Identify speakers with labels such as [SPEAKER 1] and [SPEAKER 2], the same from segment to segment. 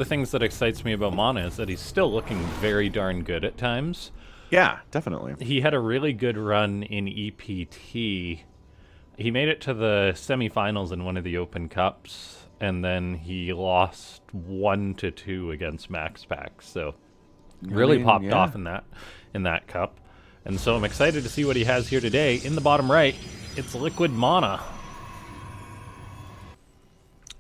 [SPEAKER 1] The things that excites me about MaNa is that he's still looking very darn good at times.
[SPEAKER 2] Yeah, definitely.
[SPEAKER 1] He had a really good run in EPT. He made it to the semifinals in one of the Open Cups, and then he lost 1-2 against MaxPax. So really popped off in that cup. And so I'm excited to see what he has here today. In the bottom right, it's Liquid MaNa.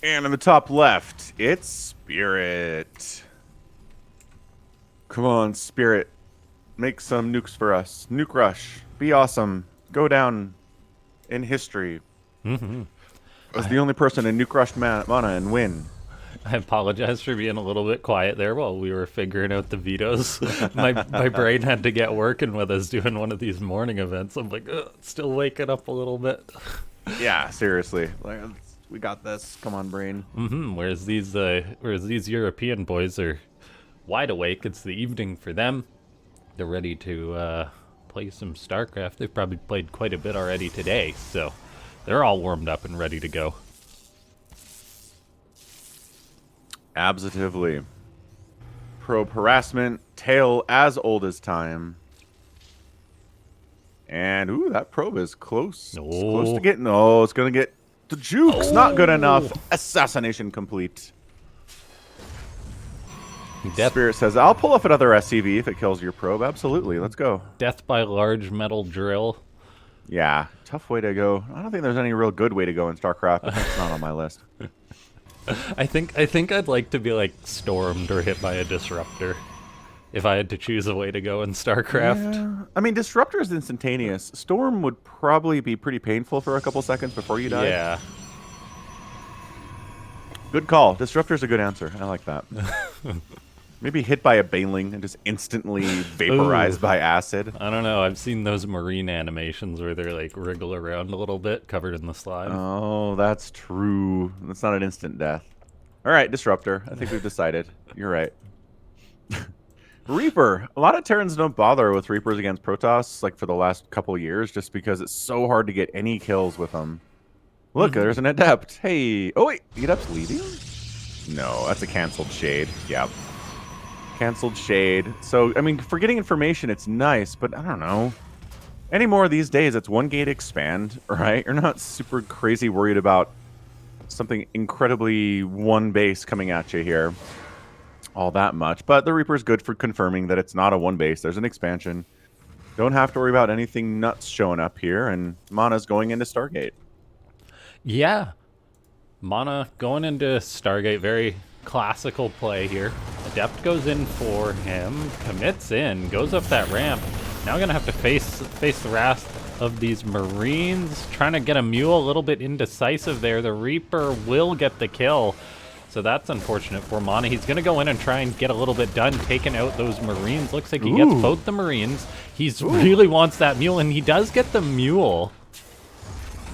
[SPEAKER 2] And in the top left, it's Spirit. Come on, Spirit. Make some nukes for us. Nuke Rush. Be awesome. Go down in history. As the only person in Nuke Rush MaNa and win.
[SPEAKER 1] I apologize for being a little bit quiet there while we were figuring out the vetoes. my brain had to get working with us doing one of these morning events. I'm like, still waking up a little bit.
[SPEAKER 2] Yeah, seriously. Like, we got this. Come on, brain.
[SPEAKER 1] Whereas these European boys are wide awake. It's the evening for them. They're ready to play some Starcraft. They've probably played quite a bit already today, so they're all warmed up and ready to go.
[SPEAKER 2] Absolutely. Probe harassment. Tail as old as time. And, ooh, that probe is close.
[SPEAKER 1] Oh.
[SPEAKER 2] It's close to getting... Oh, it's going to get the jukes.
[SPEAKER 1] Oh.
[SPEAKER 2] Not good enough. Assassination complete. Spirit says, I'll pull off another SCV if it kills your probe. Absolutely. Let's go.
[SPEAKER 1] Death by large metal drill.
[SPEAKER 2] Yeah. Tough way to go. I don't think there's any real good way to go in StarCraft, but that's not on my list.
[SPEAKER 1] I think I'd like to be like stormed or hit by a disruptor if I had to choose a way to go in StarCraft.
[SPEAKER 2] Yeah. I mean, disruptor is instantaneous. Storm would probably be pretty painful for a couple seconds before you die.
[SPEAKER 1] Yeah.
[SPEAKER 2] Good call. Disruptor's a good answer. I like that. Maybe hit by a baneling and just instantly vaporized by acid.
[SPEAKER 1] I don't know. I've seen those marine animations where they're like wriggle around a little bit, covered in the slime.
[SPEAKER 2] Oh, that's true. That's not an instant death. All right, Disruptor. I think we've decided. You're right. Reaper. A lot of Terrans don't bother with Reapers against Protoss like for the last couple years just because it's so hard to get any kills with them. Look, there's an Adept. Hey. Oh, wait. The Adept's leaving? No, that's a canceled Shade. Yep. Canceled Shade. So, I mean, for getting information, it's nice, but I don't know. Any more these days, it's one gate expand, right? You're not super crazy worried about something incredibly one base coming at you here all that much. But the Reaper's good for confirming that it's not a one base. There's an expansion. Don't have to worry about anything nuts showing up here, and MaNa's going into Stargate.
[SPEAKER 1] Yeah. MaNa going into Stargate, very classical play here. Adept goes in for him, commits in, goes up that ramp. Now gonna have to face the wrath of these Marines, trying to get a mule a little bit indecisive there. The Reaper will get the kill, so that's unfortunate for MaNa. He's gonna go in and try and get a little bit done, taking out those Marines. Looks like he gets both the Marines. He's really wants that mule, and he does get the mule.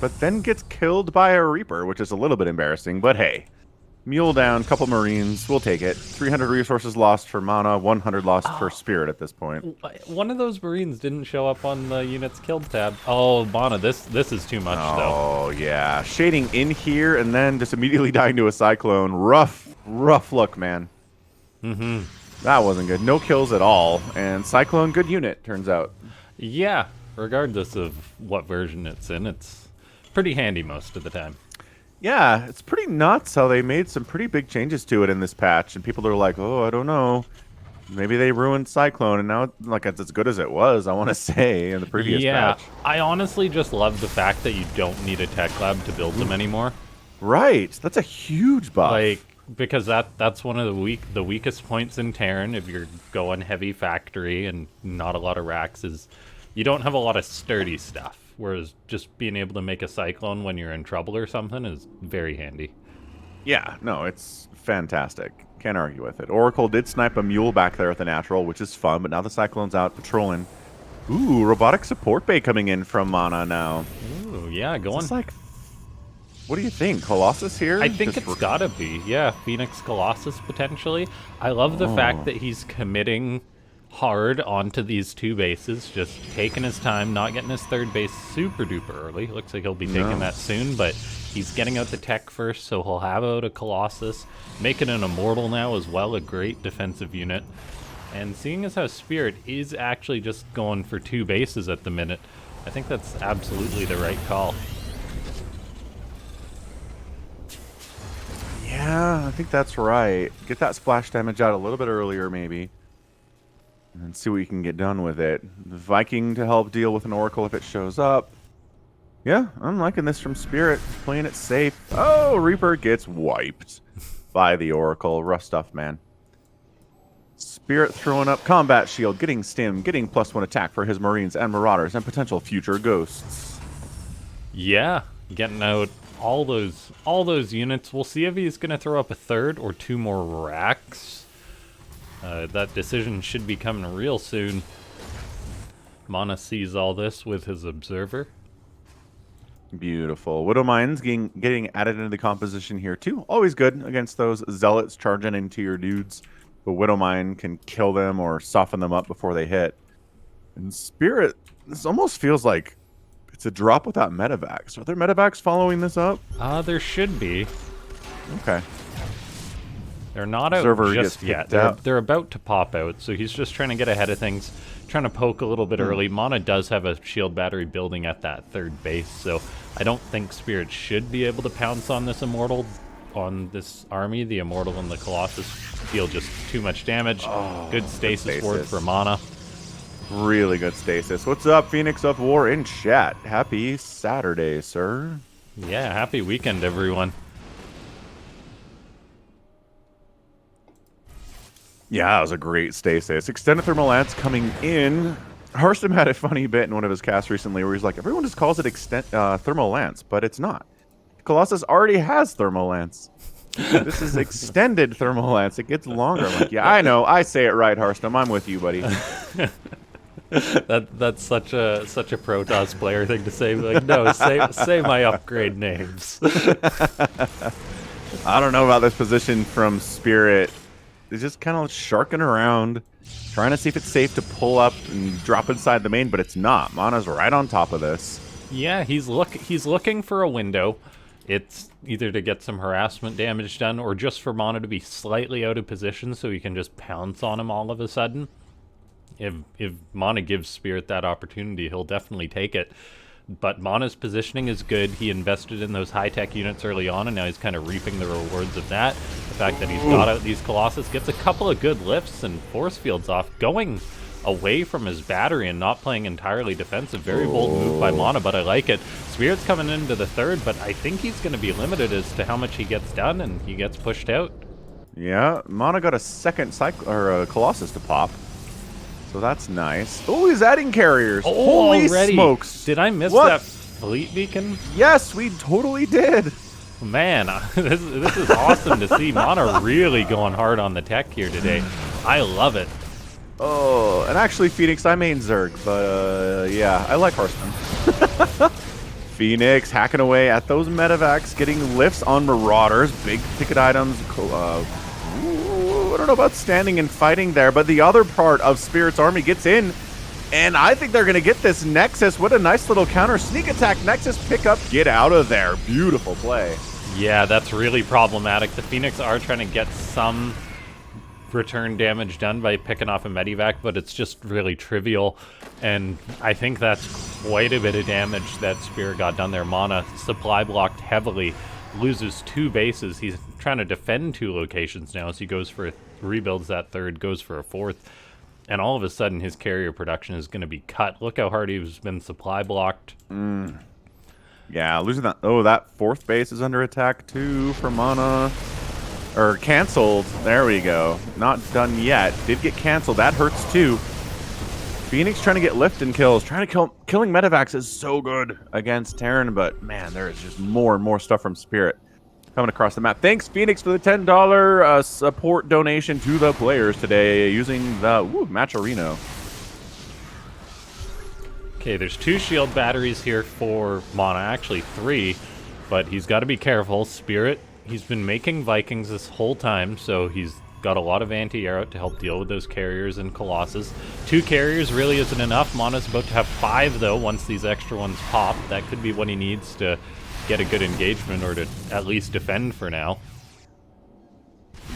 [SPEAKER 2] But then gets killed by a Reaper, which is a little bit embarrassing, but hey. Mule down, couple Marines, we'll take it. 300 resources lost for MaNa, 100 lost for Spirit at this point.
[SPEAKER 1] One of those Marines didn't show up on the units killed tab. Oh, MaNa, this is too much, though.
[SPEAKER 2] Oh, yeah. Shading in here and then just immediately dying to a Cyclone. Rough luck, man. That wasn't good. No kills at all. And Cyclone, good unit, turns out.
[SPEAKER 1] Yeah, regardless of what version it's in, it's pretty handy most of the time.
[SPEAKER 2] Yeah, it's pretty nuts how they made some pretty big changes to it in this patch, and people are like, oh, I don't know. Maybe they ruined Cyclone, and now like it's as good as it was, I want to say, in the previous patch.
[SPEAKER 1] Yeah, I honestly just love the fact that you don't need a tech lab to build them anymore.
[SPEAKER 2] Right, that's a huge buff.
[SPEAKER 1] Like, because that's one of the weakest points in Terran, if you're going heavy factory and not a lot of racks, is you don't have a lot of sturdy stuff. Whereas just being able to make a Cyclone when you're in trouble or something is very handy.
[SPEAKER 2] Yeah, no, it's fantastic. Can't argue with it. Oracle did snipe a mule back there with the natural, which is fun, but now the Cyclone's out patrolling. Ooh, robotic support bay coming in from MaNa now.
[SPEAKER 1] Ooh, yeah, going.
[SPEAKER 2] It's like, what do you think? Colossus here?
[SPEAKER 1] I think it's gotta be. Yeah, Phoenix Colossus potentially. I love the fact that he's committing hard onto these two bases, just taking his time, not getting his third base super duper early. Looks like he'll be taking that soon, but he's getting out the tech first, so he'll have out a Colossus, making an Immortal now as well, a great defensive unit. And seeing as how Spirit is actually just going for two bases at the minute, I think that's absolutely the right call.
[SPEAKER 2] Yeah, I think that's right. Get that splash damage out a little bit earlier, maybe. And see what you can get done with it. The Viking to help deal with an Oracle if it shows up. Yeah, I'm liking this from Spirit. Playing it safe. Oh, Reaper gets wiped by the Oracle. Rough stuff, man. Spirit throwing up Combat Shield, getting Stim, getting +1 attack for his Marines and Marauders and potential future Ghosts.
[SPEAKER 1] Yeah, getting out all those units. We'll see if he's going to throw up a third or two more racks. That decision should be coming real soon. MaNa sees all this with his Observer.
[SPEAKER 2] Beautiful. Widow Mines getting added into the composition here too. Always good against those Zealots charging into your dudes. But Widow Mine can kill them or soften them up before they hit. And Spirit, this almost feels like it's a drop without Medivacs. Are there Medivacs following this up?
[SPEAKER 1] There should be.
[SPEAKER 2] Okay.
[SPEAKER 1] They're not out
[SPEAKER 2] Observer
[SPEAKER 1] just
[SPEAKER 2] gets
[SPEAKER 1] yet.
[SPEAKER 2] out.
[SPEAKER 1] They're about to pop out, so he's just trying to get ahead of things, trying to poke a little bit early. MaNa does have a shield battery building at that third base, so I don't think Spirit should be able to pounce on this Immortal, on this army. The Immortal and the Colossus deal just too much damage. Good stasis ward for MaNa.
[SPEAKER 2] Really good stasis. What's up, Phoenix of War in chat? Happy Saturday, sir.
[SPEAKER 1] Yeah, happy weekend, everyone.
[SPEAKER 2] Yeah, that was a great stasis. Extended Thermal Lance coming in. Harston had a funny bit in one of his casts recently where he's like, everyone just calls it Thermal Lance, but it's not. Colossus already has Thermal Lance. This is extended Thermal Lance. It gets longer. I'm like, yeah, I know. I say it right, Harston. I'm with you, buddy.
[SPEAKER 1] That's such a Protoss player thing to say. Like, no, say my upgrade names.
[SPEAKER 2] I don't know about this position from Spirit. He's just kind of sharking around, trying to see if it's safe to pull up and drop inside the main, but it's not. MaNa's right on top of this.
[SPEAKER 1] Yeah, he's looking for a window. It's either to get some harassment damage done or just for MaNa to be slightly out of position so he can just pounce on him all of a sudden. If MaNa gives Spirit that opportunity, he'll definitely take it. But MaNa's positioning is good. He invested in those high-tech units early on, and now he's kind of reaping the rewards of that. The fact that he's got out these Colossus, gets a couple of good lifts and force fields off, going away from his battery and not playing entirely defensive. Very bold move by MaNa, but I like it. Spirit's coming into the third, but I think he's going to be limited as to how much he gets done, and he gets pushed out.
[SPEAKER 2] Yeah, MaNa got a second Colossus to pop. So that's nice. Oh, he's adding carriers.
[SPEAKER 1] Oh,
[SPEAKER 2] Holy
[SPEAKER 1] already.
[SPEAKER 2] smokes.
[SPEAKER 1] Did I miss
[SPEAKER 2] What?
[SPEAKER 1] that fleet beacon?
[SPEAKER 2] Yes, we totally did.
[SPEAKER 1] Man, this is awesome to see. MaNa really going hard on the tech here today. I love it.
[SPEAKER 2] Oh, and actually, Phoenix, I main Zerg, but yeah, I like Hearthstone. Phoenix hacking away at those Medivacs, getting lifts on Marauders, big ticket items. I don't know about standing and fighting there, but the other part of Spirit's army gets in, and I think they're going to get this Nexus. What a nice little counter sneak attack. Nexus pick up, get out of there. Beautiful play.
[SPEAKER 1] Yeah, that's really problematic. The Phoenix are trying to get some return damage done by picking off a Medivac, but it's just really trivial, and I think that's quite a bit of damage that Spirit got done there. MaNa supply blocked heavily, loses two bases. He's trying to defend two locations now, so he goes for rebuilds that third, goes for a fourth, and all of a sudden his carrier production is going to be cut. Look how hard he's been supply blocked.
[SPEAKER 2] Yeah, losing that. Oh, that fourth base is under attack too for MaNa. Or canceled. There we go. Not done yet. Did get canceled. That hurts too. Phoenix trying to get lift and kills. Trying to killing Medivacs is so good against Terran, but man, there is just more and more stuff from Spirit coming across the map. Thanks, Phoenix, for the $10 support donation to the players today using the Matcherino.
[SPEAKER 1] Okay, there's two shield batteries here for MaNa, actually three, but he's got to be careful. Spirit, he's been making Vikings this whole time, so he's Got a lot of anti-air out to help deal with those carriers and Colossus. 2 carriers really isn't enough. MaNa's about to have 5, though, once these extra ones pop. That could be what he needs to get a good engagement or to at least defend for now.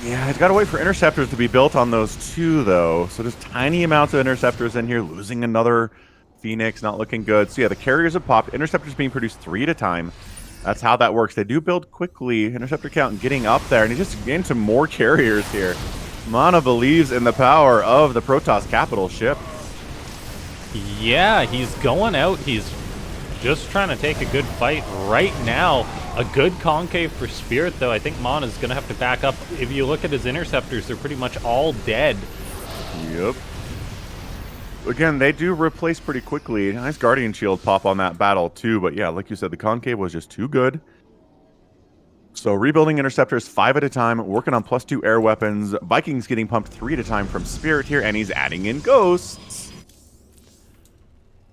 [SPEAKER 2] Yeah, he's got to wait for interceptors to be built on those 2, though. So there's tiny amounts of interceptors in here. Losing another Phoenix, not looking good. So yeah, the carriers have popped. Interceptors being produced 3 at a time. That's how that works. They do build quickly. Interceptor count getting up there, and he just gained some more carriers here. MaNa believes in the power of the Protoss capital ship.
[SPEAKER 1] Yeah, he's going out. He's just trying to take a good fight right now. A good concave for Spirit, though. I think MaNa's going to have to back up. If you look at his interceptors, they're pretty much all dead.
[SPEAKER 2] Yep. Again, they do replace pretty quickly. Nice Guardian Shield pop on that battle, too. But yeah, like you said, the concave was just too good. So rebuilding interceptors 5 at a time, working on +2 air weapons. Vikings getting pumped 3 at a time from Spirit here, and he's adding in ghosts.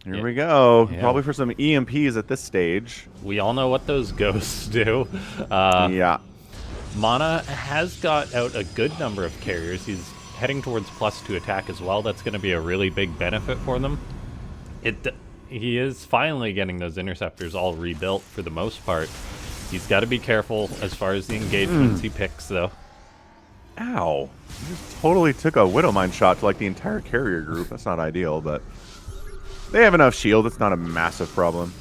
[SPEAKER 2] Here we go.
[SPEAKER 1] Yeah.
[SPEAKER 2] Probably for some EMPs at this stage.
[SPEAKER 1] We all know what those ghosts do.
[SPEAKER 2] Yeah.
[SPEAKER 1] MaNa has got out a good number of carriers. He's heading towards +2 attack as well. That's going to be a really big benefit for them. He is finally getting those interceptors all rebuilt for the most part. He's got to be careful as far as the engagements he picks, though.
[SPEAKER 2] Ow. He just totally took a Widowmine shot to like the entire carrier group. That's not ideal, but they have enough shield. It's not a massive problem.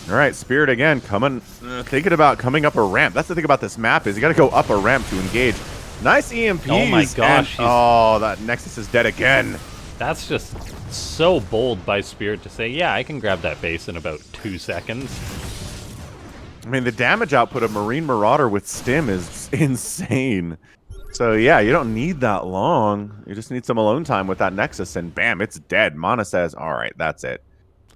[SPEAKER 2] All right, Spirit again coming, thinking about coming up a ramp. That's the thing about this map is you got to go up a ramp to engage. Nice EMPs.
[SPEAKER 1] Oh my gosh.
[SPEAKER 2] Oh, that Nexus is dead again.
[SPEAKER 1] That's just so bold by Spirit to say, yeah, I can grab that base in about 2 seconds.
[SPEAKER 2] I mean, the damage output of Marine Marauder with Stim is insane. So yeah, you don't need that long. You just need some alone time with that Nexus, and bam, it's dead. MaNa says, all right, that's it.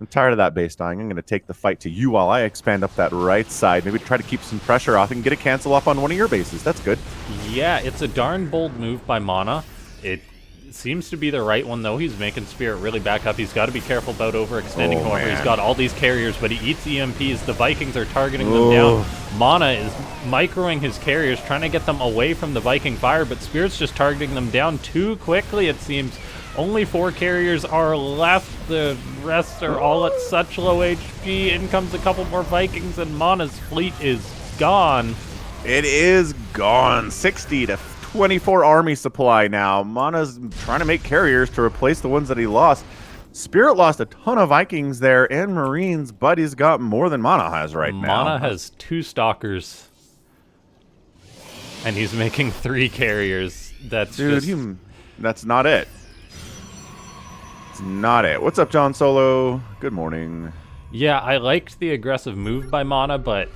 [SPEAKER 2] I'm tired of that base dying. I'm going to take the fight to you while I expand up that right side. Maybe try to keep some pressure off and get a cancel off on one of your bases. That's good.
[SPEAKER 1] Yeah, it's a darn bold move by MaNa. It seems to be the right one, though. He's making Spirit really back up. He's got to be careful about overextending. However, he's got all these carriers, but he eats EMPs. The Vikings are targeting them down. MaNa is microing his carriers, trying to get them away from the Viking fire, but Spirit's just targeting them down too quickly, it seems. Only 4 carriers are left. The rest are all at such low HP. In comes a couple more Vikings, and MaNa's fleet is gone.
[SPEAKER 2] It is gone. 60 to 24 army supply now. MaNa's trying to make carriers to replace the ones that he lost. Spirit lost a ton of Vikings there and Marines, but he's got more than MaNa has right now.
[SPEAKER 1] MaNa has 2 Stalkers, and he's making 3 carriers. That's
[SPEAKER 2] Dude, that's not it. It's not it. What's up, John Solo? Good morning.
[SPEAKER 1] Yeah, I liked the aggressive move by MaNa, but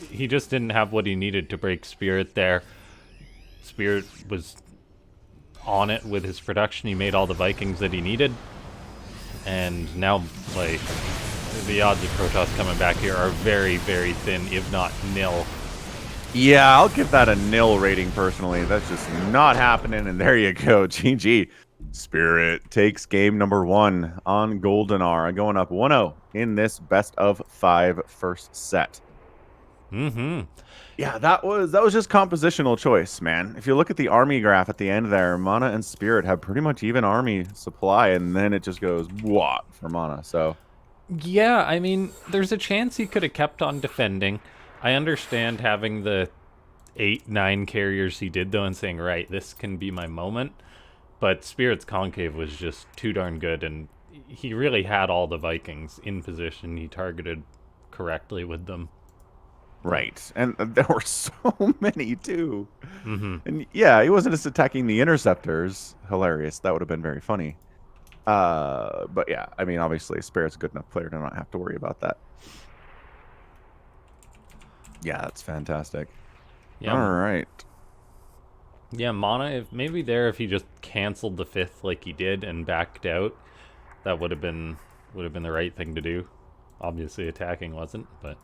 [SPEAKER 1] he just didn't have what he needed to break Spirit there. Spirit was on it with his production. He made all the Vikings that he needed. And now, like, the odds of Protoss coming back here are very, very thin, if not nil.
[SPEAKER 2] Yeah, I'll give that a nil rating personally. That's just not happening. And there you go. GG. Spirit takes game number 1 on Goldenar, going up 1-0 in this best of 5 first set. Yeah, that was just compositional choice, man. If you look at the army graph at the end there, MaNa and Spirit have pretty much even army supply, and then it just goes what for MaNa. So
[SPEAKER 1] yeah, I mean, there's a chance he could have kept on defending. I understand having the 8-9 carriers he did, though, and saying, right, this can be my moment. But Spirit's concave was just too darn good, and he really had all the Vikings in position. He targeted correctly with them.
[SPEAKER 2] Right, and there were so many, too. And yeah, he wasn't just attacking the interceptors. Hilarious. That would have been very funny. But yeah, I mean, obviously, Spirit's a good enough player to not have to worry about that. Yeah, that's fantastic. Yeah. All right.
[SPEAKER 1] Yeah, MaNa, if he just canceled the 5th like he did and backed out, that would have been the right thing to do. Obviously, attacking wasn't, but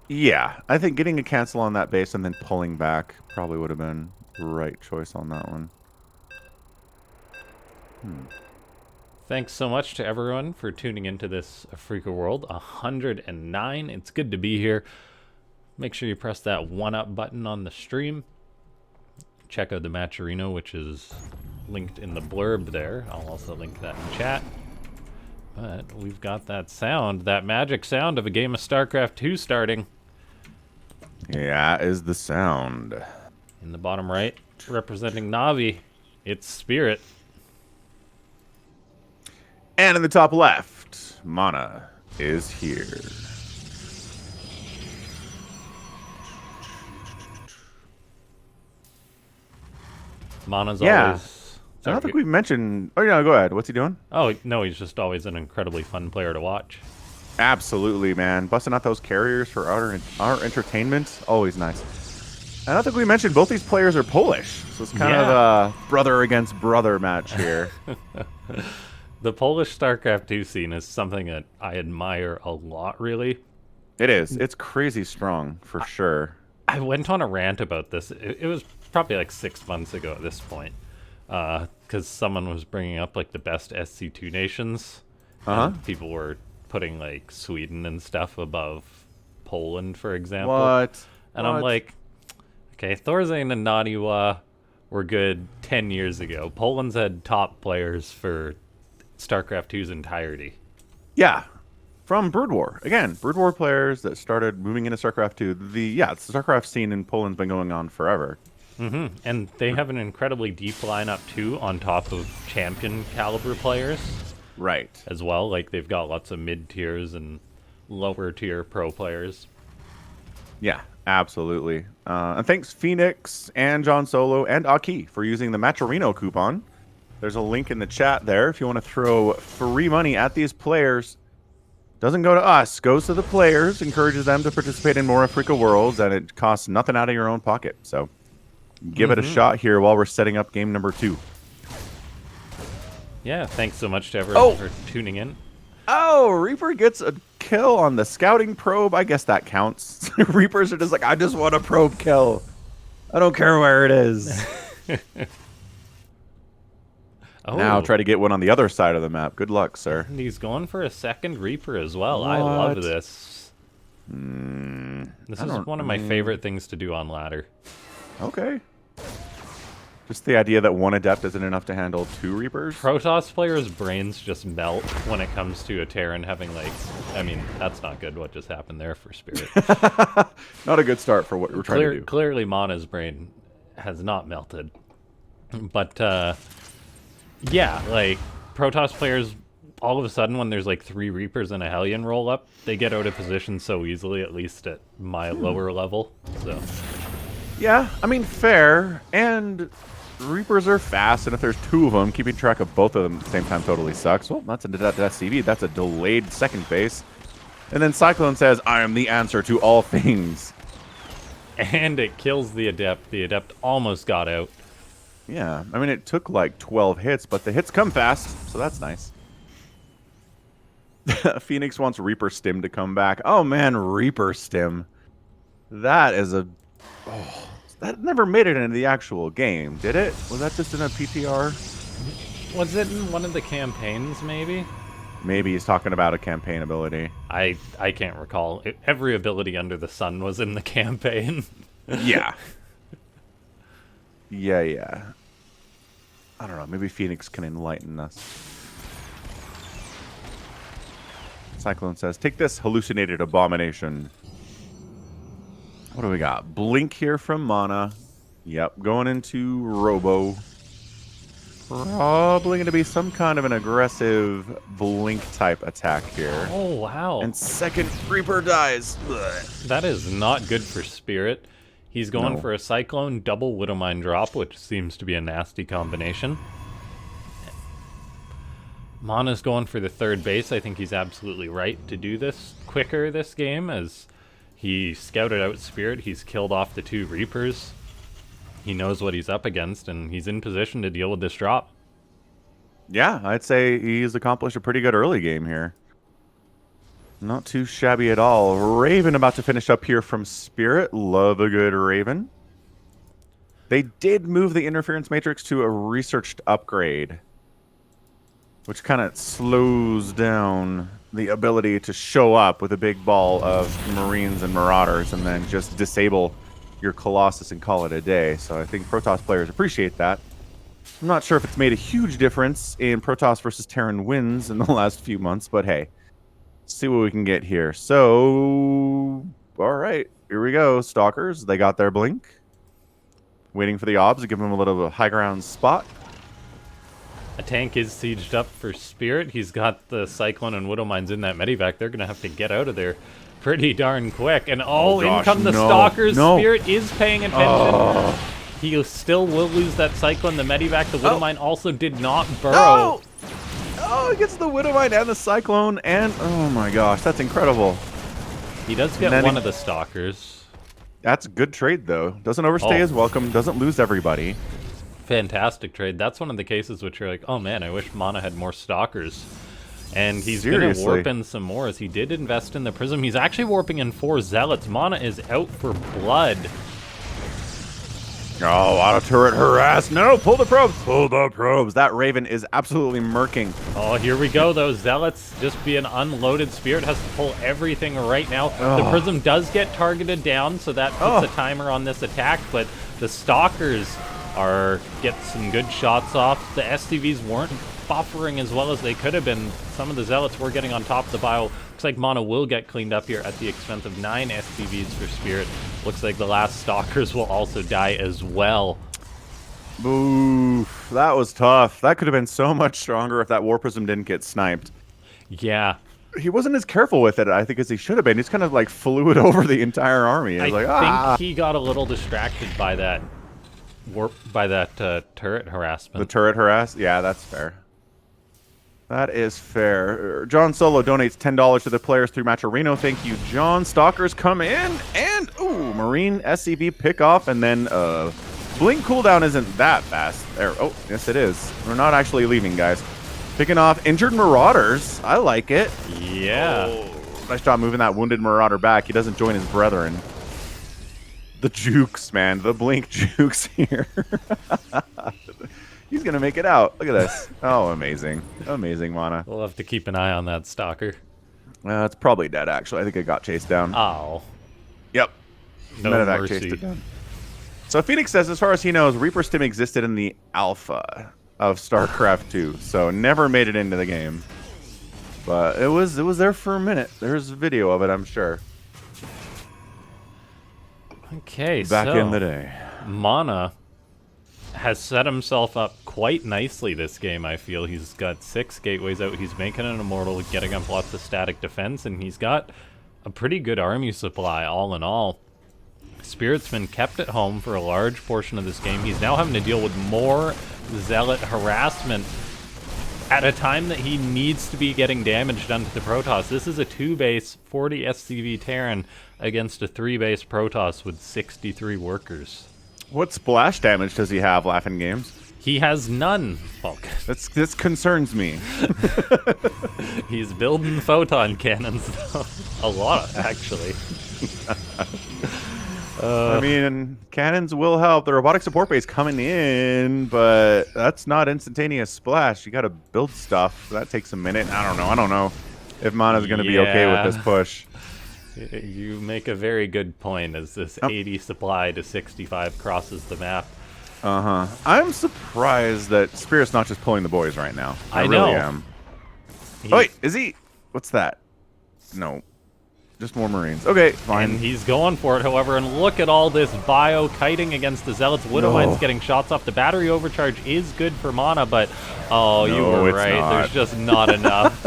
[SPEAKER 2] yeah, I think getting a cancel on that base and then pulling back probably would have been the right choice on that one.
[SPEAKER 1] Thanks so much to everyone for tuning into this Afreeca World 109. It's good to be here. Make sure you press that 1-up button on the stream. check out the Matcherino, which is linked in the blurb there. I'll also link that in chat. But we've got that sound, that magic sound of a game of StarCraft 2 starting.
[SPEAKER 2] Yeah, is the sound.
[SPEAKER 1] In the bottom right, representing Navi, it's Spirit.
[SPEAKER 2] And in the top left, MaNa is here.
[SPEAKER 1] MaNa's
[SPEAKER 2] Yeah.
[SPEAKER 1] always...
[SPEAKER 2] I don't think we mentioned... Oh, yeah, go ahead. What's he doing?
[SPEAKER 1] Oh, no, he's just always an incredibly fun player to watch.
[SPEAKER 2] Absolutely, man. Busting out those carriers for our entertainment. Always nice. And I don't think we mentioned both these players are Polish. So it's kind of a brother against brother match here.
[SPEAKER 1] The Polish StarCraft 2 scene is something that I admire a lot, really.
[SPEAKER 2] It is. It's crazy strong, for sure.
[SPEAKER 1] I went on a rant about this. It was probably like 6 months ago at this point. Because someone was bringing up like the best SC2 nations. And people were putting like Sweden and stuff above Poland, for example. And I'm like, okay, Thorzane and Naniwa were good 10 years ago. Poland's had top players for StarCraft 2's entirety.
[SPEAKER 2] Yeah. From Brood War. Again, Brood War players that started moving into StarCraft 2. The StarCraft scene in Poland's been going on forever.
[SPEAKER 1] And they have an incredibly deep lineup, too, on top of champion caliber players.
[SPEAKER 2] Right.
[SPEAKER 1] As well. Like, they've got lots of mid-tiers and lower-tier pro players.
[SPEAKER 2] Yeah, absolutely. And thanks Phoenix and John Solo and Aki for using the Matcherino coupon. There's a link in the chat there if you want to throw free money at these players. Doesn't go to us, goes to the players, encourages them to participate in more Afreeca Worlds, and it costs nothing out of your own pocket. So give it a shot here while we're setting up game number 2.
[SPEAKER 1] Yeah, thanks so much to everyone for tuning in.
[SPEAKER 2] Oh, Reaper gets a kill on the scouting probe. I guess that counts. Reapers are just like, I just want a probe kill. I don't care where it is. Now try to get one on the other side of the map. Good luck, sir.
[SPEAKER 1] And he's going for a second Reaper as well. I love this. This is one of my favorite things to do on ladder.
[SPEAKER 2] Okay. Just the idea that one Adept isn't enough to handle 2 Reapers?
[SPEAKER 1] Protoss players' brains just melt when it comes to a Terran having, like... I mean, that's not good what just happened there for Spirit.
[SPEAKER 2] Not a good start for what we're trying to do.
[SPEAKER 1] Clearly, MaNa's brain has not melted. But, yeah, like, Protoss players, all of a sudden, when there's, like, 3 Reapers and a Hellion roll up, they get out of position so easily, at least at my lower level, so...
[SPEAKER 2] Yeah, I mean, fair, and... Reapers are fast, and if there's 2 of them, keeping track of both of them at the same time totally sucks. Well, that's CV. That's a delayed second base. And then Cyclone says, I am the answer to all things.
[SPEAKER 1] And it kills the Adept. The Adept almost got out.
[SPEAKER 2] Yeah, I mean, it took like 12 hits, but the hits come fast, so that's nice. Phoenix wants Reaper Stim to come back. Oh, man, Reaper Stim. That is a... Oh. That never made it into the actual game, did it? Was that just in a PTR?
[SPEAKER 1] Was it in one of the campaigns, maybe?
[SPEAKER 2] Maybe he's talking about a campaign ability.
[SPEAKER 1] I can't recall. Every ability under the sun was in the campaign.
[SPEAKER 2] Yeah. Yeah. I don't know. Maybe Phoenix can enlighten us. Cyclone says, take this hallucinated abomination. What do we got? Blink here from MaNa. Yep, going into Robo. Probably going to be some kind of an aggressive Blink type attack here.
[SPEAKER 1] Oh, wow.
[SPEAKER 2] And second Reaper dies. Ugh.
[SPEAKER 1] That is not good for Spirit. He's going for a Cyclone double Widowmine drop, which seems to be a nasty combination. MaNa's going for the third base. I think he's absolutely right to do this quicker this game, as... He scouted out Spirit, he's killed off the 2 Reapers. He knows what he's up against, and he's in position to deal with this drop.
[SPEAKER 2] Yeah, I'd say he's accomplished a pretty good early game here. Not too shabby at all. Raven about to finish up here from Spirit. Love a good Raven. They did move the interference matrix to a researched upgrade, which kind of slows down the ability to show up with a big ball of Marines and Marauders and then just disable your Colossus and call it a day. So I think Protoss players appreciate that. I'm not sure if it's made a huge difference in Protoss versus Terran wins in the last few months, but hey, see what we can get here. So, all right, here we go. Stalkers, they got their blink. Waiting for the obs to give them a little high ground spot.
[SPEAKER 1] A tank is sieged up for Spirit. He's got the Cyclone and Widow Mines in that medivac. They're going to have to get out of there pretty darn quick. And
[SPEAKER 2] gosh,
[SPEAKER 1] in come the Stalkers. Spirit is paying attention. He still will lose that Cyclone. The medivac, the Widow Mine also did not burrow.
[SPEAKER 2] Oh, he gets the Widow Mine and the Cyclone, and oh my gosh, that's incredible.
[SPEAKER 1] He does get one of the Stalkers.
[SPEAKER 2] That's a good trade, though. Doesn't overstay his welcome, doesn't lose everybody.
[SPEAKER 1] Fantastic trade. That's one of the cases which you're like, oh man, I wish MaNa had more Stalkers. And he's going to warp in some more, as he did invest in the Prism. He's actually warping in 4 Zealots. MaNa is out for blood.
[SPEAKER 2] Oh, auto turret harass. No, pull the probes. Pull the probes. That Raven is absolutely murking.
[SPEAKER 1] Oh, here we go, though. Zealots just being unloaded. Spirit has to pull everything right now. The Prism does get targeted down, so that puts a timer on this attack, but the Stalkers get some good shots off. The SCVs weren't buffering as well as they could have been. Some of the Zealots were getting on top of the bio. Looks like MaNa will get cleaned up here at the expense of 9 SCVs for Spirit. Looks like the last Stalkers will also die as well.
[SPEAKER 2] Oof, that was tough. That could have been so much stronger if that War Prism didn't get sniped.
[SPEAKER 1] Yeah.
[SPEAKER 2] He wasn't as careful with it, I think, as he should have been. He's kind of like flew it over the entire army.
[SPEAKER 1] I think he got a little distracted by that turret harassment.
[SPEAKER 2] The turret harass? Yeah, that's fair. That is fair. John Solo donates $10 to the players through Matcherino. Thank you, John. Stalkers come in, and ooh, Marine SCV pick off, and then blink cooldown isn't that fast. There. Oh, yes, it is. We're not actually leaving, guys. Picking off injured Marauders. I like it.
[SPEAKER 1] Yeah.
[SPEAKER 2] Oh, nice job moving that wounded Marauder back. He doesn't join his brethren. The jukes, man. The blink jukes here. He's going to make it out. Look at this. Oh, amazing. Amazing, MaNa.
[SPEAKER 1] We'll have to keep an eye on that Stalker.
[SPEAKER 2] It's probably dead, actually. I think it got chased down.
[SPEAKER 1] Oh.
[SPEAKER 2] Yep.
[SPEAKER 1] No
[SPEAKER 2] Medevac
[SPEAKER 1] mercy.
[SPEAKER 2] chased it down. So Phoenix says, as far as he knows, Reaper Stim existed in the alpha of StarCraft 2. So never made it into the game. But it was there for a minute. There's a video of it, I'm sure.
[SPEAKER 1] Okay,
[SPEAKER 2] Back in the day.
[SPEAKER 1] MaNa has set himself up quite nicely this game, I feel. He's got 6 gateways out. He's making an immortal, getting up lots of static defense, and he's got a pretty good army supply, all in all. Spirit's been kept at home for a large portion of this game. He's now having to deal with more Zealot harassment at a time that he needs to be getting damage done to the Protoss. This is a 2-base, 40 SCV Terran against a 3-base Protoss with 63 workers.
[SPEAKER 2] What splash damage does he have, LaughNgamez?
[SPEAKER 1] He has none, Falk.
[SPEAKER 2] This concerns me.
[SPEAKER 1] He's building photon cannons, though. A lot, actually.
[SPEAKER 2] I mean, cannons will help. The robotic support base coming in, but that's not instantaneous splash. You got to build stuff. That takes a minute. I don't know if MaNa's going to be okay with this push.
[SPEAKER 1] You make a very good point as this 80 supply to 65 crosses the map.
[SPEAKER 2] I'm surprised that Spirit's not just pulling the boys right now. I
[SPEAKER 1] know.
[SPEAKER 2] really am. Oh, wait, is he? What's that? No. Just more Marines. Okay, fine.
[SPEAKER 1] And he's going for it, however, and look at all this bio kiting against the Zealots. Widow Mine's getting shots off. The battery overcharge is good for MaNa, but you were right.
[SPEAKER 2] Not.
[SPEAKER 1] There's just not enough.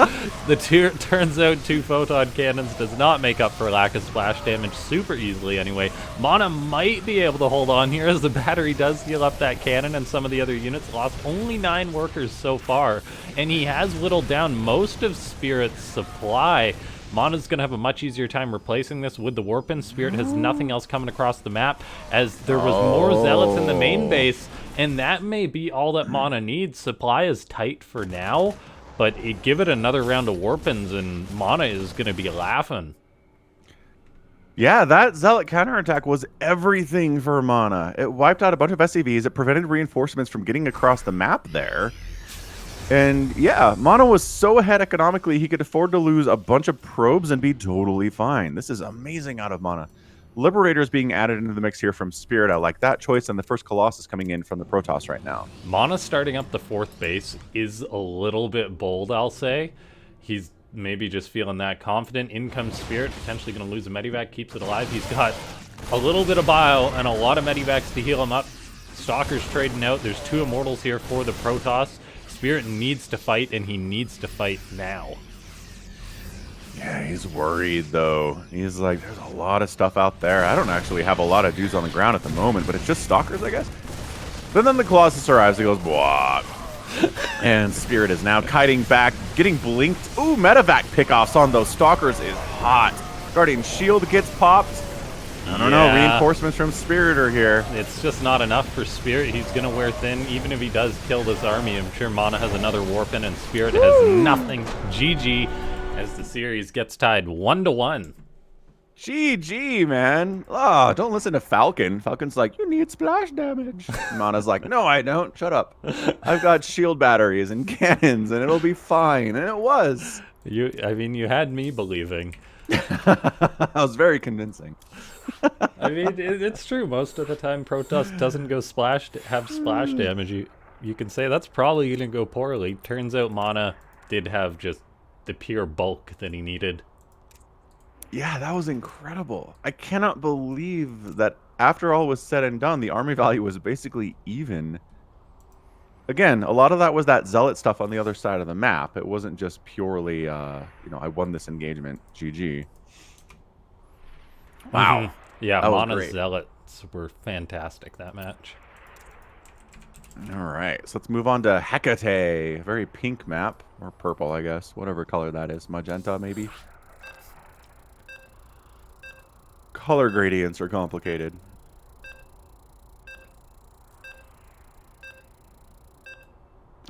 [SPEAKER 1] Turns out 2 photon cannons does not make up for lack of splash damage super easily anyway. MaNa might be able to hold on here as the battery does heal up that cannon, and some of the other units lost only 9 workers so far, and he has whittled down most of Spirit's supply. MaNa's going to have a much easier time replacing this with the Warpin. Spirit has nothing else coming across the map, as there was more Zealots in the main base, and that may be all that MaNa needs. Supply is tight for now, but give it another round of Warpins, and MaNa is going to be laughing.
[SPEAKER 2] Yeah, that Zealot counterattack was everything for MaNa. It wiped out a bunch of SCVs. It prevented reinforcements from getting across the map there. And yeah, MaNa was so ahead economically, he could afford to lose a bunch of probes and be totally fine. This is amazing out of MaNa. Liberator's being added into the mix here from Spirit. I like that choice, and the first Colossus coming in from the Protoss right now.
[SPEAKER 1] MaNa starting up the 4th base is a little bit bold, I'll say. He's maybe just feeling that confident. In comes Spirit, potentially going to lose a Medivac, keeps it alive. He's got a little bit of bile and a lot of Medivacs to heal him up. Stalker's trading out. There's 2 Immortals here for the Protoss. Spirit needs to fight, and he needs to fight now.
[SPEAKER 2] Yeah, he's worried, though. He's like, there's a lot of stuff out there. I don't actually have a lot of dudes on the ground at the moment, but it's just Stalkers, I guess. But then the Colossus arrives. He goes, "Blah." And Spirit is now kiting back, getting blinked. Ooh, Medivac pickoffs on those Stalkers is hot. Guardian Shield gets popped. I don't know. Reinforcements from Spirit are here.
[SPEAKER 1] It's just not enough for Spirit. He's going to wear thin. Even if he does kill this army, I'm sure MaNa has another warp in, and Spirit has nothing. GG. As the series gets tied 1-1.
[SPEAKER 2] GG, man. Oh, don't listen to Falcon. Falcon's like, you need splash damage. MaNa's like, no, I don't. Shut up. I've got shield batteries and cannons, and it'll be fine. And it was.
[SPEAKER 1] I mean, you had me believing.
[SPEAKER 2] I was very convincing.
[SPEAKER 1] I mean, it's true. Most of the time, Protoss doesn't go have splash damage. You can say that's probably going to go poorly. Turns out MaNa did have just the pure bulk that he needed.
[SPEAKER 2] Yeah, that was incredible. I cannot believe that after all was said and done, the army value was basically even. Again, a lot of that was that zealot stuff on the other side of the map. It wasn't just purely, I won this engagement. GG. Wow.
[SPEAKER 1] Mm-hmm. Yeah, MaNa's zealots were fantastic that match.
[SPEAKER 2] All right, so let's move on to Hecate. Very pink map, or purple, I guess. Whatever color that is. Magenta, maybe? Color gradients are complicated.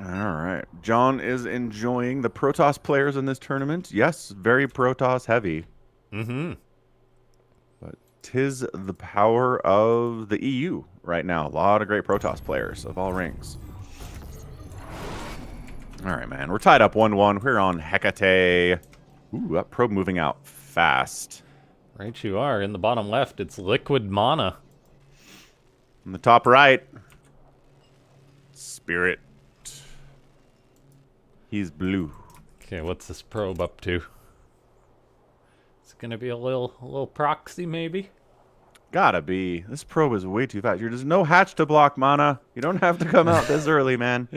[SPEAKER 2] All right. John is enjoying the Protoss players in this tournament. Yes, very Protoss heavy.
[SPEAKER 1] Mm-hmm.
[SPEAKER 2] But 'tis the power of the EU right now. A lot of great Protoss players of all ranks. All right, man. We're tied up 1-1. We're on Hecate. Ooh, that probe moving out fast.
[SPEAKER 1] Right you are. In the bottom left, it's Liquid MaNa.
[SPEAKER 2] In the top right, Spirit. He's blue.
[SPEAKER 1] Okay, what's this probe up to? It's gonna be a little proxy, maybe?
[SPEAKER 2] Gotta be. This probe is way too fast. There's no hatch to block, MaNa. You don't have to come out this early, man.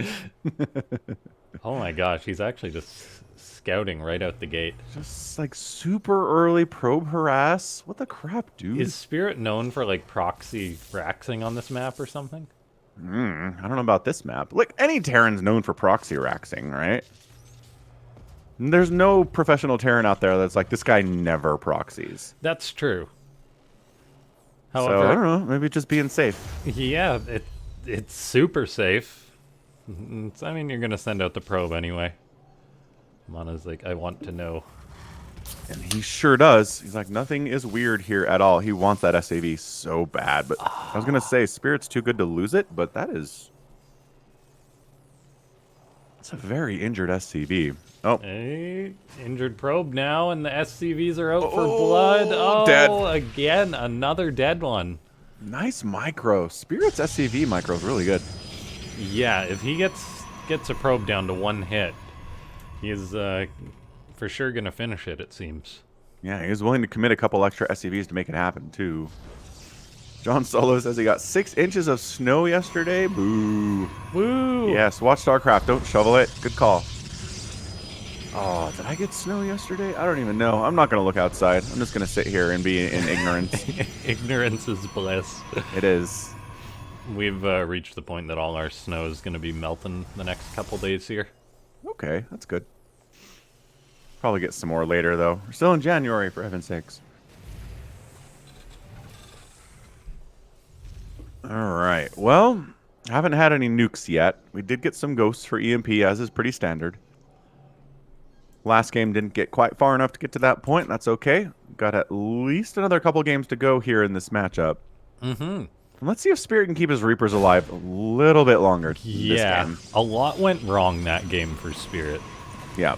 [SPEAKER 1] Oh my gosh, he's actually just scouting right out the gate.
[SPEAKER 2] Just like super early probe harass. What the crap, dude?
[SPEAKER 1] Is Spirit known for like proxy raxing on this map or something?
[SPEAKER 2] I don't know about this map. Like, any Terran's known for proxy raxing, right? There's no professional Terran out there that's like, this guy never proxies.
[SPEAKER 1] That's true. However,
[SPEAKER 2] So, I don't know. Maybe just being safe.
[SPEAKER 1] Yeah, it's super safe. I mean, you're going to send out the probe anyway. MaNa's like, I want to know.
[SPEAKER 2] And he sure does. He's like, nothing is weird here at all. He wants that SAV so bad. But I was going to say, Spirit's too good to lose it, but that is... It's a very injured SCV. Oh.
[SPEAKER 1] Hey, injured probe now, and the SCVs are out for blood. Oh,
[SPEAKER 2] dead.
[SPEAKER 1] Again, another dead one.
[SPEAKER 2] Nice micro. Spirit's SCV micro is really good.
[SPEAKER 1] Yeah, if he gets a probe down to one hit, he is for sure going to finish it, it seems.
[SPEAKER 2] Yeah, he was willing to commit a couple extra SCVs to make it happen, too. John Solo says he got 6 inches of snow yesterday. Boo.
[SPEAKER 1] Woo!
[SPEAKER 2] Yes, watch Starcraft. Don't shovel it. Good call. Oh, did I get snow yesterday? I don't even know. I'm not going to look outside. I'm just going to sit here and be in ignorance.
[SPEAKER 1] Ignorance is bliss.
[SPEAKER 2] It is.
[SPEAKER 1] We've reached the point that all our snow is going to be melting the next couple days here.
[SPEAKER 2] Okay, that's good. Probably get some more later, though. We're still in January, for heaven's sakes. All right. Well, haven't had any nukes yet. We did get some ghosts for EMP, as is pretty standard. Last game didn't get quite far enough to get to that point. That's okay. Got at least another couple games to go here in this matchup.
[SPEAKER 1] Mm-hmm.
[SPEAKER 2] And let's see if Spirit can keep his Reapers alive a little bit longer.
[SPEAKER 1] Yeah,
[SPEAKER 2] this game.
[SPEAKER 1] a lot went wrong that game for Spirit.
[SPEAKER 2] Yeah.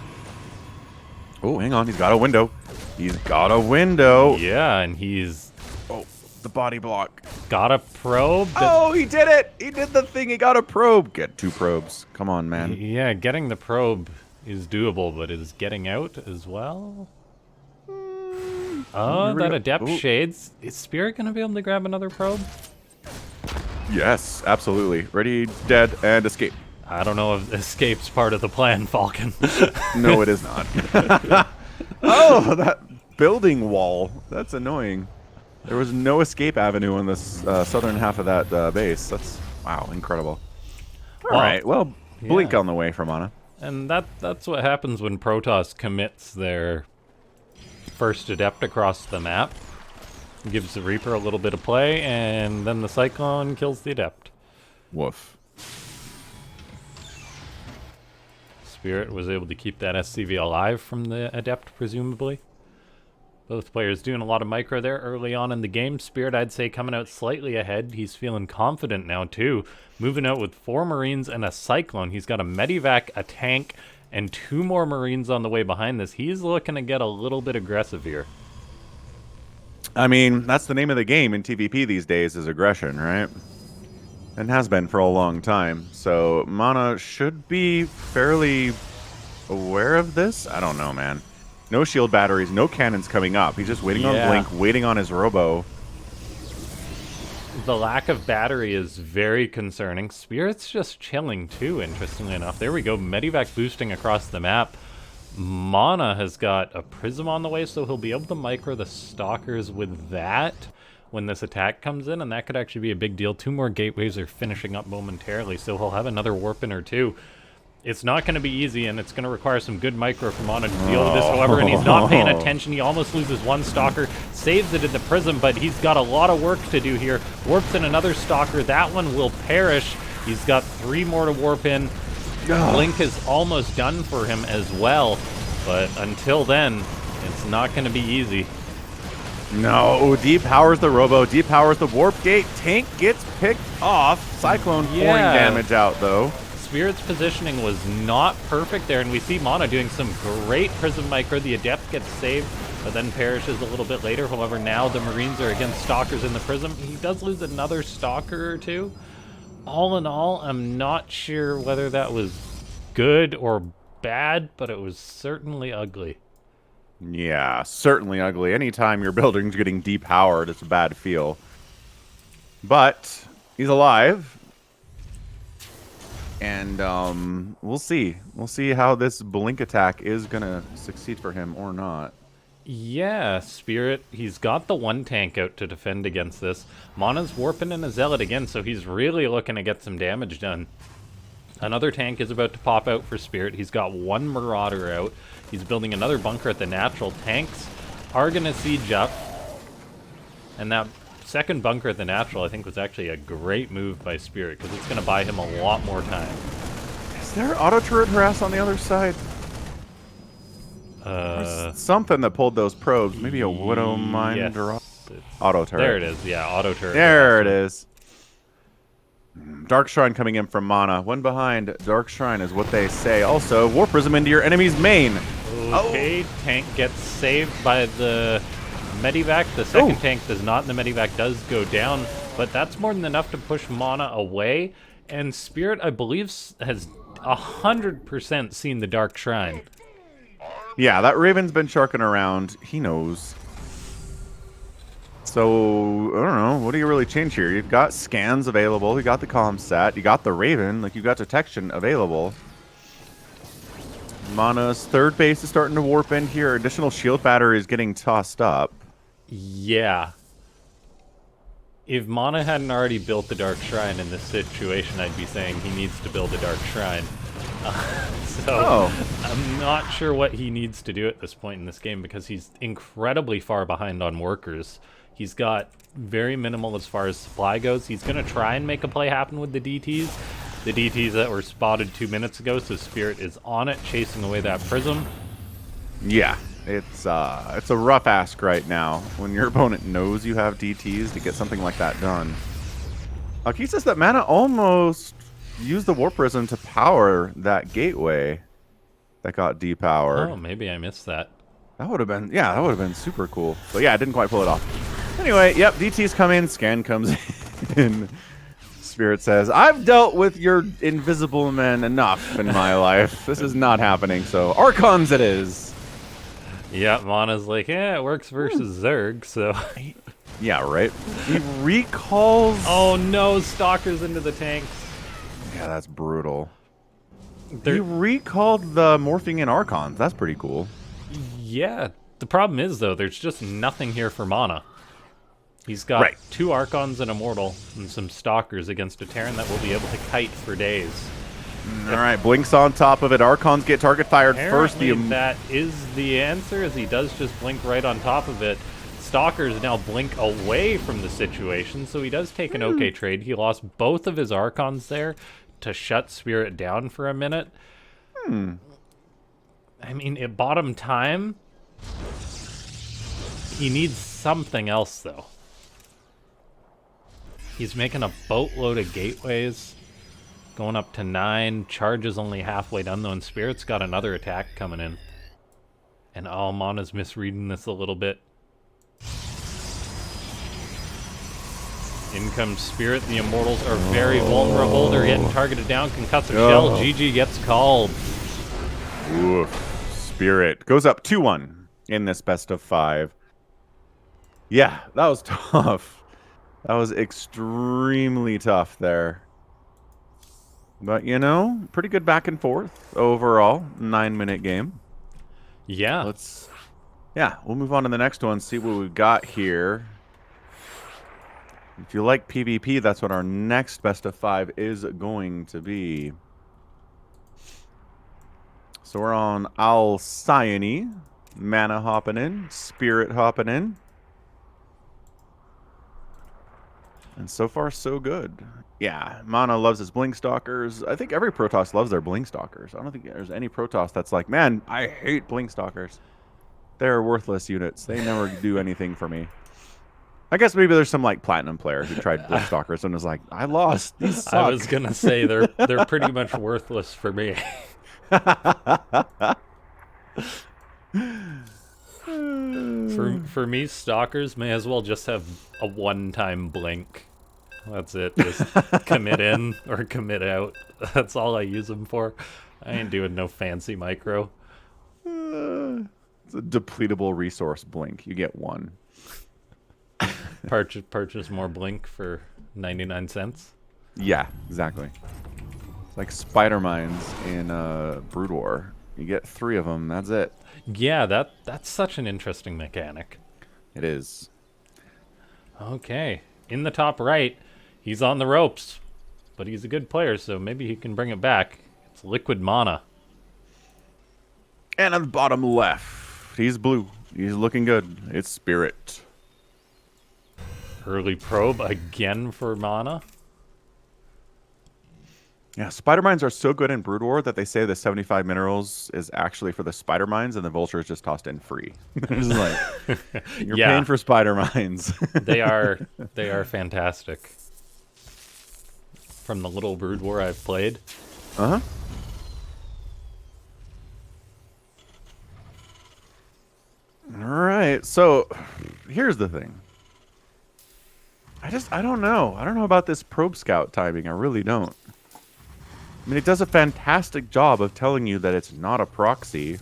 [SPEAKER 2] Oh, hang on. He's got a window. He's got a window.
[SPEAKER 1] Yeah, and he's...
[SPEAKER 2] Oh, the body block.
[SPEAKER 1] Got a probe.
[SPEAKER 2] Oh, he did it! He did the thing. He got a probe. Get 2 probes. Come on, man.
[SPEAKER 1] Yeah, getting the probe is doable, but is getting out as well? Oh, that Adept Shades. Is Spirit going to be able to grab another probe?
[SPEAKER 2] Yes, absolutely. Ready, dead, and escape.
[SPEAKER 1] I don't know if escape's part of the plan, Falcon.
[SPEAKER 2] No, it is not. Oh, that building wall. That's annoying. There was no escape avenue on this southern half of that base. That's, wow, incredible. All right, well, blink on the way for MaNa.
[SPEAKER 1] And that's what happens when Protoss commits their first Adept across the map. Gives the Reaper a little bit of play, and then the Cyclone kills the Adept.
[SPEAKER 2] Woof.
[SPEAKER 1] Spirit was able to keep that SCV alive from the Adept, presumably. Both players doing a lot of micro there early on in the game. Spirit, I'd say, coming out slightly ahead. He's feeling confident now, too. Moving out with 4 Marines and a Cyclone. He's got a Medivac, a tank, and 2 more Marines on the way behind this. He's looking to get a little bit aggressive here.
[SPEAKER 2] I mean, that's the name of the game in TVP these days, is aggression, right? And has been for a long time. So MaNa should be fairly aware of this. I don't know, man. No shield batteries, no cannons coming up. He's just waiting on Blink, waiting on his Robo.
[SPEAKER 1] The lack of battery is very concerning. Spirit's just chilling too, interestingly enough. There we go, Medivac boosting across the map. MaNa has got a Prism on the way, so he'll be able to micro the Stalkers with that when this attack comes in, and that could actually be a big deal. 2 more gateways are finishing up momentarily, so he'll have another Warpin or 2. It's not going to be easy, and it's going to require some good micro from MaNa to deal with this, however, and he's not paying attention. He almost loses 1 Stalker, saves it in the Prism, but he's got a lot of work to do here. Warps in another Stalker. That one will perish. He's got 3 more to warp in. Blink is almost done for him as well, but until then, it's not going to be easy.
[SPEAKER 2] No, depowers the Robo, depowers the Warp Gate. Tank gets picked off. Cyclone pouring damage out, though.
[SPEAKER 1] Spirit's positioning was not perfect there, and we see MaNa doing some great Prism micro. The Adept gets saved, but then perishes a little bit later. However, now the Marines are against Stalkers in the Prism. He does lose another Stalker or 2. All in all, I'm not sure whether that was good or bad, but it was certainly ugly.
[SPEAKER 2] Yeah, certainly ugly. Anytime your building's getting depowered, it's a bad feel. But he's alive. And we'll see. We'll see how this Blink attack is going to succeed for him or not.
[SPEAKER 1] Yeah, Spirit, he's got the 1 tank out to defend against this. MaNa's warping in a Zealot again, so he's really looking to get some damage done. Another tank is about to pop out for Spirit. He's got 1 Marauder out. He's building another bunker at the natural. Tanks are going to siege up. And that second bunker at the natural, I think, was actually a great move by Spirit, because it's going to buy him a lot more time.
[SPEAKER 2] Is there auto turret harass on the other side? Something that pulled those probes. Maybe a Widow Mine or auto turret.
[SPEAKER 1] There it is. Yeah, auto turret.
[SPEAKER 2] There it is. Dark Shrine coming in from MaNa. 1 behind. Dark Shrine is what they say. Also, Warp Prism into your enemy's main.
[SPEAKER 1] Okay, tank gets saved by the Medivac. The second tank does not, and the Medivac does go down. But that's more than enough to push MaNa away. And Spirit, I believe, has 100% seen the Dark Shrine.
[SPEAKER 2] Yeah, that Raven's been sharking around. He knows. So, I don't know. What do you really change here? You've got scans available. You got the comm sat. You got the Raven. Like, you got detection available. MaNa's 3rd base is starting to warp in here. Additional shield battery is getting tossed up.
[SPEAKER 1] Yeah. If MaNa hadn't already built the Dark Shrine in this situation, I'd be saying he needs to build a Dark Shrine. I'm not sure what he needs to do at this point in this game, because he's incredibly far behind on workers. He's got very minimal as far as supply goes. He's going to try and make a play happen with the DTs. The DTs that were spotted 2 minutes ago, so Spirit is on it, chasing away that Prism.
[SPEAKER 2] Yeah, it's a rough ask right now when your opponent knows you have DTs to get something like that done. He says that MaNa almost used the Warp Prism to power that gateway that got depowered.
[SPEAKER 1] Oh, maybe I missed that.
[SPEAKER 2] That would have been, yeah, that would have been super cool. But yeah, I didn't quite pull it off. Anyway, yep, DT's come in, Scan comes in. Spirit says, I've dealt with your invisible men enough in my life. This is not happening, so Archons it is.
[SPEAKER 1] Yeah, MaNa's like, yeah, it works versus Zerg, so...
[SPEAKER 2] Yeah, right? He recalls...
[SPEAKER 1] Oh no, Stalkers into the tanks.
[SPEAKER 2] Yeah, that's brutal. He recalled the morphing in Archons. That's pretty cool.
[SPEAKER 1] Yeah, the problem is, though, there's just nothing here for MaNa. He's got 2 Archons and Immortal, and some Stalkers against a Terran that will be able to kite for days.
[SPEAKER 2] Alright, Blink's on top of it. Archons get target fired first.
[SPEAKER 1] That is the answer, as he does just Blink right on top of it. Stalkers now blink away from the situation, so he does take an okay trade. He lost both of his Archons there to shut Spirit down for a minute. I mean, at bottom time, he needs something else, though. He's making a boatload of gateways, going up to 9. Charge is only halfway done, though, and Spirit's got another attack coming in. And oh, MaNa's misreading this a little bit. In comes Spirit. The Immortals are very vulnerable. They're getting targeted down. Concussive Shell. GG gets called.
[SPEAKER 2] Oof. Spirit goes up 2-1 in this best of 5. Yeah, that was tough. That was extremely tough there. But, you know, pretty good back and forth overall. 9-minute game.
[SPEAKER 1] Yeah.
[SPEAKER 2] We'll move on to the next one, see what we've got here. If you like PvP, that's what our next best of 5 is going to be. So we're on Alcyone. MaNa hopping in. Spirit hopping in. And so far, so good. Yeah, MaNa loves his Blink Stalkers. I think every Protoss loves their Blink Stalkers. I don't think there's any Protoss that's like, man, I hate Blink Stalkers. They're worthless units. They never do anything for me. I guess maybe there's some like Platinum player who tried Blink Stalkers and was like, I lost. These suck.
[SPEAKER 1] I was gonna say they're pretty much worthless for me. For me, Stalkers may as well just have a one-time blink. That's it. Just commit in or commit out. That's all I use them for. I ain't doing no fancy micro.
[SPEAKER 2] It's a depletable resource blink. You get one.
[SPEAKER 1] Purchase more blink for 99 cents.
[SPEAKER 2] Yeah, exactly. It's like spider mines in Brood War. You get 3 of them. That's it.
[SPEAKER 1] Yeah, that's such an interesting mechanic.
[SPEAKER 2] It is.
[SPEAKER 1] Okay. In the top right, he's on the ropes. But he's a good player, so maybe he can bring it back. It's Liquid MaNa.
[SPEAKER 2] And on the bottom left, he's blue. He's looking good. It's Spirit.
[SPEAKER 1] Early probe again for MaNa.
[SPEAKER 2] Yeah, spider mines are so good in Brood War that they say the 75 minerals is actually for the spider mines, and the vulture is just tossed in free. It's like, you're paying for spider mines.
[SPEAKER 1] They are fantastic. From the little Brood War I've played.
[SPEAKER 2] Uh-huh. All right, so here's the thing. I don't know. I don't know about this probe scout timing. I really don't. I mean, it does a fantastic job of telling you that it's not a proxy.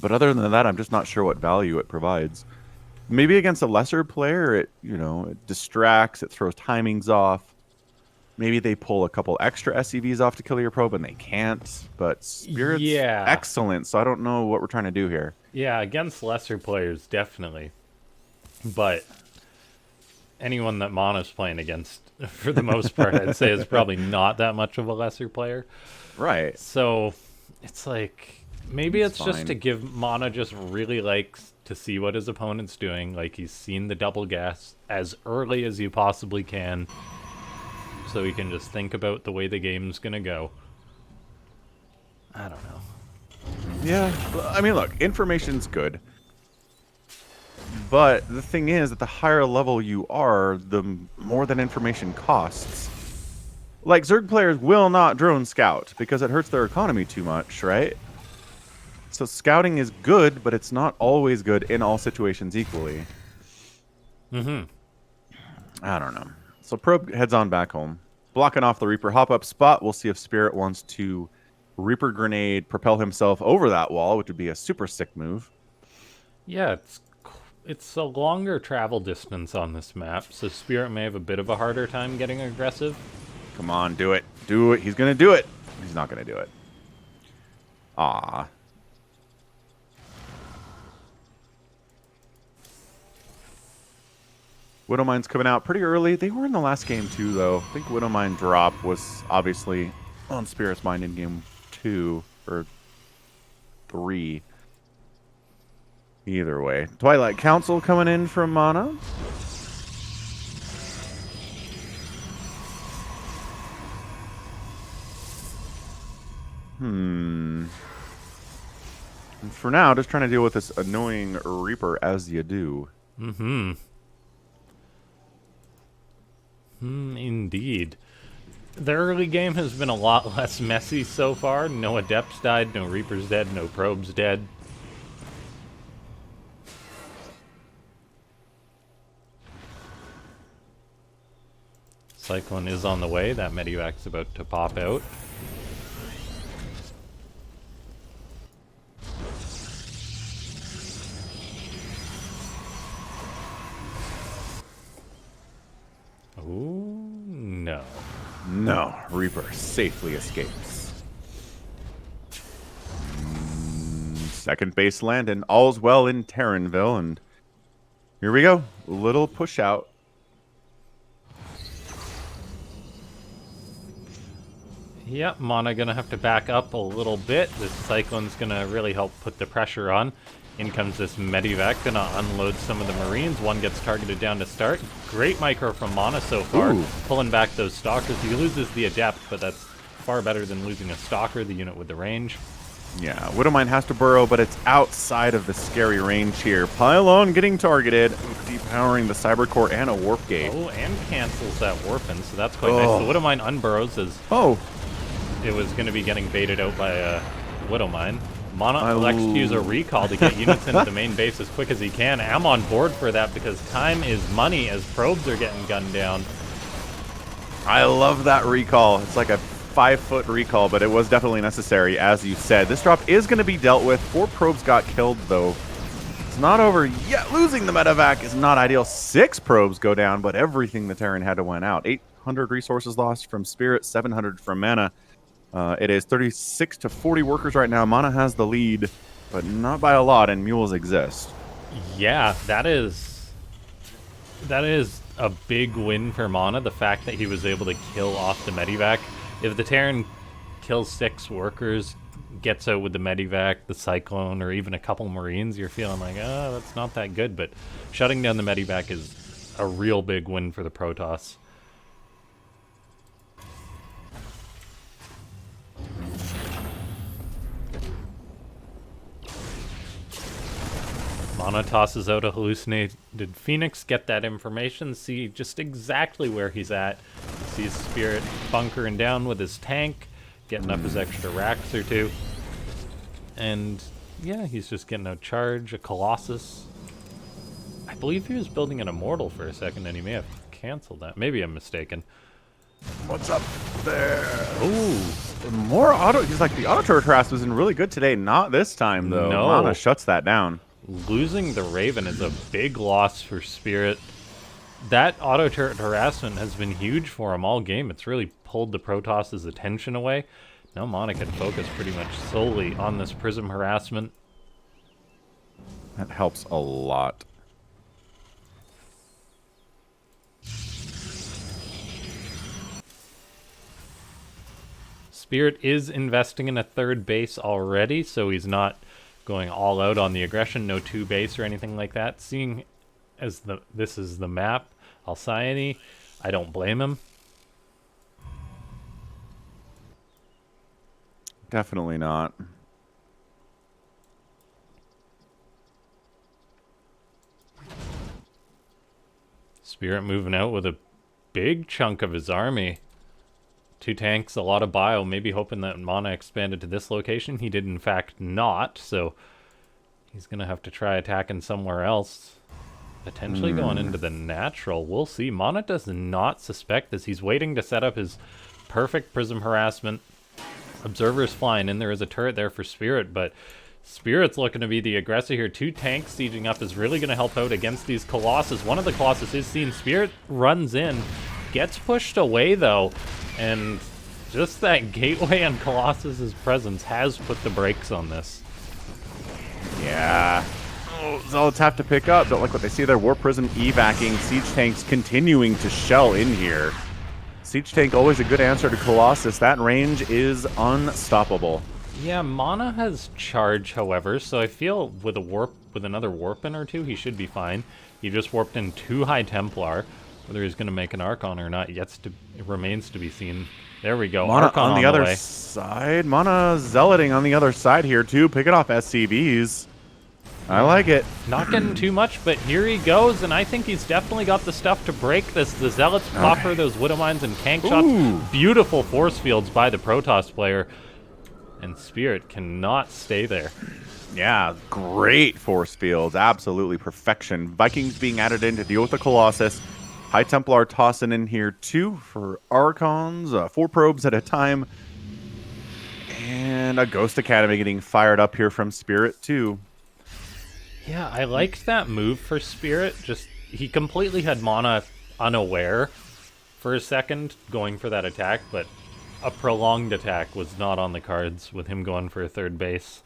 [SPEAKER 2] But other than that, I'm just not sure what value it provides. Maybe against a lesser player, it distracts, it throws timings off. Maybe they pull a couple extra SCVs off to kill your probe and they can't. But Spirit's excellent, so I don't know what we're trying to do here.
[SPEAKER 1] Yeah, against lesser players, definitely. But anyone that MaNa's playing against, for the most part, I'd say is probably not that much of a lesser player.
[SPEAKER 2] Right.
[SPEAKER 1] So it's like, maybe it's just to give MaNa just really likes to see what his opponent's doing. Like, he's seen the double gas as early as you possibly can, so he can just think about the way the game's going to go. I don't know.
[SPEAKER 2] Yeah. I mean, look, information's good. But the thing is that the higher level you are, the more that information costs. Like, Zerg players will not drone scout because it hurts their economy too much, right? So scouting is good, but it's not always good in all situations equally.
[SPEAKER 1] Mm-hmm.
[SPEAKER 2] I don't know. So Probe heads on back home, blocking off the Reaper hop-up spot. We'll see if Spirit wants to Reaper Grenade, propel himself over that wall, which would be a super sick move.
[SPEAKER 1] Yeah, it's a longer travel distance on this map, so Spirit may have a bit of a harder time getting aggressive.
[SPEAKER 2] Come on, do it. Do it. He's going to do it. He's not going to do it. Ah. Widowmine's coming out pretty early. They were in the last game too, though. I think Widowmine drop was obviously on Spirit's mind in game 2 or 3. Either way. Twilight Council coming in from MaNa. And for now, just trying to deal with this annoying Reaper as you do.
[SPEAKER 1] Indeed. The early game has been a lot less messy so far. No Adepts died, no Reapers dead, no Probes dead. Cyclone is on the way. That Medivac's about to pop out. Ooh, no.
[SPEAKER 2] No, Reaper safely escapes. Second base Landon. All's well in Terranville, and here we go. Little push out.
[SPEAKER 1] Yep, MaNa gonna have to back up a little bit. This Cyclone's gonna really help put the pressure on. In comes this Medivac, gonna unload some of the Marines. One gets targeted down to start. Great micro from MaNa so far, pulling back those Stalkers. He loses the Adept, but that's far better than losing a Stalker, the unit with the range.
[SPEAKER 2] Yeah, Widowmine has to burrow, but it's outside of the scary range here. Pylon getting targeted, depowering the Cyber Core and a Warp Gate.
[SPEAKER 1] Oh, and cancels that Warpin, so that's quite nice. The Widowmine unburrows as it was going to be getting baited out by a Widowmine. MaNa elects to use a recall to get units into the main base as quick as he can. I'm on board for that because time is money as probes are getting gunned down.
[SPEAKER 2] I love that recall. It's like a 5-foot recall, but it was definitely necessary, as you said. This drop is going to be dealt with. 4 probes got killed, though. It's not over yet. Losing the medevac is not ideal. 6 probes go down, but everything the Terran had to win out. 800 resources lost from Spirit, 700 from MaNa. It is 36 to 40 workers right now. MaNa has the lead, but not by a lot, and mules exist.
[SPEAKER 1] Yeah, that is a big win for MaNa, the fact that he was able to kill off the Medivac. If the Terran kills 6 workers, gets out with the Medivac, the Cyclone, or even a couple Marines, you're feeling like, oh, that's not that good. But shutting down the Medivac is a real big win for the Protoss. MaNa tosses out a hallucinated Phoenix, get that information, see just exactly where he's at. Sees Spirit bunkering down with his tank, getting up his extra racks or 2. And yeah, he's just getting a charge, a Colossus. I believe he was building an Immortal for a second and he may have canceled that. Maybe I'm mistaken.
[SPEAKER 2] What's up there?
[SPEAKER 1] Ooh.
[SPEAKER 2] More auto. He's like, the auto turret harass was in really good today. Not this time, though.
[SPEAKER 1] No.
[SPEAKER 2] MaNa shuts that down.
[SPEAKER 1] Losing the Raven is a big loss for Spirit. That auto turret harassment has been huge for him all game. It's really pulled the Protoss' attention away. Now MaNa can focus pretty much solely on this Prism harassment.
[SPEAKER 2] That helps a lot.
[SPEAKER 1] Spirit is investing in a 3rd base already, so he's not going all out on the aggression. No 2 base or anything like that. Seeing as this is the map, Alcyone, I don't blame him.
[SPEAKER 2] Definitely not.
[SPEAKER 1] Spirit moving out with a big chunk of his army. 2 tanks, a lot of bio, maybe hoping that MaNa expanded to this location. He did in fact not, so he's going to have to try attacking somewhere else. Potentially going into the natural. We'll see. MaNa does not suspect this. He's waiting to set up his perfect Prism harassment. Observer's flying in. There is a turret there for Spirit, but Spirit's looking to be the aggressor here. 2 tanks sieging up is really going to help out against these Colossus. One of the Colossus is seen. Spirit runs in, gets pushed away though, and just that gateway and Colossus's presence has put the brakes on this.
[SPEAKER 2] Yeah. Oh, Zealots have to pick up. Don't like what they see there. War Prism evacing. Siege tanks continuing to shell in here. Siege tank always a good answer to Colossus. That range is unstoppable.
[SPEAKER 1] Yeah, MaNa has charge, however, so I feel with another warp in or two, he should be fine. He just warped in 2 High Templar. Whether he's going to make an Archon or not, it remains to be seen. There we go.
[SPEAKER 2] MaNa
[SPEAKER 1] Archon
[SPEAKER 2] on the other side. MaNa zealoting on the other side here too, picking off SCVs. I like it.
[SPEAKER 1] Not getting too much, but here he goes, and I think he's definitely got the stuff to break this. The Zealots puffer those Widow Mines and tank shots. Beautiful force fields by the Protoss player. And Spirit cannot stay there.
[SPEAKER 2] Yeah, great force fields. Absolutely perfection. Vikings being added in to deal with the Colossus. High Templar tossing in here too for Archons. 4 probes at a time. And a Ghost Academy getting fired up here from Spirit too.
[SPEAKER 1] Yeah, I liked that move for Spirit. Just, he completely had MaNa unaware for a second going for that attack, but a prolonged attack was not on the cards with him going for a 3rd base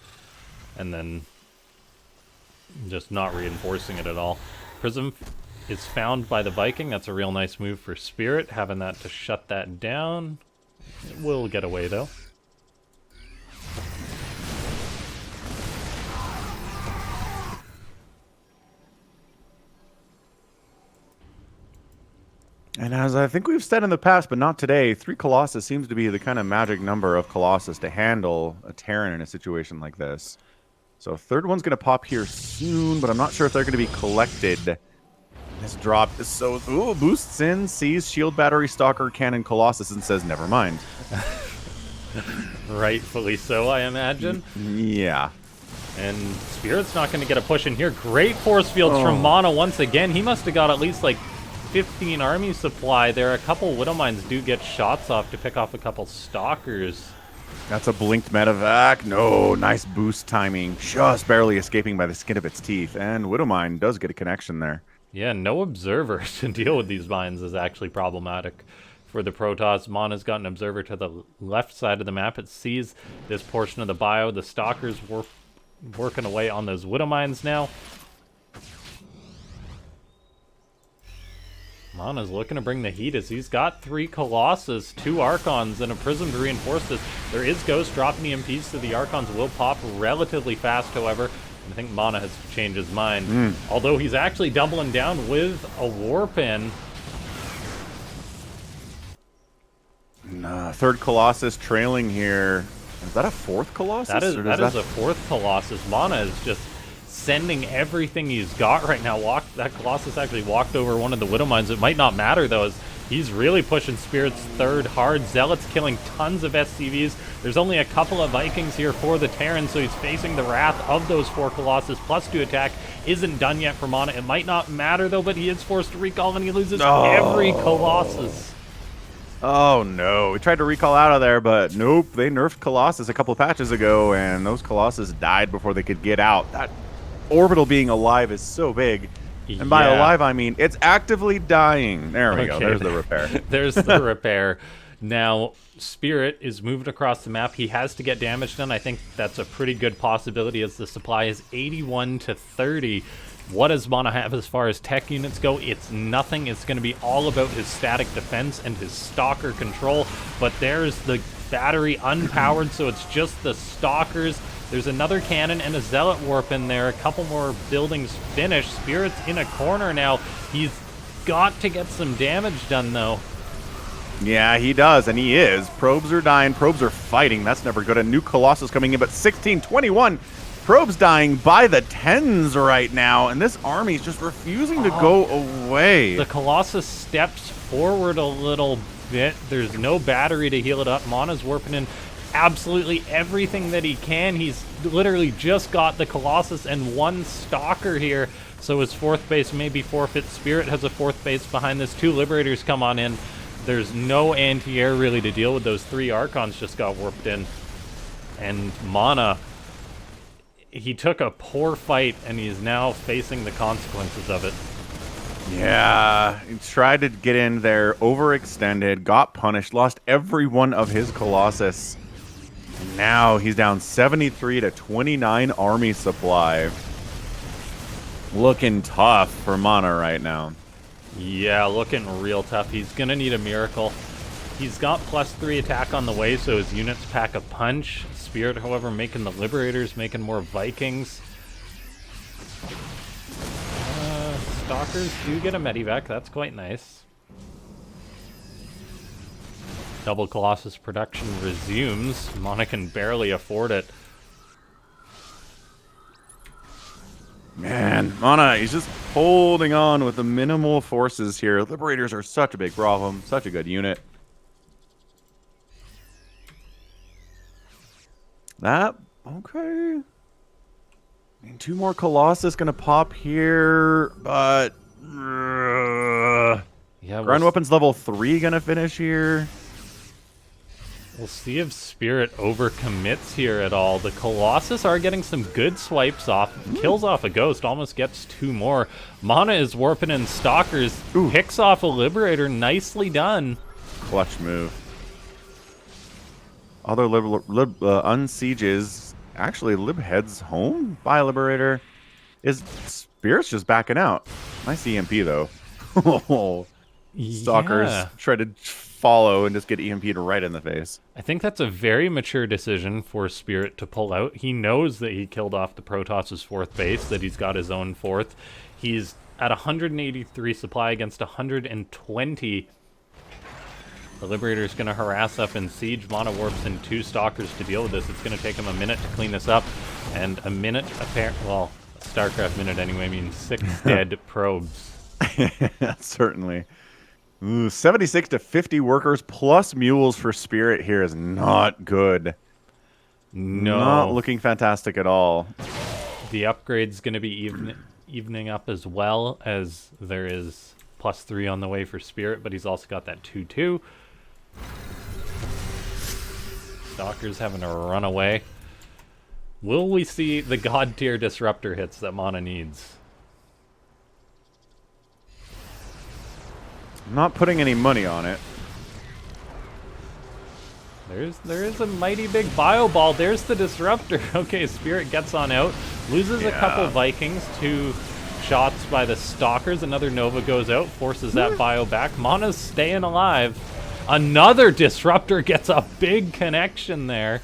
[SPEAKER 1] and then just not reinforcing it at all. Prism is found by the Viking. That's a real nice move for Spirit, having that to shut that down. It will get away though.
[SPEAKER 2] And as I think we've said in the past, but not today, 3 Colossus seems to be the kind of magic number of Colossus to handle a Terran in a situation like this. So 3rd one's going to pop here soon, but I'm not sure if they're going to be collected. This drop is so... Ooh, boosts in, sees Shield Battery, Stalker, Cannon, Colossus, and says, never mind.
[SPEAKER 1] Rightfully so, I imagine.
[SPEAKER 2] Yeah.
[SPEAKER 1] And Spirit's not going to get a push in here. Great force fields from MaNa once again. He must have got at least like 15 army supply there. A couple Widow Mines do get shots off to pick off a couple Stalkers.
[SPEAKER 2] That's a blinked medevac. No, nice boost timing. Just barely escaping by the skin of its teeth. And Widow Mine does get a connection there.
[SPEAKER 1] Yeah, no observer to deal with these mines is actually problematic for the Protoss. MaNa's got an observer to the left side of the map. It sees this portion of the bio. The Stalkers were working away on those Widow Mines now. MaNa's looking to bring the heat as he's got 3 Colossus, 2 Archons, and a Prism to reinforce this. There is Ghost dropping EMPs, so the Archons will pop relatively fast, however. I think MaNa has changed his mind. Although he's actually doubling down with a Warp in.
[SPEAKER 2] 3rd Colossus trailing here. Is that a 4th Colossus?
[SPEAKER 1] That is a 4th Colossus. MaNa is just sending everything he's got right now. That Colossus actually walked over one of the Widow Mines. It might not matter, though, as he's really pushing Spirit's 3rd hard. Zealots killing tons of SCVs. There's only a couple of Vikings here for the Terran, so he's facing the wrath of those 4 Colossus. +2 attack isn't done yet for MaNa. It might not matter, though, but he is forced to recall, and he loses every Colossus.
[SPEAKER 2] Oh, no. We tried to recall out of there, but nope. They nerfed Colossus a couple of patches ago, and those Colossus died before they could get out. That orbital being alive is so big. And by alive, I mean it's actively dying. There we go. There's the repair.
[SPEAKER 1] There's the repair. Now, Spirit is moved across the map. He has to get damage done. I think that's a pretty good possibility as the supply is 81 to 30. What does MaNa have as far as tech units go? It's nothing. It's going to be all about his static defense and his Stalker control. But there's the battery unpowered, so it's just the Stalkers. There's another cannon and a Zealot Warp in there. A couple more buildings finished. Spirit's in a corner now. He's got to get some damage done, though.
[SPEAKER 2] Yeah, he does, and he is. Probes are dying. Probes are fighting. That's never good. A new Colossus coming in, but 16-21. Probes dying by the tens right now, and this army's just refusing to go away.
[SPEAKER 1] The Colossus steps forward a little bit. There's no battery to heal it up. MaNa's warping in absolutely everything that he can. He's literally just got the Colossus and 1 Stalker here, so his 4th base may be forfeit. Spirit has a 4th base behind this. 2 Liberators come on in. There's no anti-air really to deal with. Those 3 Archons just got warped in. And MaNa, he took a poor fight, and he's now facing the consequences of it.
[SPEAKER 2] Yeah, he tried to get in there, overextended, got punished, lost every one of his Colossus. And now he's down 73 to 29 army supply. Looking tough for MaNa right now.
[SPEAKER 1] Yeah, looking real tough. He's going to need a miracle. He's got +3 attack on the way, so his units pack a punch. Spirit, however, making the Liberators, making more Vikings. Stalkers do get a Medivac. That's quite nice. Double Colossus production resumes. MaNa can barely afford it.
[SPEAKER 2] Man, MaNa, he's just holding on with the minimal forces here. Liberators are such a big problem. Such a good unit. That, okay. I mean, 2 more Colossus gonna pop here, but...
[SPEAKER 1] yeah,
[SPEAKER 2] ground weapons level 3 gonna finish here.
[SPEAKER 1] We'll see if Spirit overcommits here at all. The Colossus are getting some good swipes off. Kills off a Ghost, almost gets 2 more. MaNa is warping in Stalkers.
[SPEAKER 2] Ooh.
[SPEAKER 1] Picks off a Liberator. Nicely done.
[SPEAKER 2] Clutch move. Other unsieges. Actually, Lib heads home by Liberator. Spirit's just backing out. Nice EMP, though. Stalkers
[SPEAKER 1] Yeah.
[SPEAKER 2] try to follow and just get EMP'd right in the face.
[SPEAKER 1] I think that's a very mature decision for Spirit to pull out. He knows that he killed off the Protoss' 4th base, that he's got his own 4th. He's at 183 supply against 120. The Liberator's going to harass up in Siege. MaNa warps in 2 Stalkers to deal with this. It's going to take him a minute to clean this up. And a minute, well, a StarCraft minute anyway, means 6 dead probes.
[SPEAKER 2] Certainly. Ooh, 76 to 50 workers plus mules for Spirit here is not good.
[SPEAKER 1] No.
[SPEAKER 2] Not looking fantastic at all.
[SPEAKER 1] The upgrade's going to be evening up as well, as there is +3 on the way for Spirit, but he's also got that 2-2. Stalker's having to run away. Will we see the God tier disruptor hits that MaNa needs?
[SPEAKER 2] I'm not putting any money on it.
[SPEAKER 1] There is a mighty big bio ball. There's the disruptor. Okay, Spirit gets on out, loses a couple Vikings, 2 shots by the Stalkers. Another Nova goes out, forces that bio back. MaNa's staying alive. Another disruptor gets a big connection there.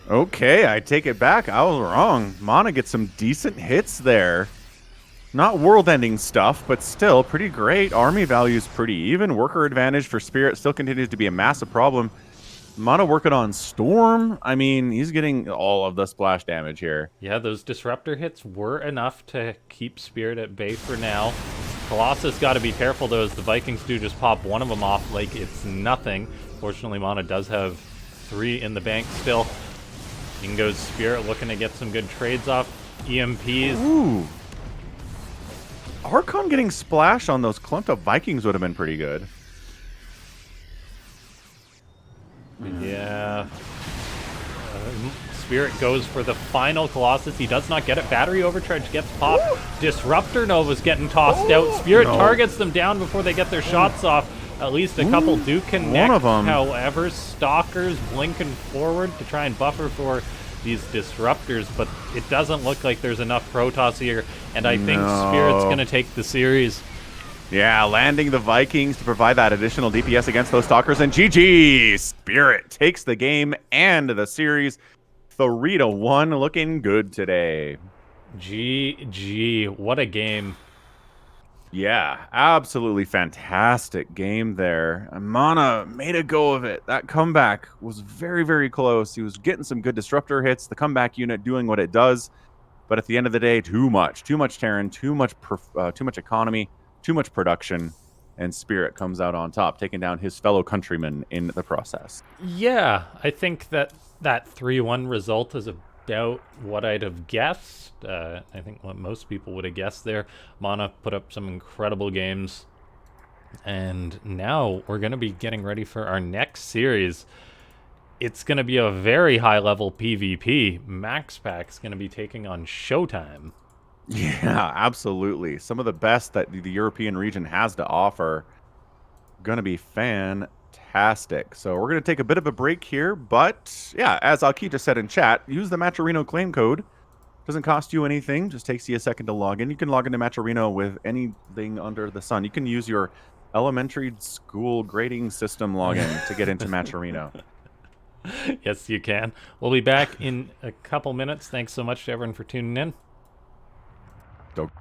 [SPEAKER 2] Okay, I take it back. I was wrong. MaNa gets some decent hits there. Not world-ending stuff, but still pretty great. Army value's pretty even. Worker advantage for Spirit still continues to be a massive problem. MaNa working on Storm. I mean, he's getting all of the splash damage here.
[SPEAKER 1] Yeah, those disruptor hits were enough to keep Spirit at bay for now. Colossus got to be careful, though, as the Vikings do just pop one of them off like it's nothing. Fortunately, MaNa does have 3 in the bank still. In goes Spirit, looking to get some good trades off. EMPs.
[SPEAKER 2] Ooh. Archon getting splashed on those clumped up Vikings would have been pretty good.
[SPEAKER 1] Yeah. Spirit goes for the final Colossus. He does not get it. Battery overcharge gets popped. Disruptor Nova's getting tossed out. Spirit targets them down before they get their shots off. At least a couple do connect.
[SPEAKER 2] One of them.
[SPEAKER 1] However, Stalkers blinking forward to try and buffer for these disruptors, but it doesn't look like there's enough Protoss here, and I think Spirit's going to take the series.
[SPEAKER 2] Yeah, landing the Vikings to provide that additional DPS against those Stalkers, and GG! Spirit takes the game and the series 3-1, looking good today.
[SPEAKER 1] GG, what a game.
[SPEAKER 2] Yeah, absolutely fantastic game there. MaNa made a go of it. That comeback was very, very close. He was getting some good disruptor hits, the comeback unit doing what it does, but at the end of the day, too much Terran, too much economy, too much production, and Spirit comes out on top, taking down his fellow countrymen in the process.
[SPEAKER 1] Yeah, I think that 3-1 result is a about what I'd have guessed. I think what most people would have guessed there. MaNa put up some incredible games. And now we're going to be getting ready for our next series. It's going to be a very high-level PvP. MaxPax going to be taking on ShoWTimE.
[SPEAKER 2] Yeah, absolutely. Some of the best that the European region has to offer. Going to be fantastic. So we're going to take a bit of a break here, but yeah, as Alki just said in chat, use the Matcherino claim code. Doesn't cost you anything, just takes you a second to log in. You can log into Matcherino with anything under the sun. You can use your elementary school grading system login to get into Matcherino.
[SPEAKER 1] Yes, you can. We'll be back in a couple minutes. Thanks so much to everyone for tuning in.
[SPEAKER 2] Don't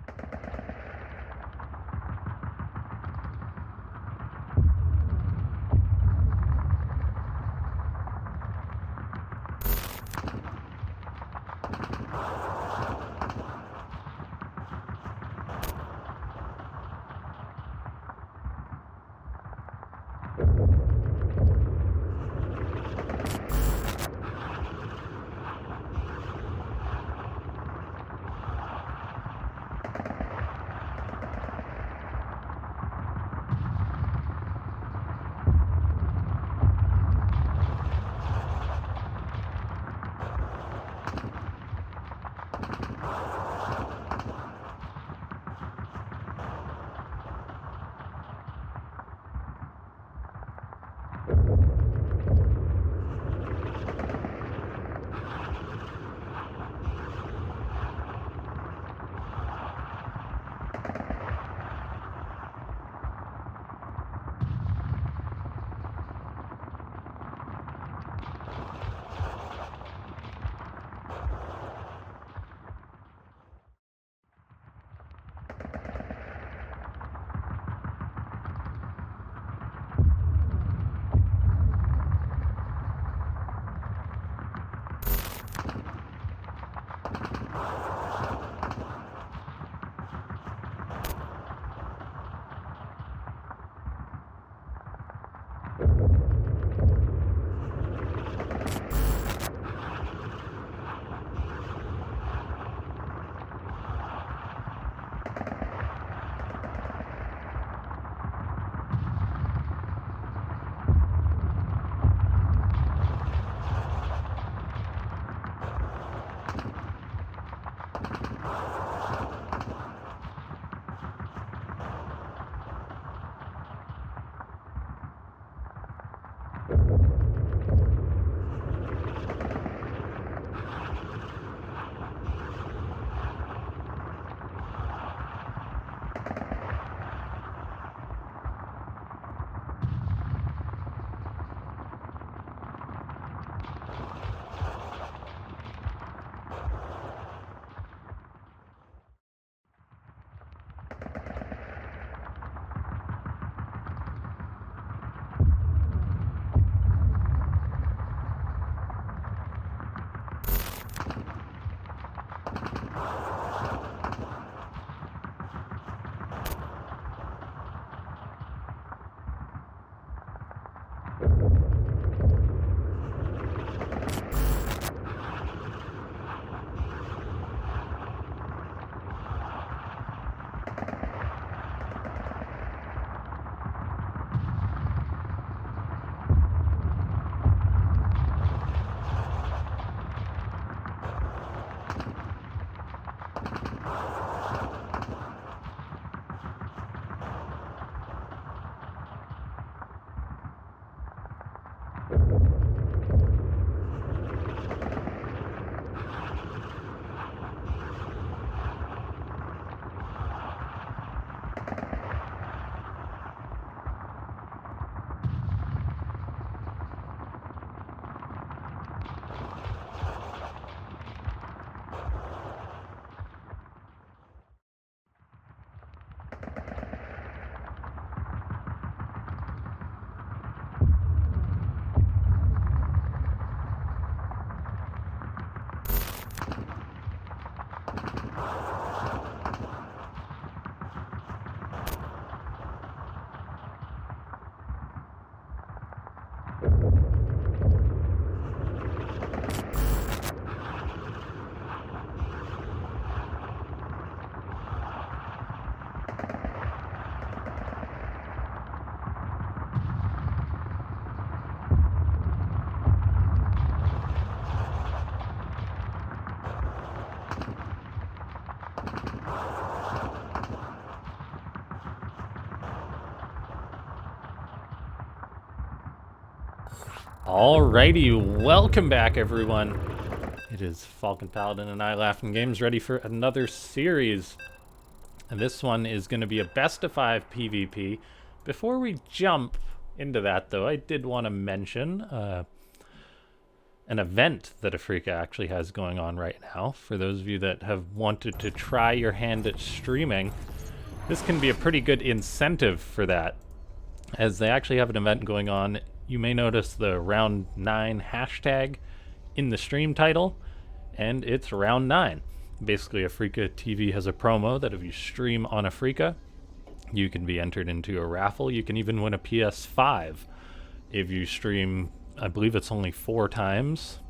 [SPEAKER 1] Alrighty, welcome back everyone. It is Falcon Paladin and I, LaughNgamez, ready for another series. And this one is going to be a best of 5 PvP. Before we jump into that though, I did want to mention an event that Afreeca actually has going on right now. For those of you that have wanted to try your hand at streaming, this can be a pretty good incentive for that, as they actually have an event going on. You may notice the round 9 hashtag in the stream title, and it's round 9. Basically, Afreeca TV has a promo that if you stream on Afreeca, you can be entered into a raffle. You can even win a PS5 if you stream, I believe it's only 4 times.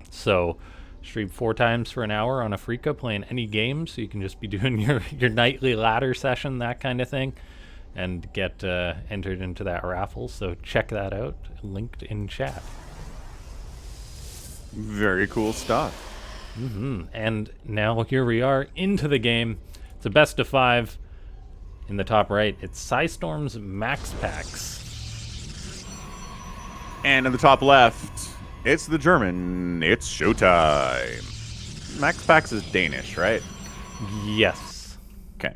[SPEAKER 1] So stream 4 times for an hour on Afreeca playing any game, so you can just be doing your nightly ladder session, that kind of thing, and get entered into that raffle. So check that out, linked in chat.
[SPEAKER 2] Very cool stuff.
[SPEAKER 1] And now here we are into the game. It's a best of 5. In the top right, it's Storm's MaxPax.
[SPEAKER 2] And in the top left, it's the German. It's ShoWTimE. MaxPax is Danish, right?
[SPEAKER 1] Yes.
[SPEAKER 2] Okay.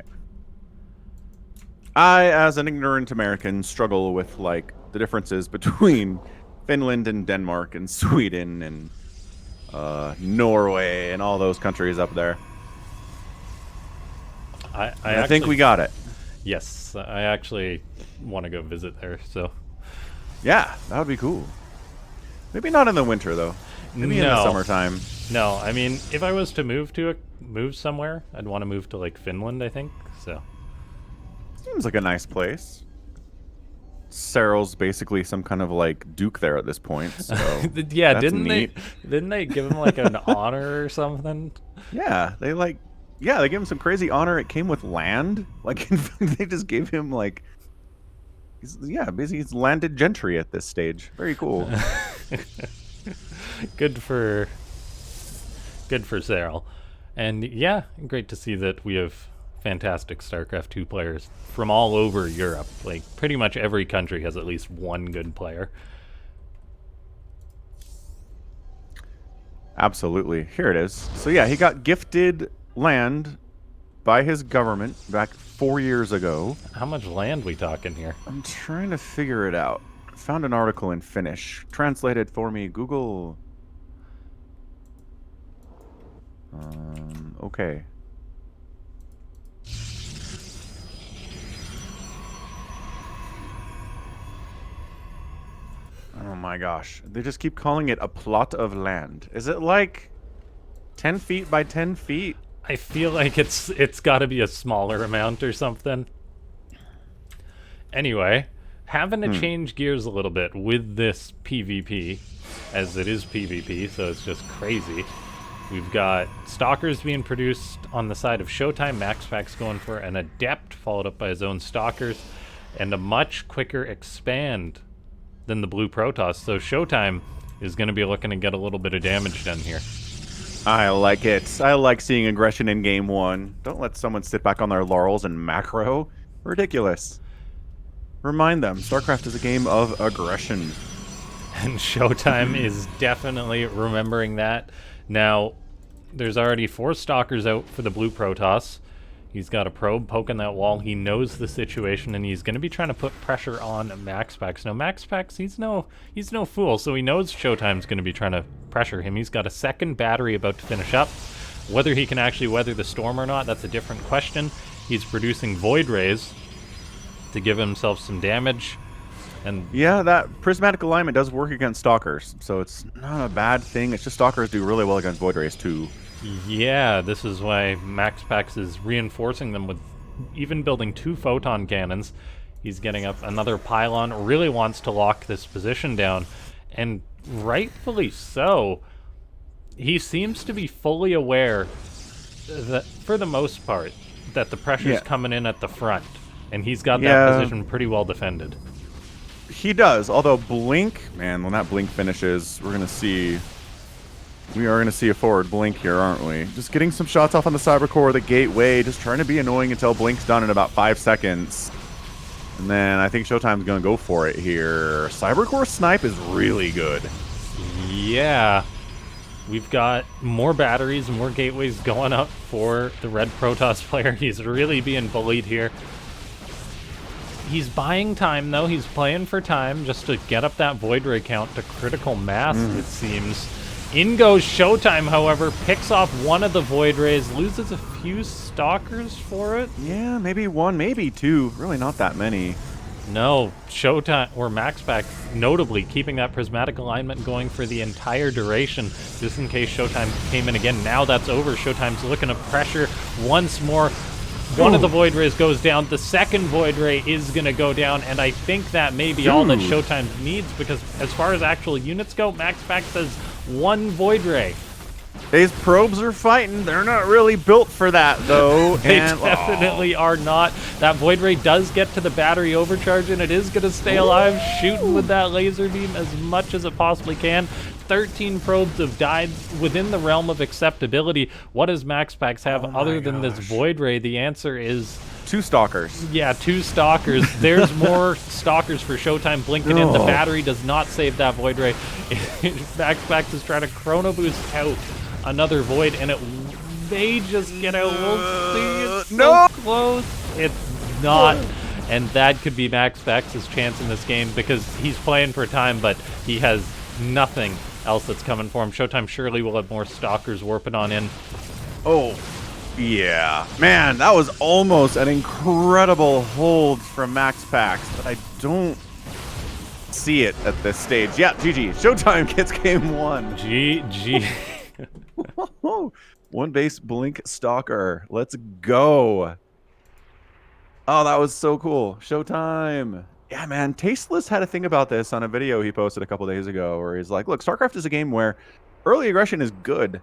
[SPEAKER 2] I, as an ignorant American, struggle with, like, the differences between Finland and Denmark and Sweden and Norway and all those countries up there. I think we got it.
[SPEAKER 1] Yes, I actually want to go visit there, so.
[SPEAKER 2] Yeah, that would be cool. Maybe not in the winter, though. Maybe in the summertime.
[SPEAKER 1] No, I mean, if I was to move somewhere, I'd want to move to, like, Finland, I think, so.
[SPEAKER 2] Seems like a nice place. Cyril's basically some kind of, like, duke there at this point, so
[SPEAKER 1] yeah,
[SPEAKER 2] that's neat.
[SPEAKER 1] Didn't they give him, like, an honor or something?
[SPEAKER 2] Yeah, they gave him some crazy honor. It came with land. Like, in fact, they just gave him, like, basically he's landed gentry at this stage. Very cool.
[SPEAKER 1] Good for Cyril. And yeah, great to see that we have fantastic StarCraft 2 players from all over Europe. Like, pretty much every country has at least one good player.
[SPEAKER 2] Absolutely. Here it is. So yeah, he got gifted land by his government back 4 years ago.
[SPEAKER 1] How much land we talking here?
[SPEAKER 2] I'm trying to figure it out. Found an article in Finnish. Translated for me, Google. Okay. Oh my gosh. They just keep calling it a plot of land. Is it like 10 feet by 10 feet?
[SPEAKER 1] I feel like it's got to be a smaller amount or something. Anyway, having to change gears a little bit with this PvP, as it is PvP, so it's just crazy. We've got Stalkers being produced on the side of ShoWTimE, MaxPax going for an Adept, followed up by his own Stalkers, and a much quicker expand than the Blue Protoss. So ShoWTimE is going to be looking to get a little bit of damage done here.
[SPEAKER 2] I like it. I like seeing aggression in game 1. Don't let someone sit back on their laurels and macro. Ridiculous. Remind them, StarCraft is a game of aggression.
[SPEAKER 1] And ShoWTimE is definitely remembering that. Now, there's already 4 Stalkers out for the Blue Protoss. He's got a probe poking that wall. He knows the situation, and he's going to be trying to put pressure on MaxPax. Now, MaxPax, he's no fool, so he knows ShoWTimE's going to be trying to pressure him. He's got a second battery about to finish up. Whether he can actually weather the storm or not, that's a different question. He's producing Void Rays to give himself some damage. And
[SPEAKER 2] yeah, that prismatic alignment does work against Stalkers, so it's not a bad thing. It's just Stalkers do really well against Void Rays, too.
[SPEAKER 1] Yeah, this is why MaxPax is reinforcing them with even building 2 photon cannons. He's getting up another pylon, really wants to lock this position down, and rightfully so. He seems to be fully aware that, for the most part, that the pressure's coming in at the front, and he's got that position pretty well defended.
[SPEAKER 2] He does, although Blink, man, when that Blink finishes, we are going to see a forward Blink here, aren't we? Just getting some shots off on the Cyber Core, the Gateway, just trying to be annoying until Blink's done in about 5 seconds. And then I think ShoWTimE's going to go for it here. Cybercore Snipe is really good.
[SPEAKER 1] Yeah. We've got more batteries, more gateways going up for the red Protoss player. He's really being bullied here. He's buying time, though. He's playing for time just to get up that Void Ray count to critical mass, it seems. In goes ShoWTimE, however, picks off one of the Void Rays, loses a few Stalkers for it.
[SPEAKER 2] Yeah, maybe one, maybe two. Really not that many.
[SPEAKER 1] No, ShoWTimE, or MaxPax, notably keeping that prismatic alignment going for the entire duration, just in case ShoWTimE came in again. Now that's over. ShoWTimE's looking to pressure once more. One of the Void Rays goes down. The second Void Ray is going to go down, and I think that may be all that ShoWTimE needs, because as far as actual units go, MaxPax says one Void Ray.
[SPEAKER 2] These probes are fighting. They're not really built for that, though.
[SPEAKER 1] They definitely are not. That Void Ray does get to the battery overcharge, and it is going to stay alive, shooting with that laser beam as much as it possibly can. 13 probes have died within the realm of acceptability. What does MaxPax have other than this Void Ray? The answer is...
[SPEAKER 2] 2 Stalkers.
[SPEAKER 1] Yeah, 2 Stalkers. There's more Stalkers for ShoWTimE blinking in. The battery does not save that Void Ray. MaxPax is trying to Chrono Boost out another Void, and it may just get out. We'll see. It's so close. It's not. And that could be MaxPax's chance in this game, because he's playing for time, but he has nothing else that's coming for him. ShoWTimE surely will have more Stalkers warping on in.
[SPEAKER 2] Oh, yeah. Man, that was almost an incredible hold from MaxPax, but I don't see it at this stage. Yeah, GG. ShoWTimE gets game 1.
[SPEAKER 1] GG.
[SPEAKER 2] One base blink Stalker. Let's go. Oh, that was so cool. ShoWTimE. Yeah, man. Tasteless had a thing about this on a video he posted a couple days ago where he's like, look, StarCraft is a game where early aggression is good.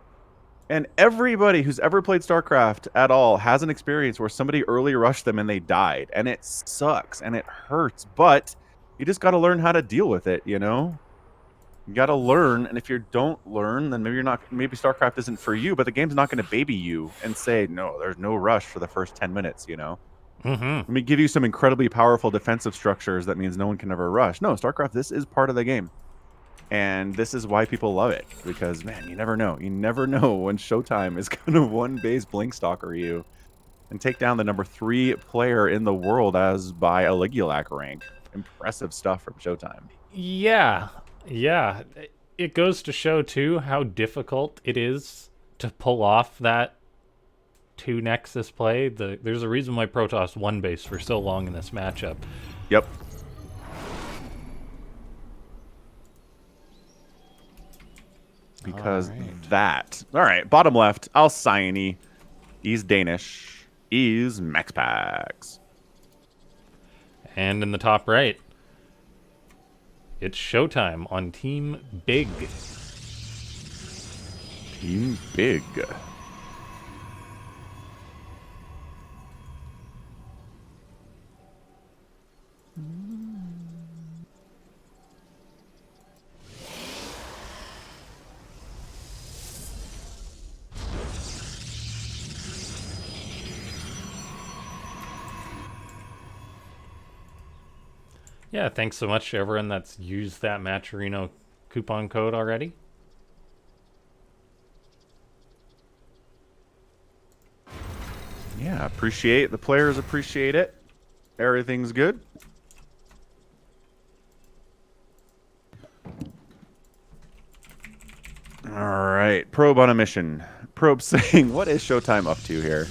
[SPEAKER 2] And everybody who's ever played StarCraft at all has an experience where somebody early rushed them and they died. And it sucks and it hurts. But you just got to learn how to deal with it, you know? You got to learn. And if you don't learn, then maybe StarCraft isn't for you. But the game's not going to baby you and say, no, there's no rush for the first 10 minutes, you know? Let me give you some incredibly powerful defensive structures that means no one can ever rush. No, StarCraft, this is part of the game. And this is why people love it. Because, man, you never know. You never know when ShoWTimE is going to one base blink stalker you and take down the number 3 player in the world as by a Ligulac rank. Impressive stuff from ShoWTimE.
[SPEAKER 1] Yeah. Yeah. It goes to show, too, how difficult it is to pull off that 2 Nexus play. There's a reason why Protoss won base for so long in this matchup.
[SPEAKER 2] Yep. Because that. All right, bottom left, Alcyone. He's Danish. He's MaxPax.
[SPEAKER 1] And in the top right, it's ShoWTimE on Team Big.
[SPEAKER 2] Team Big.
[SPEAKER 1] Yeah, thanks so much to everyone that's used that Matcherino coupon code already.
[SPEAKER 2] Yeah, appreciate the players appreciate it. Everything's good. All right, probe on a mission. Probe saying, what is ShoWTimE up to here?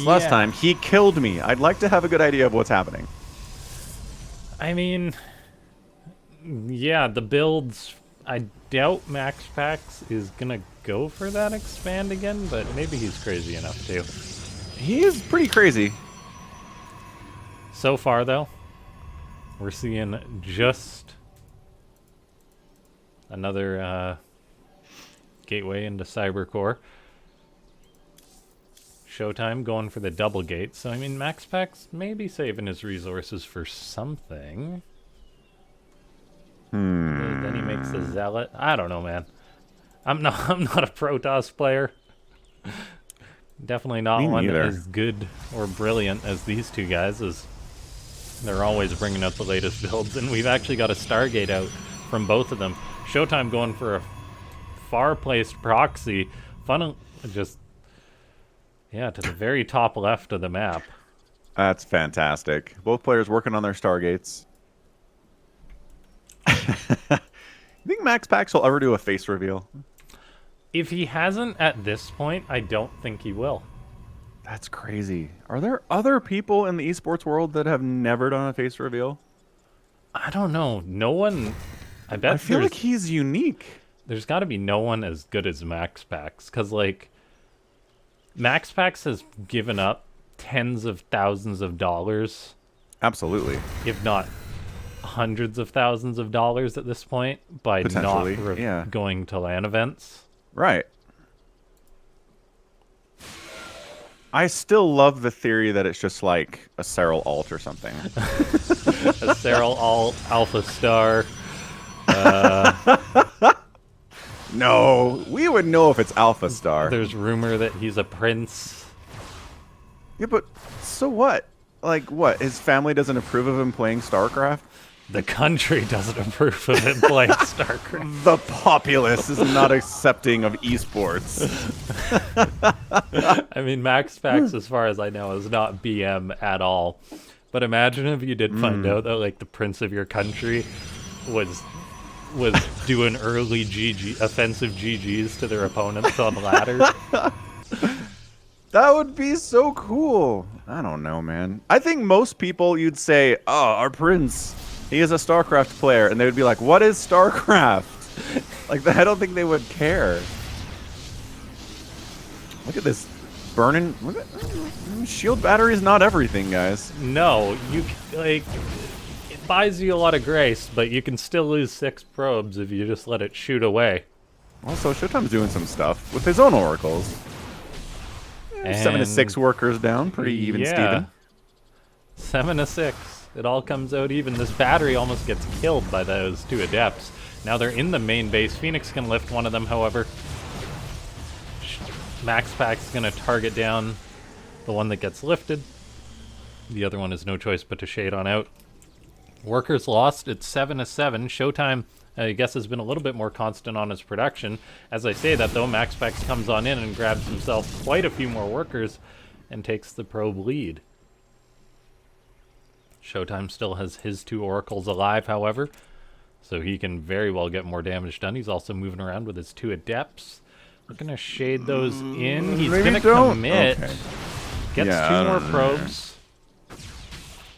[SPEAKER 2] Last time, he killed me. I'd like to have a good idea of what's happening.
[SPEAKER 1] I mean, yeah, the builds, I doubt MaxPax is going to go for that expand again, but maybe he's crazy enough to.
[SPEAKER 2] He is pretty crazy.
[SPEAKER 1] So far, though, we're seeing just another gateway into Cybercore. ShoWTimE going for the double gate, so I mean MaxPax may be saving his resources for something. Then he makes the Zealot. I don't know, man. I'm not a Protoss player. Definitely not one as good or brilliant as these two guys, as They're always bringing out the latest builds, and we've actually got a Stargate out from both of them. ShoWTimE going for a far-placed proxy. Fun, just, yeah, to the very top left of the map.
[SPEAKER 2] That's fantastic. Both players working on their Stargates. You think MaxPax will ever do a face reveal?
[SPEAKER 1] If he hasn't at this point, I don't think he will.
[SPEAKER 2] That's crazy. Are there other people in the esports world that have never done a face reveal?
[SPEAKER 1] I don't know. No one... I bet
[SPEAKER 2] I feel like he's unique.
[SPEAKER 1] There's got to be no one as good as MaxPax. Because, like, MaxPax has given up tens of thousands of dollars.
[SPEAKER 2] Absolutely.
[SPEAKER 1] If not hundreds of thousands of dollars at this point by not going to LAN events.
[SPEAKER 2] Right. I still love the theory that it's just like a Serral alt or something.
[SPEAKER 1] A Serral alt, Alpha Star.
[SPEAKER 2] No, we would know if it's Alpha Star.
[SPEAKER 1] There's rumor that he's a prince.
[SPEAKER 2] Yeah, but so what? Like, what? His family doesn't approve of him playing Starcraft?
[SPEAKER 1] The country doesn't approve of him playing Starcraft.
[SPEAKER 2] The populace is not accepting of esports.
[SPEAKER 1] I mean, MaxPax, as far as I know, is not BM at all. But imagine if you did find out that, like, the prince of your country was doing early offensive GGs to their opponents on ladder.
[SPEAKER 2] That would be so cool. I don't know, man. I think most people, you'd say, oh, our prince, he is a StarCraft player. And they would be like, what is StarCraft? Like, I don't think they would care. Look at this burning. Look at, shield battery is not everything, guys.
[SPEAKER 1] No, you, like, it buys you a lot of grace, but you can still lose 6 probes if you just let it shoot away.
[SPEAKER 2] Also, ShoWTimE's doing some stuff with his own oracles. 7 to 6 workers down, pretty even, Steven.
[SPEAKER 1] 7 to 6. It all comes out even. This battery almost gets killed by those 2 adepts. Now they're in the main base. Phoenix can lift one of them, however. MaxPax's gonna target down the one that gets lifted. The other one has no choice but to shade on out. Workers lost. It's 7 to 7. ShoWTimE, I guess, has been a little bit more constant on his production. As I say that, though, MaxPax comes on in and grabs himself quite a few more workers and takes the probe lead. ShoWTimE still has his 2 oracles alive, however, so he can very well get more damage done. He's also moving around with his 2 adepts. We're going to shade those in. He's going to commit. Okay. Gets 2 more probes.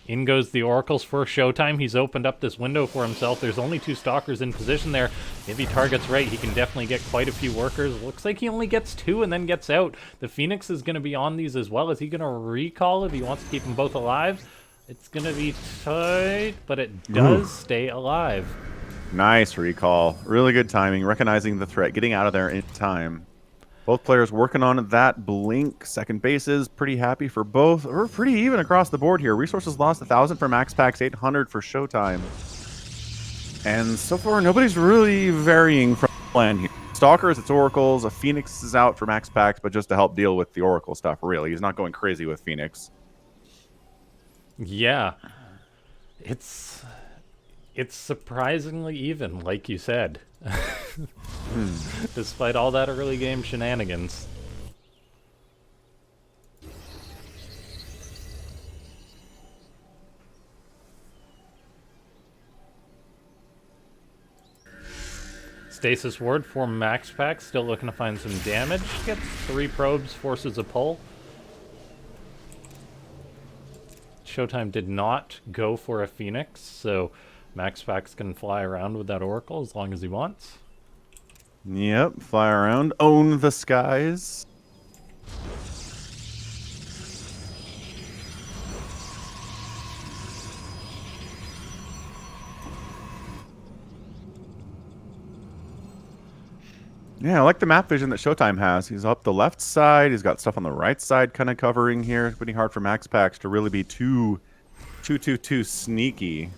[SPEAKER 1] In goes the oracles for ShoWTimE. He's opened up this window for himself. There's only 2 stalkers in position there. If he targets right, he can definitely get quite a few workers. Looks like he only gets 2 and then gets out. The Phoenix is going to be on these as well. Is he going to recall if he wants to keep them both alive? It's going to be tight, but it does stay alive.
[SPEAKER 2] Nice recall. Really good timing. Recognizing the threat. Getting out of there in time. Both players working on that blink. Second bases. Pretty happy for both. We're pretty even across the board here. Resources lost 1,000 for MaxPax, 800 for ShoWTimE. And so far, nobody's really varying from the plan here. Stalkers, it's oracles. A Phoenix is out for MaxPax, but just to help deal with the oracle stuff, really. He's not going crazy with Phoenix.
[SPEAKER 1] Yeah. It's surprisingly even, like you said. Despite all that early game shenanigans. Stasis ward for MaxPax, still looking to find some damage. Gets 3 probes, forces a pull. ShoWTimE did not go for a Phoenix, so MaxPax can fly around with that Oracle as long as he wants.
[SPEAKER 2] Yep, fly around, own the skies. Yeah, I like the map vision that ShoWTimE has. He's up the left side. He's got stuff on the right side kind of covering here. It's pretty hard for MaxPax to really be too sneaky.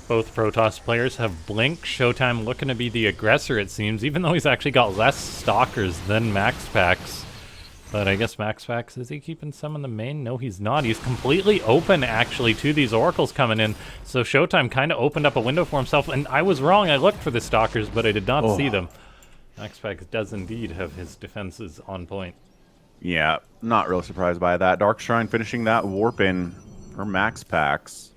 [SPEAKER 1] Both Protoss players have Blink. ShoWTimE looking to be the aggressor, it seems, even though he's actually got less Stalkers than MaxPax. But I guess MaxPax, is he keeping some in the main? No, he's not. He's completely open, actually, to these Oracles coming in. So ShoWTimE kind of opened up a window for himself. And I was wrong. I looked for the Stalkers, but I did not see them. MaxPax does indeed have his defenses on point.
[SPEAKER 2] Yeah, not real surprised by that. Dark Shrine finishing that warp in for MaxPax.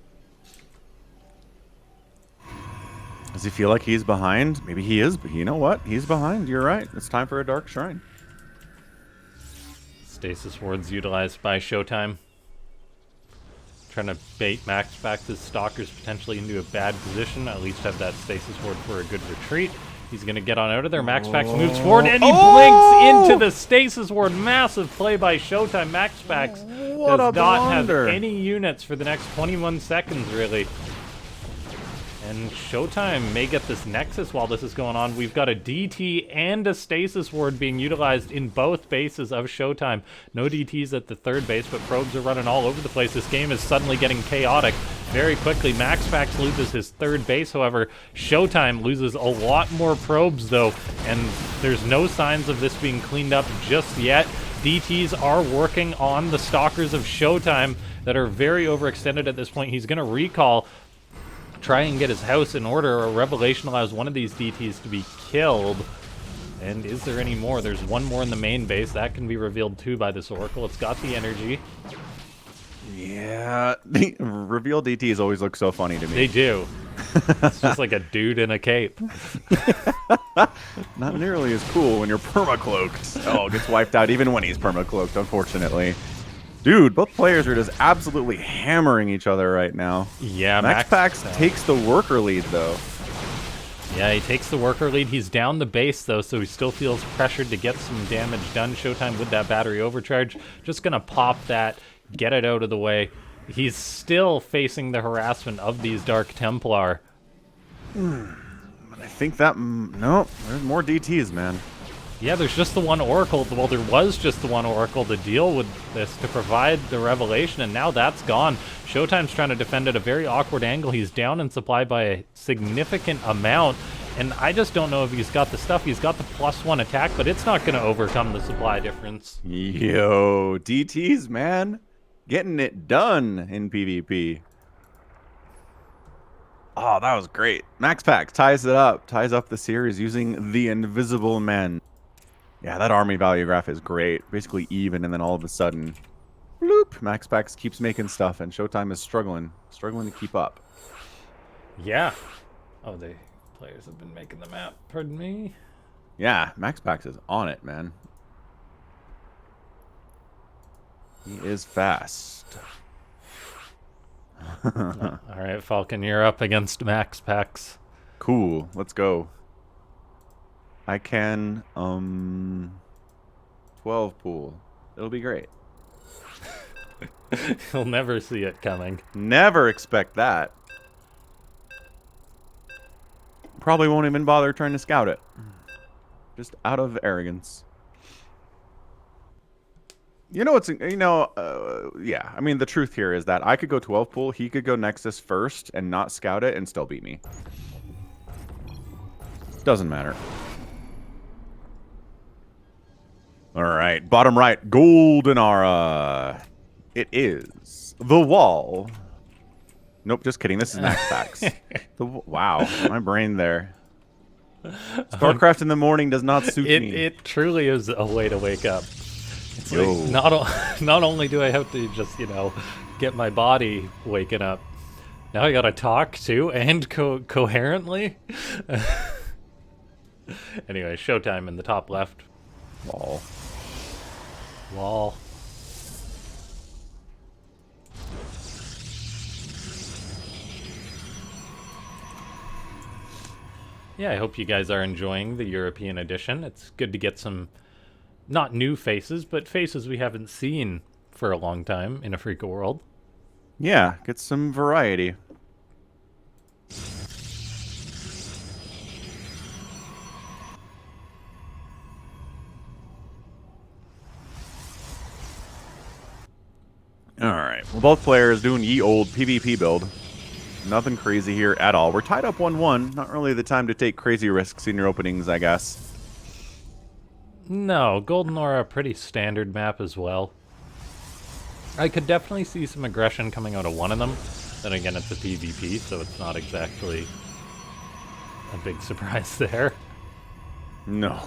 [SPEAKER 2] Does he feel like he's behind? Maybe he is, but you know what? He's behind. You're right. It's time for a Dark Shrine.
[SPEAKER 1] Stasis wards utilized by ShoWTimE. Trying to bait MaxPax's Stalkers potentially into a bad position. At least have that Stasis ward for a good retreat. He's going to get on out of there. MaxPax moves forward and he blinks into the Stasis ward. Massive play by ShoWTimE. MaxPax does not have any units for the next 21 seconds, really. And ShoWTimE may get this Nexus while this is going on. We've got a DT and a Stasis ward being utilized in both bases of ShoWTimE. No DTs at the third base, but probes are running all over the place. This game is suddenly getting chaotic very quickly. MaxPax loses his third base, however, ShoWTimE loses a lot more probes, though, and there's no signs of this being cleaned up just yet. DTs are working on the Stalkers of ShoWTimE that are very overextended at this point. He's going to recall, try and get his house in order, or Revelation allows one of these DTs to be killed. And is there any more? There's one more in the main base. That can be revealed too by this Oracle. It's got the energy.
[SPEAKER 2] Yeah, the reveal DTs always look so funny to me.
[SPEAKER 1] They do. It's just like a dude in a cape.
[SPEAKER 2] Not nearly as cool when you're perma-cloaked. Oh, gets wiped out even when he's perma-cloaked, unfortunately. Dude, both players are just absolutely hammering each other right now.
[SPEAKER 1] Yeah,
[SPEAKER 2] MaxPax takes the worker lead, though.
[SPEAKER 1] Yeah, he takes the worker lead. He's down the base, though, so he still feels pressured to get some damage done. ShoWTimE with that battery overcharge. Just going to pop that, get it out of the way. He's still facing the harassment of these Dark Templar.
[SPEAKER 2] I think that... no, there's more DTs, man.
[SPEAKER 1] Yeah, there's just the one Oracle. Well, there was just the one Oracle to deal with this, to provide the Revelation, and now that's gone. ShoWTimE's trying to defend at a very awkward angle. He's down in supply by a significant amount, and I just don't know if he's got the stuff. He's got the +1 attack, but it's not going to overcome the supply difference.
[SPEAKER 2] Yo, DTs, man. Getting it done in PvP. Oh, that was great. MaxPax ties it up. Ties up the series using the Invisible Men. Yeah, that army value graph is great. Basically even, and then all of a sudden, bloop, MaxPax keeps making stuff, and ShoWTimE is struggling to keep up.
[SPEAKER 1] Yeah. Oh, the players have been making the map. Pardon me.
[SPEAKER 2] Yeah, MaxPax is on it, man. He is fast.
[SPEAKER 1] All right, Falcon, you're up against MaxPax.
[SPEAKER 2] Cool. Let's go. I can 12 pool. It'll be great.
[SPEAKER 1] You'll never see it coming.
[SPEAKER 2] Never expect that. Probably won't even bother trying to scout it. Just out of arrogance. You know what's, yeah. I mean, the truth here is that I could go 12 pool, he could go Nexus first and not scout it and still beat me. Doesn't matter. All right, bottom right, Golden Aura. It is the wall. Nope, just kidding. This is MaxPax. Wow, my brain there. Starcraft in the morning does not suit me.
[SPEAKER 1] It truly is a way to wake up. It's like not only do I have to just, get my body waking up, now I gotta talk too, and coherently. Anyway, ShoWTimE in the top left. Wall. Yeah, I hope you guys are enjoying the European edition. It's good to get some, not new faces, but faces we haven't seen for a long time in Afreeca world.
[SPEAKER 2] Yeah, get some variety. Alright, well, both players doing ye old PvP build. Nothing crazy here at all. We're tied up 1-1. Not really the time to take crazy risks in your openings, I guess.
[SPEAKER 1] No, Golden Aura, pretty standard map as well. I could definitely see some aggression coming out of one of them. Then again, it's a PvP, so it's not exactly a big surprise there.
[SPEAKER 2] No.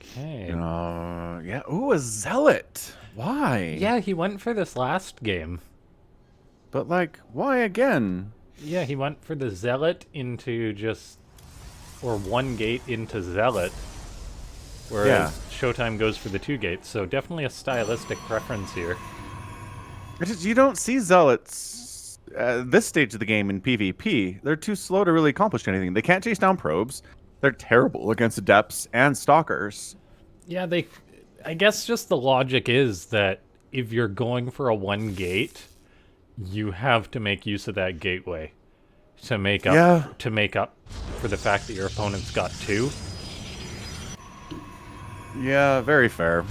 [SPEAKER 1] Okay.
[SPEAKER 2] Yeah. Ooh, a Zealot. Why?
[SPEAKER 1] Yeah, he went for this last game.
[SPEAKER 2] But, like, why again?
[SPEAKER 1] Yeah, he went for the Zealot into just... or one gate into Zealot. Whereas ShoWTimE goes for the 2 gates, so definitely a stylistic preference here.
[SPEAKER 2] You don't see Zealots at this stage of the game in PvP. They're too slow to really accomplish anything. They can't chase down probes. They're terrible against Adepts and Stalkers.
[SPEAKER 1] Yeah, I guess just the logic is that if you're going for a 1 gate, you have to make use of that gateway to make up for the fact that your opponent's got 2.
[SPEAKER 2] Yeah, very fair.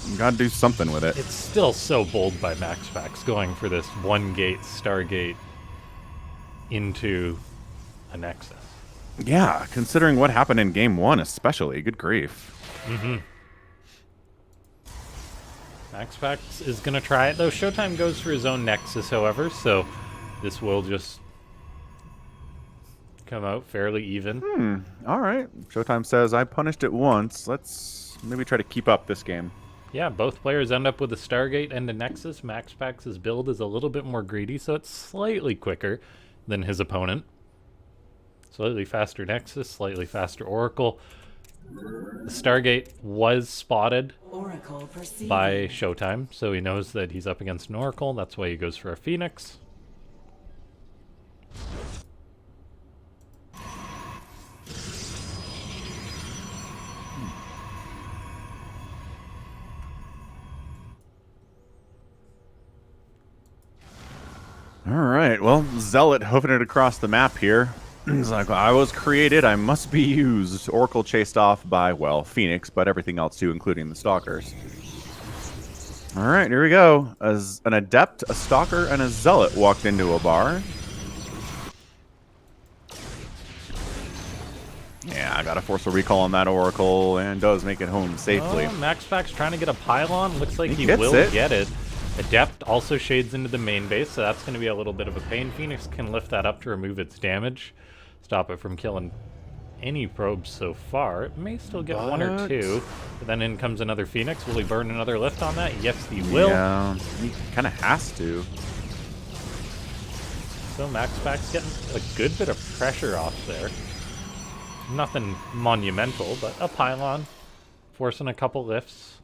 [SPEAKER 2] You gotta do something with it.
[SPEAKER 1] It's still so bold by MaxPax going for this 1 gate Stargate into a Nexus.
[SPEAKER 2] Yeah, considering what happened in game 1 especially. Good grief.
[SPEAKER 1] Mm-hmm. MaxPax is going to try it, though. ShoWTimE goes for his own Nexus, however, so this will just come out fairly even.
[SPEAKER 2] Alright. ShoWTimE says, I punished it once. Let's maybe try to keep up this game.
[SPEAKER 1] Yeah, both players end up with a Stargate and a Nexus. MaxPax's build is a little bit more greedy, so it's slightly quicker than his opponent. Slightly faster Nexus, slightly faster Oracle. The Stargate was spotted by ShoWTimE, so he knows that he's up against an Oracle. That's why he goes for a Phoenix.
[SPEAKER 2] Alright, well, Zealot hoofing it across the map here. He's like, I was created, I must be used. Oracle chased off by, well, Phoenix, but everything else too, including the Stalkers. Alright, here we go. As an Adept, a Stalker, and a Zealot walked into a bar. Yeah, I gotta force a recall on that Oracle, and does make it home safely.
[SPEAKER 1] Oh, MaxPax trying to get a pylon. Looks like he will get it. Adept also shades into the main base, so that's going to be a little bit of a pain. Phoenix can lift that up to remove its damage. Stop it from killing any probes so far. It may still get 1 or 2. But then in comes another Phoenix. Will he burn another lift on that? Yes, he will.
[SPEAKER 2] Yeah, he kind of has to.
[SPEAKER 1] So MaxPax getting a good bit of pressure off there. Nothing monumental, but a pylon. Forcing a couple lifts.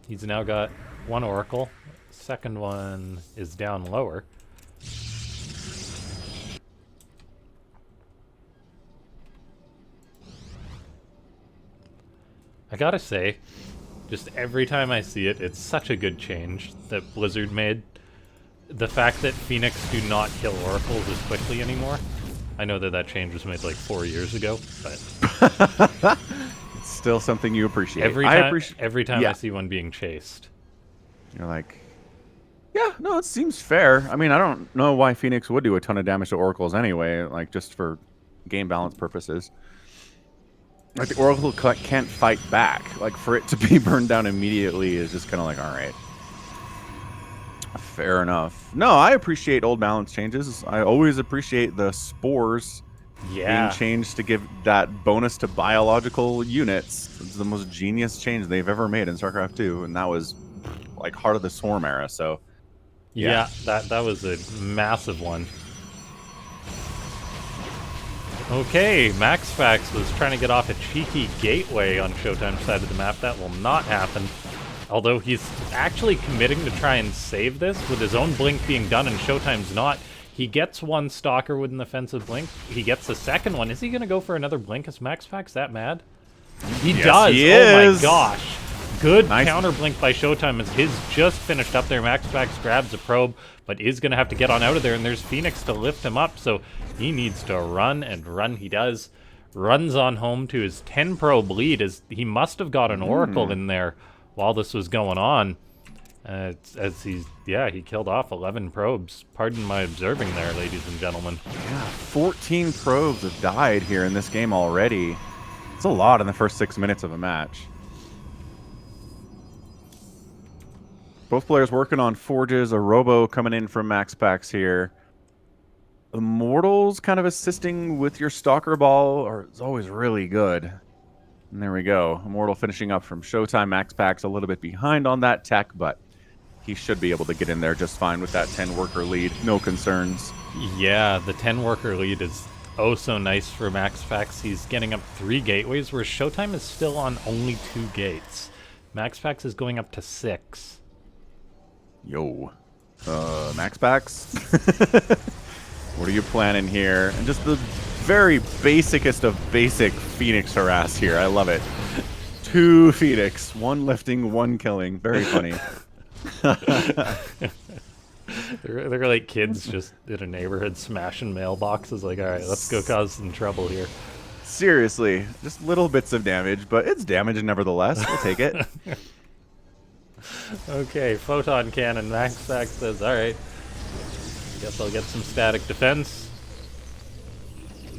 [SPEAKER 1] He's now got 1 Oracle. Second one is down lower. I gotta say, just every time I see it, it's such a good change that Blizzard made. The fact that Phoenix do not kill Oracles as quickly anymore. I know that that change was made like 4 years ago, but...
[SPEAKER 2] It's still something you appreciate.
[SPEAKER 1] Every time I see one being chased.
[SPEAKER 2] You're like, yeah, no, it seems fair. I mean, I don't know why Phoenix would do a ton of damage to Oracles anyway, like just for game balance purposes. Like the Oracle can't fight back. Like for it to be burned down immediately is just kind of like, all right. Fair enough. No, I appreciate old balance changes. I always appreciate the spores being changed to give that bonus to biological units. It's the most genius change they've ever made in StarCraft 2, and that was like Heart of the Swarm era, so...
[SPEAKER 1] Yeah, that was a massive one. Okay, MaxPax was trying to get off a cheeky gateway on ShoWTimE's side of the map. That will not happen. Although he's actually committing to try and save this with his own blink being done and ShoWTimE's not. He gets 1 Stalker with an offensive blink. He gets the second one. Is he going to go for another blink? Is MaxPax that mad? He does.
[SPEAKER 2] He is.
[SPEAKER 1] Oh my gosh. Good
[SPEAKER 2] Nice.
[SPEAKER 1] counter blink by ShoWTimE as his just finished up there. MaxPax grabs a probe, but is going to have to get on out of there, and there's Phoenix to lift him up, so he needs to run, and run he does. Runs on home to his 10 probe lead, as he must have got an Oracle in there while this was going on. He killed off 11 probes. Pardon my observing there, ladies and gentlemen.
[SPEAKER 2] Yeah, 14 probes have died here in this game already. It's a lot in the first 6 minutes of a match. Both players working on forges. A robo coming in from MaxPax here. Immortals kind of assisting with your Stalker Ball is always really good. And there we go. Immortal finishing up from ShoWTimE. MaxPax a little bit behind on that tech, but he should be able to get in there just fine with that 10 worker lead. No concerns.
[SPEAKER 1] Yeah, the 10 worker lead is oh so nice for MaxPax. He's getting up 3 gateways, where ShoWTimE is still on only 2 gates. MaxPax is going up to 6.
[SPEAKER 2] Yo. MaxPax? What are you planning here? And just the very basicest of basic Phoenix harass here. I love it. 2 Phoenix. 1 lifting, 1 killing. Very funny.
[SPEAKER 1] They're like kids just in a neighborhood smashing mailboxes. Like, all right, let's go cause some trouble here.
[SPEAKER 2] Seriously. Just little bits of damage, but it's damage nevertheless. We'll take it.
[SPEAKER 1] Okay, Photon Cannon. MaxPax says, all right, guess I'll get some static defense.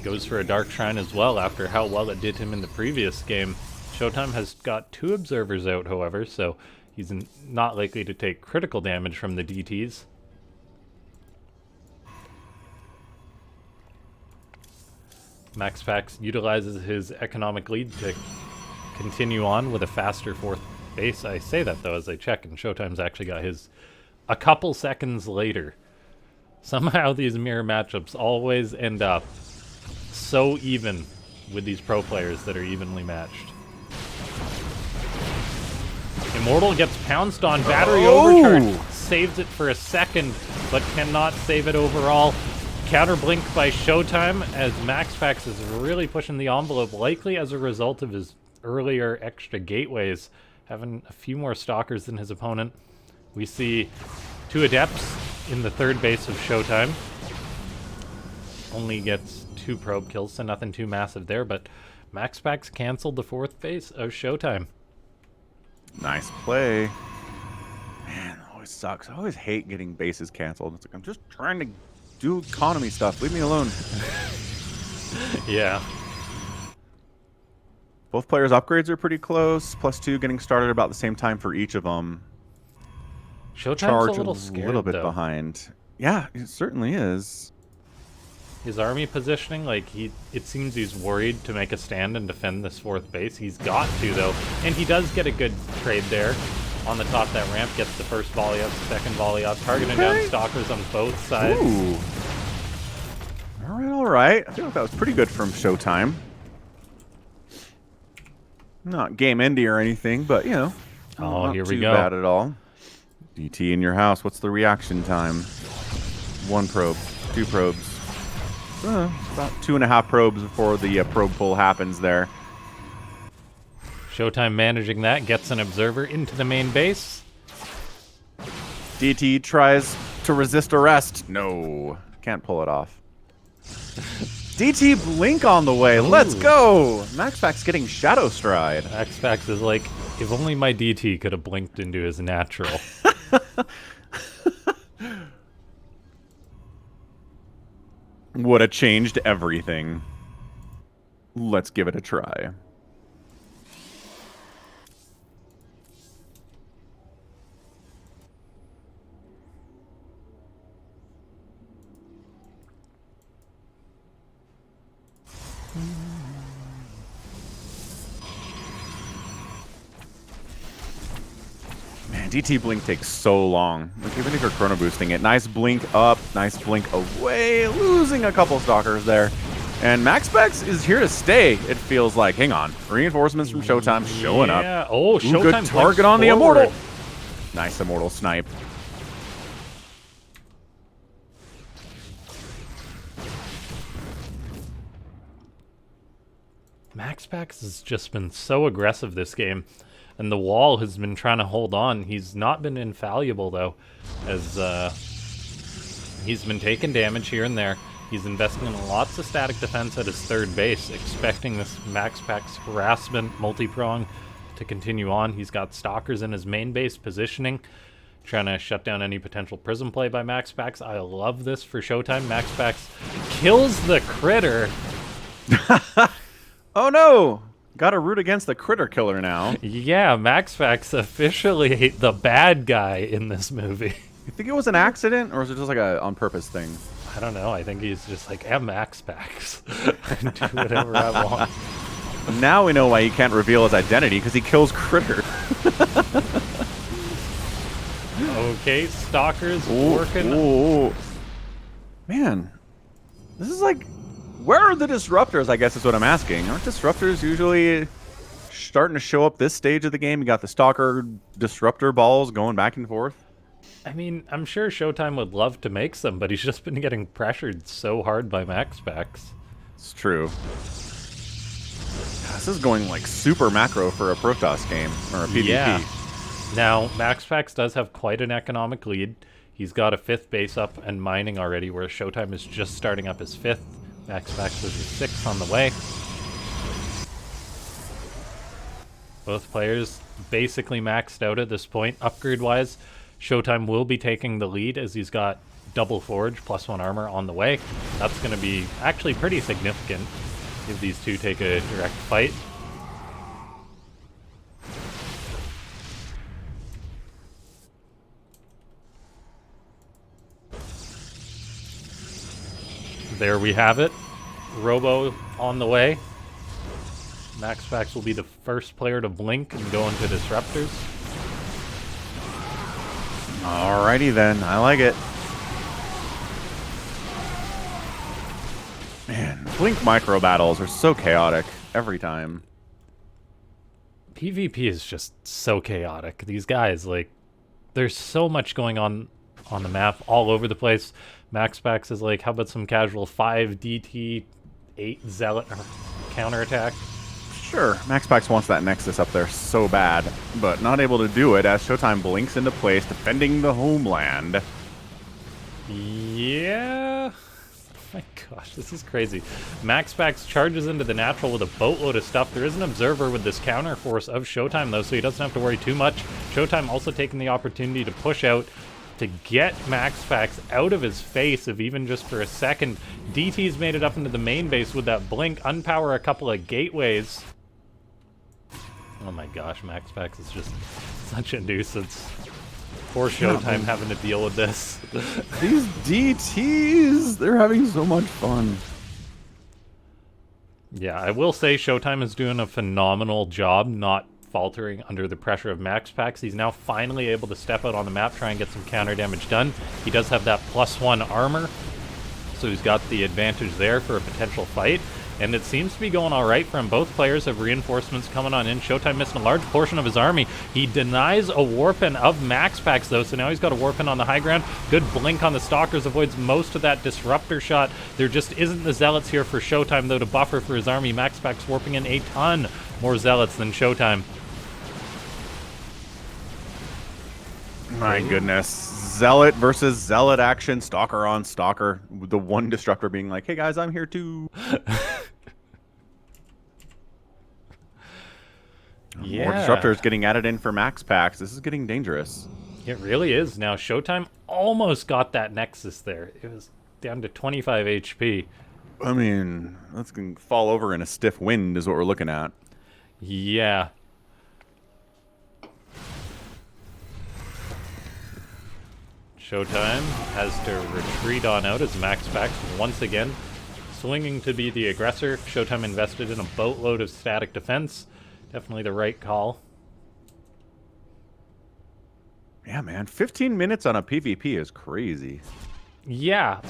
[SPEAKER 1] Goes for a Dark Shrine as well after how well it did him in the previous game. ShoWTimE has got 2 observers out, however, so he's not likely to take critical damage from the DTs. MaxPax utilizes his economic lead to continue on with a faster 4th base. I say that, though, as I check, and ShoWTimE's actually got his a couple seconds later. Somehow these mirror matchups always end up so even with these pro players that are evenly matched. Immortal gets pounced on. Battery overcharge. Saves it for a second, but cannot save it overall. Counter blink by ShoWTimE as MaxPax is really pushing the envelope, likely as a result of his earlier extra gateways, having a few more stalkers than his opponent. We see 2 adepts in the 3rd base of ShoWTimE. Only gets 2 probe kills, so nothing too massive there, but MaxPax canceled the 4th base of ShoWTimE.
[SPEAKER 2] Nice play. Man, it always sucks. I always hate getting bases canceled. It's like, I'm just trying to do economy stuff. Leave me alone.
[SPEAKER 1] Yeah.
[SPEAKER 2] Both players' upgrades are pretty close. +2 getting started about the same time for each of them.
[SPEAKER 1] ShoWTimE's a little scared,
[SPEAKER 2] a little bit
[SPEAKER 1] though.
[SPEAKER 2] behind. Yeah, it certainly is.
[SPEAKER 1] His army positioning, like, it seems he's worried to make a stand and defend this 4th base. He's got to, though. And he does get a good trade there. On the top of that ramp, gets the 1st volley up, 2nd volley up, targeting down stalkers on both sides.
[SPEAKER 2] Ooh. All right. I feel like that was pretty good from ShoWTimE. Not game ending or anything, but, you know.
[SPEAKER 1] Oh,
[SPEAKER 2] not
[SPEAKER 1] here we
[SPEAKER 2] too
[SPEAKER 1] go.
[SPEAKER 2] bad at all. DT in your house. What's the reaction time? 1 probe. 2 probes. About 2.5 probes before the probe pull happens there.
[SPEAKER 1] ShoWTimE managing that, gets an observer into the main base.
[SPEAKER 2] DT tries to resist arrest. No, can't pull it off. DT blink on the way. Let's go. MaxPax getting Shadow Stride.
[SPEAKER 1] MaxPax is like, if only my DT could have blinked into his natural.
[SPEAKER 2] Would have changed everything. Let's give it a try. Man, DT blink takes so long. Like, even if you're chrono boosting it. Nice blink up, nice blink away. Losing a couple stalkers there. And MaxPax is here to stay, it feels like. Hang on. Reinforcements from ShoWTimE showing up.
[SPEAKER 1] Yeah. Oh, ShoWTimE
[SPEAKER 2] good target on the Immortal. Nice Immortal snipe.
[SPEAKER 1] MaxPax has just been so aggressive this game. And the wall has been trying to hold on. He's not been infallible, though, as he's been taking damage here and there. He's investing in lots of static defense at his third base, expecting this MaxPax harassment multi-prong to continue on. He's got stalkers in his main base positioning, trying to shut down any potential prism play by MaxPax. I love this for ShoWTimE. MaxPax kills the critter.
[SPEAKER 2] Oh no! Gotta root against the critter killer now.
[SPEAKER 1] Yeah, MaxPax officially the bad guy in this movie.
[SPEAKER 2] You think it was an accident, or was it just like a on-purpose thing?
[SPEAKER 1] I don't know. I think he's just like, I'm MaxPax. I can do whatever I want.
[SPEAKER 2] Now we know why he can't reveal his identity, because he kills critter.
[SPEAKER 1] Okay, Stalker's
[SPEAKER 2] Ooh,
[SPEAKER 1] working.
[SPEAKER 2] ooh. Man, this is like, where are the disruptors, I guess is what I'm asking. Aren't disruptors usually starting to show up this stage of the game? You got the Stalker disruptor balls going back and forth.
[SPEAKER 1] I mean, I'm sure ShoWTimE would love to make some, but he's just been getting pressured so hard by MaxPax.
[SPEAKER 2] It's true. This is going like super macro for a Protoss game, or a PvP.
[SPEAKER 1] Yeah. Now, MaxPax does have quite an economic lead. He's got a 5th base up and mining already, whereas ShoWTimE is just starting up his 5th. MaxPax is his 6th on the way. Both players basically maxed out at this point. Upgrade-wise, ShoWTimE will be taking the lead as he's got double forge, +1 armor on the way. That's going to be actually pretty significant if these two take a direct fight. There we have it. Robo on the way. MaxPax will be the first player to blink and go into disruptors.
[SPEAKER 2] Alrighty then, I like it. Man, Blink micro battles are so chaotic every time.
[SPEAKER 1] PvP is just so chaotic. These guys, like, there's so much going on the map all over the place. MaxPax is like, how about some casual 5 DT, 8 Zealot counterattack?
[SPEAKER 2] Sure, MaxPax wants that Nexus up there so bad, but not able to do it as ShoWTimE blinks into place, defending the homeland.
[SPEAKER 1] Yeah. Oh my gosh, this is crazy. MaxPax charges into the natural with a boatload of stuff. There is an observer with this counter force of ShoWTimE though, so he doesn't have to worry too much. ShoWTimE also taking the opportunity to push out to get MaxPax out of his face, if even just for a second. DT's made it up into the main base with that blink, unpower a couple of gateways. Oh my gosh, MaxPax is just such a nuisance. Poor ShoWTimE having to deal with this.
[SPEAKER 2] These DTs, they're having so much fun.
[SPEAKER 1] Yeah, I will say ShoWTimE is doing a phenomenal job not faltering under the pressure of MaxPax. He's now finally able to step out on the map, try and get some counter damage done. He does have that +1 armor, so he's got the advantage there for a potential fight. And it seems to be going all right for him. Both players have reinforcements coming on in. ShoWTimE missing a large portion of his army. He denies a warpin of MaxPax, though, so now he's got a warpin on the high ground. Good blink on the Stalkers, avoids most of that disruptor shot. There just isn't the Zealots here for ShoWTimE, though, to buffer for his army. MaxPax warping in a ton more Zealots than ShoWTimE.
[SPEAKER 2] My goodness. Zealot versus Zealot action, Stalker on Stalker. The one disruptor being like, hey guys, I'm here too.
[SPEAKER 1] Yeah.
[SPEAKER 2] More disruptors getting added in for MaxPax. This is getting dangerous.
[SPEAKER 1] It really is. Now, ShoWTimE almost got that Nexus there. It was down to 25 HP.
[SPEAKER 2] I mean, that's going to fall over in a stiff wind is what we're looking at.
[SPEAKER 1] Yeah. ShoWTimE has to retreat on out as MaxPax once again swinging to be the aggressor. ShoWTimE invested in a boatload of static defense. Definitely the right call.
[SPEAKER 2] Yeah, man. 15 minutes on a PvP is crazy.
[SPEAKER 1] Yeah,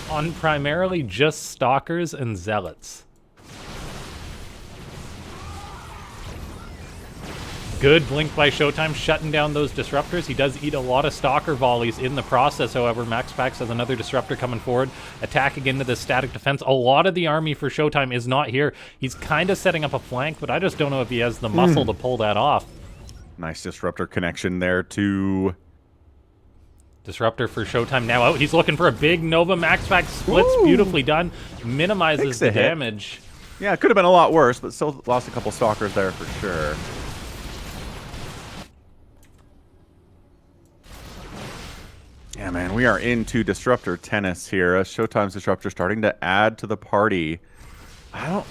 [SPEAKER 1] on primarily just Stalkers and Zealots. Good blink by ShoWTimE, shutting down those disruptors. He does eat a lot of Stalker volleys in the process, however. MaxPax has another disruptor coming forward, attacking into the static defense. A lot of the army for ShoWTimE is not here. He's kind of setting up a flank, but I just don't know if he has the muscle to pull that off.
[SPEAKER 2] Nice disruptor connection there too.
[SPEAKER 1] Disruptor for ShoWTimE now out. He's looking for a big Nova. MaxPax splits, beautifully done. Minimizes the damage.
[SPEAKER 2] Yeah, it could have been a lot worse, but still lost a couple stalkers there for sure. Yeah, man, we are into disruptor tennis here. ShoWTimE's disruptor starting to add to the party. He's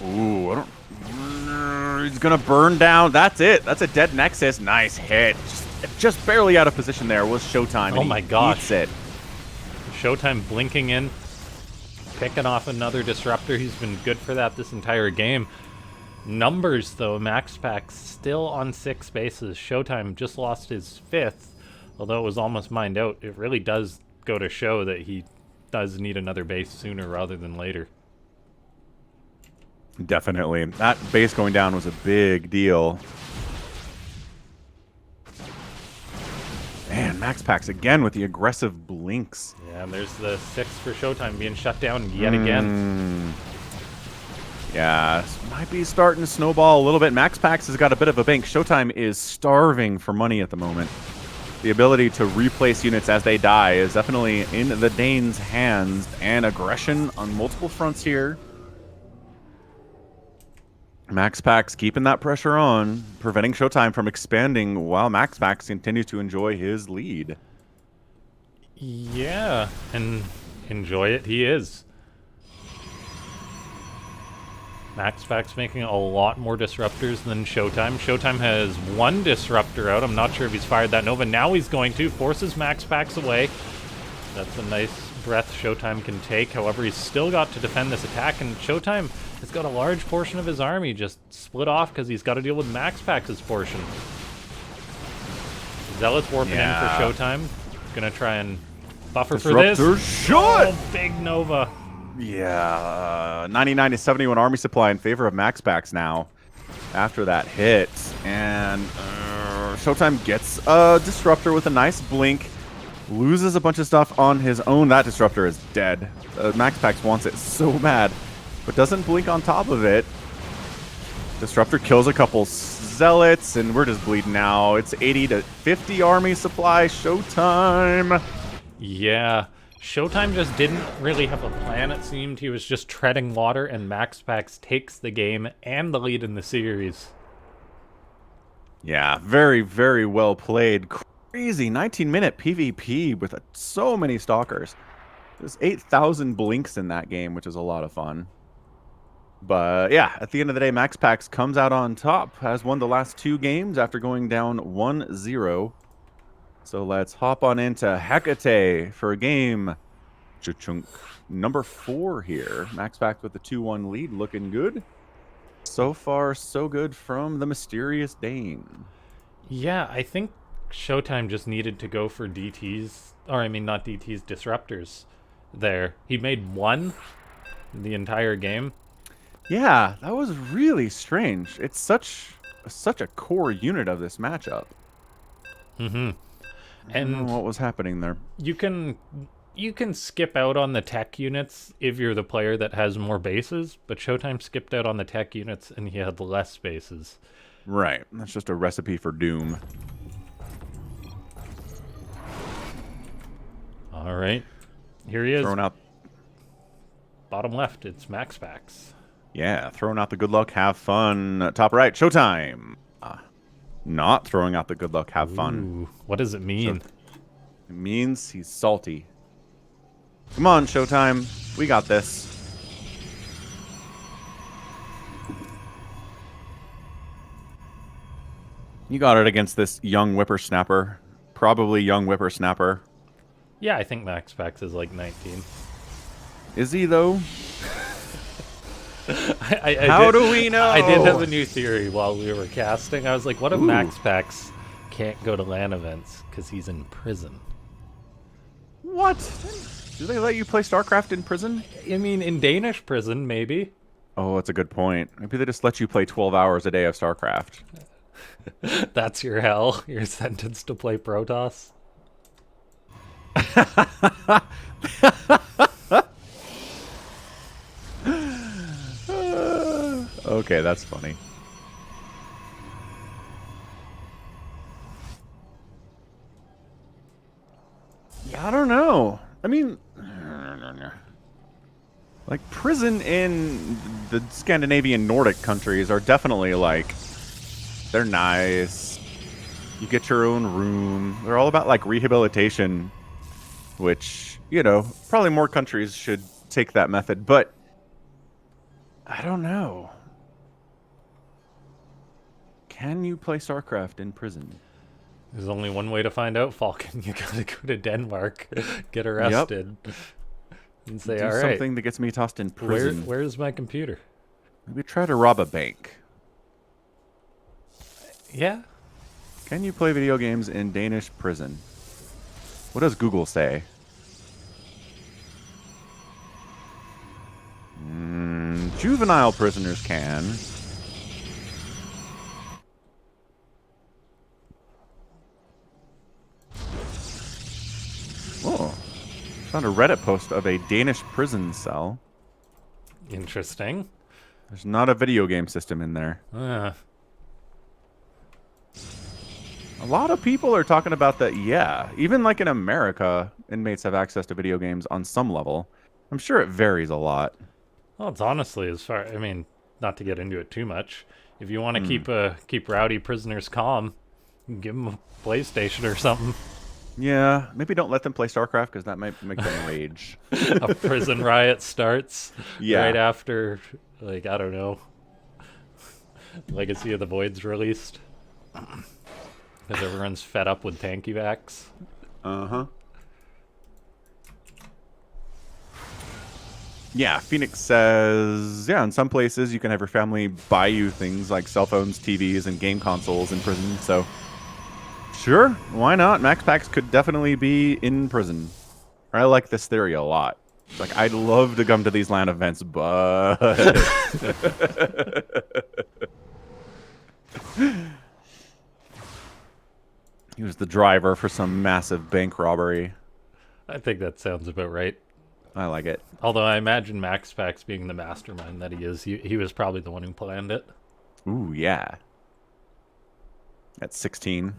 [SPEAKER 2] gonna burn down. That's it. That's a dead Nexus. Nice hit. Just barely out of position there was ShoWTimE.
[SPEAKER 1] Oh my gosh.
[SPEAKER 2] Eats it.
[SPEAKER 1] ShoWTimE blinking in, picking off another disruptor. He's been good for that this entire game. Numbers though, MaxPax still on 6 spaces. ShoWTimE just lost his 5th, although it was almost mined out. It really does go to show that he does need another base sooner rather than later.
[SPEAKER 2] Definitely. That base going down was a big deal. Man, MaxPax again with the aggressive blinks.
[SPEAKER 1] Yeah, and there's the 6 for ShoWTimE being shut down yet again.
[SPEAKER 2] Yeah, might be starting to snowball a little bit. MaxPax has got a bit of a bank. ShoWTimE is starving for money at the moment. The ability to replace units as they die is definitely in the Dane's hands, and aggression on multiple fronts here. MaxPax keeping that pressure on, preventing ShoWTimE from expanding while MaxPax continues to enjoy his lead.
[SPEAKER 1] Yeah, and enjoy it he is. MaxPax making a lot more disruptors than ShoWTimE. ShoWTimE has 1 disruptor out. I'm not sure if he's fired that Nova. Now he's going to. Forces MaxPax away. That's a nice breath ShoWTimE can take. However, he's still got to defend this attack, and ShoWTimE has got a large portion of his army just split off because he's got to deal with MaxPax's portion. Zealot's warping in for ShoWTimE. Gonna try and buffer for this.
[SPEAKER 2] Shot!
[SPEAKER 1] Oh, big Nova.
[SPEAKER 2] Yeah, 99 to 71 army supply in favor of MaxPax now after that hit. And ShoWTimE gets a disruptor with a nice blink. Loses a bunch of stuff on his own. That disruptor is dead. MaxPax wants it so bad, but doesn't blink on top of it. Disruptor kills a couple zealots, and we're just bleeding now. It's 80 to 50 army supply. ShoWTimE.
[SPEAKER 1] Yeah, ShoWTimE just didn't really have a plan, it seemed. He was just treading water, and MaxPax takes the game and the lead in the series.
[SPEAKER 2] Yeah, very, very well played. Crazy 19-minute PvP with so many stalkers. There's 8,000 blinks in that game, which is a lot of fun. But yeah, at the end of the day, MaxPax comes out on top, has won the last 2 games after going down 1-0. So let's hop on into Hecate for a game. Cha-chunk. Number 4 here. MaxPax with the 2-1 lead, looking good. So far, so good from the mysterious Dane.
[SPEAKER 1] Yeah, I think ShoWTimE just needed to go for DTs, or I mean not DTs, disruptors there. He made 1 the entire game.
[SPEAKER 2] Yeah, that was really strange. It's such a core unit of this matchup.
[SPEAKER 1] Mm-hmm.
[SPEAKER 2] I don't know what was happening there.
[SPEAKER 1] You can skip out on the tech units if you're the player that has more bases, but ShoWTimE skipped out on the tech units and he had less bases.
[SPEAKER 2] Right. That's just a recipe for doom.
[SPEAKER 1] All right. Here he is.
[SPEAKER 2] Throwing out.
[SPEAKER 1] Bottom left, it's MaxPax.
[SPEAKER 2] Yeah, throwing out the good luck, have fun. Top right, ShoWTimE. Not throwing out the good luck, have fun.
[SPEAKER 1] Ooh, what does it mean?
[SPEAKER 2] It means he's salty. Come on, ShoWTimE. We got this. You got it against this young whippersnapper. Probably young whippersnapper.
[SPEAKER 1] Yeah, I think MaxPax is like 19.
[SPEAKER 2] Is he, though?
[SPEAKER 1] How
[SPEAKER 2] do we know?
[SPEAKER 1] I did have a new theory while we were casting. I was like, what if MaxPax can't go to LAN events because he's in prison?
[SPEAKER 2] What? Do they let you play Starcraft in prison?
[SPEAKER 1] I mean, in Danish prison, maybe.
[SPEAKER 2] Oh, that's a good point. Maybe they just let you play 12 hours a day of Starcraft.
[SPEAKER 1] That's your hell. You're sentenced to play Protoss.
[SPEAKER 2] Okay, that's funny. prison in the Scandinavian Nordic countries are definitely like, they're nice. You get your own room. They're all about like rehabilitation, which, you know, probably more countries should take that method, but I don't know. Can you play StarCraft in prison?
[SPEAKER 1] There's only one way to find out, Falcon. You gotta go to Denmark, get arrested, and say,
[SPEAKER 2] Do
[SPEAKER 1] all right,
[SPEAKER 2] something that gets me tossed in prison.
[SPEAKER 1] where's my computer?
[SPEAKER 2] Maybe try to rob a bank.
[SPEAKER 1] Yeah.
[SPEAKER 2] Can you play video games in Danish prison? What does Google say? Juvenile prisoners can. Oh, found a Reddit post of a Danish prison cell.
[SPEAKER 1] Interesting.
[SPEAKER 2] There's not a video game system in there. A lot of people are talking about that, yeah. Even like in America, inmates have access to video games on some level. I'm sure it varies a lot.
[SPEAKER 1] Well, it's honestly, as far, I mean, not to get into it too much, if you want to keep rowdy prisoners calm, you can give them a PlayStation or something.
[SPEAKER 2] Yeah, maybe don't let them play StarCraft because that might make them rage.
[SPEAKER 1] A prison riot starts
[SPEAKER 2] Yeah.
[SPEAKER 1] right after, like, I don't know, Legacy of the Void's released. Because everyone's fed up with tanky vax.
[SPEAKER 2] Uh-huh. Yeah, Phoenix says, yeah, in some places you can have your family buy you things like cell phones, TVs, and game consoles in prison, so sure, why not? MaxPax could definitely be in prison. I like this theory a lot. Like, I'd love to come to these LAN events, but... He was the driver for some massive bank robbery.
[SPEAKER 1] I think that sounds about right.
[SPEAKER 2] I like it.
[SPEAKER 1] Although I imagine MaxPax being the mastermind that he is, he was probably the one who planned it.
[SPEAKER 2] Ooh, yeah. At 16.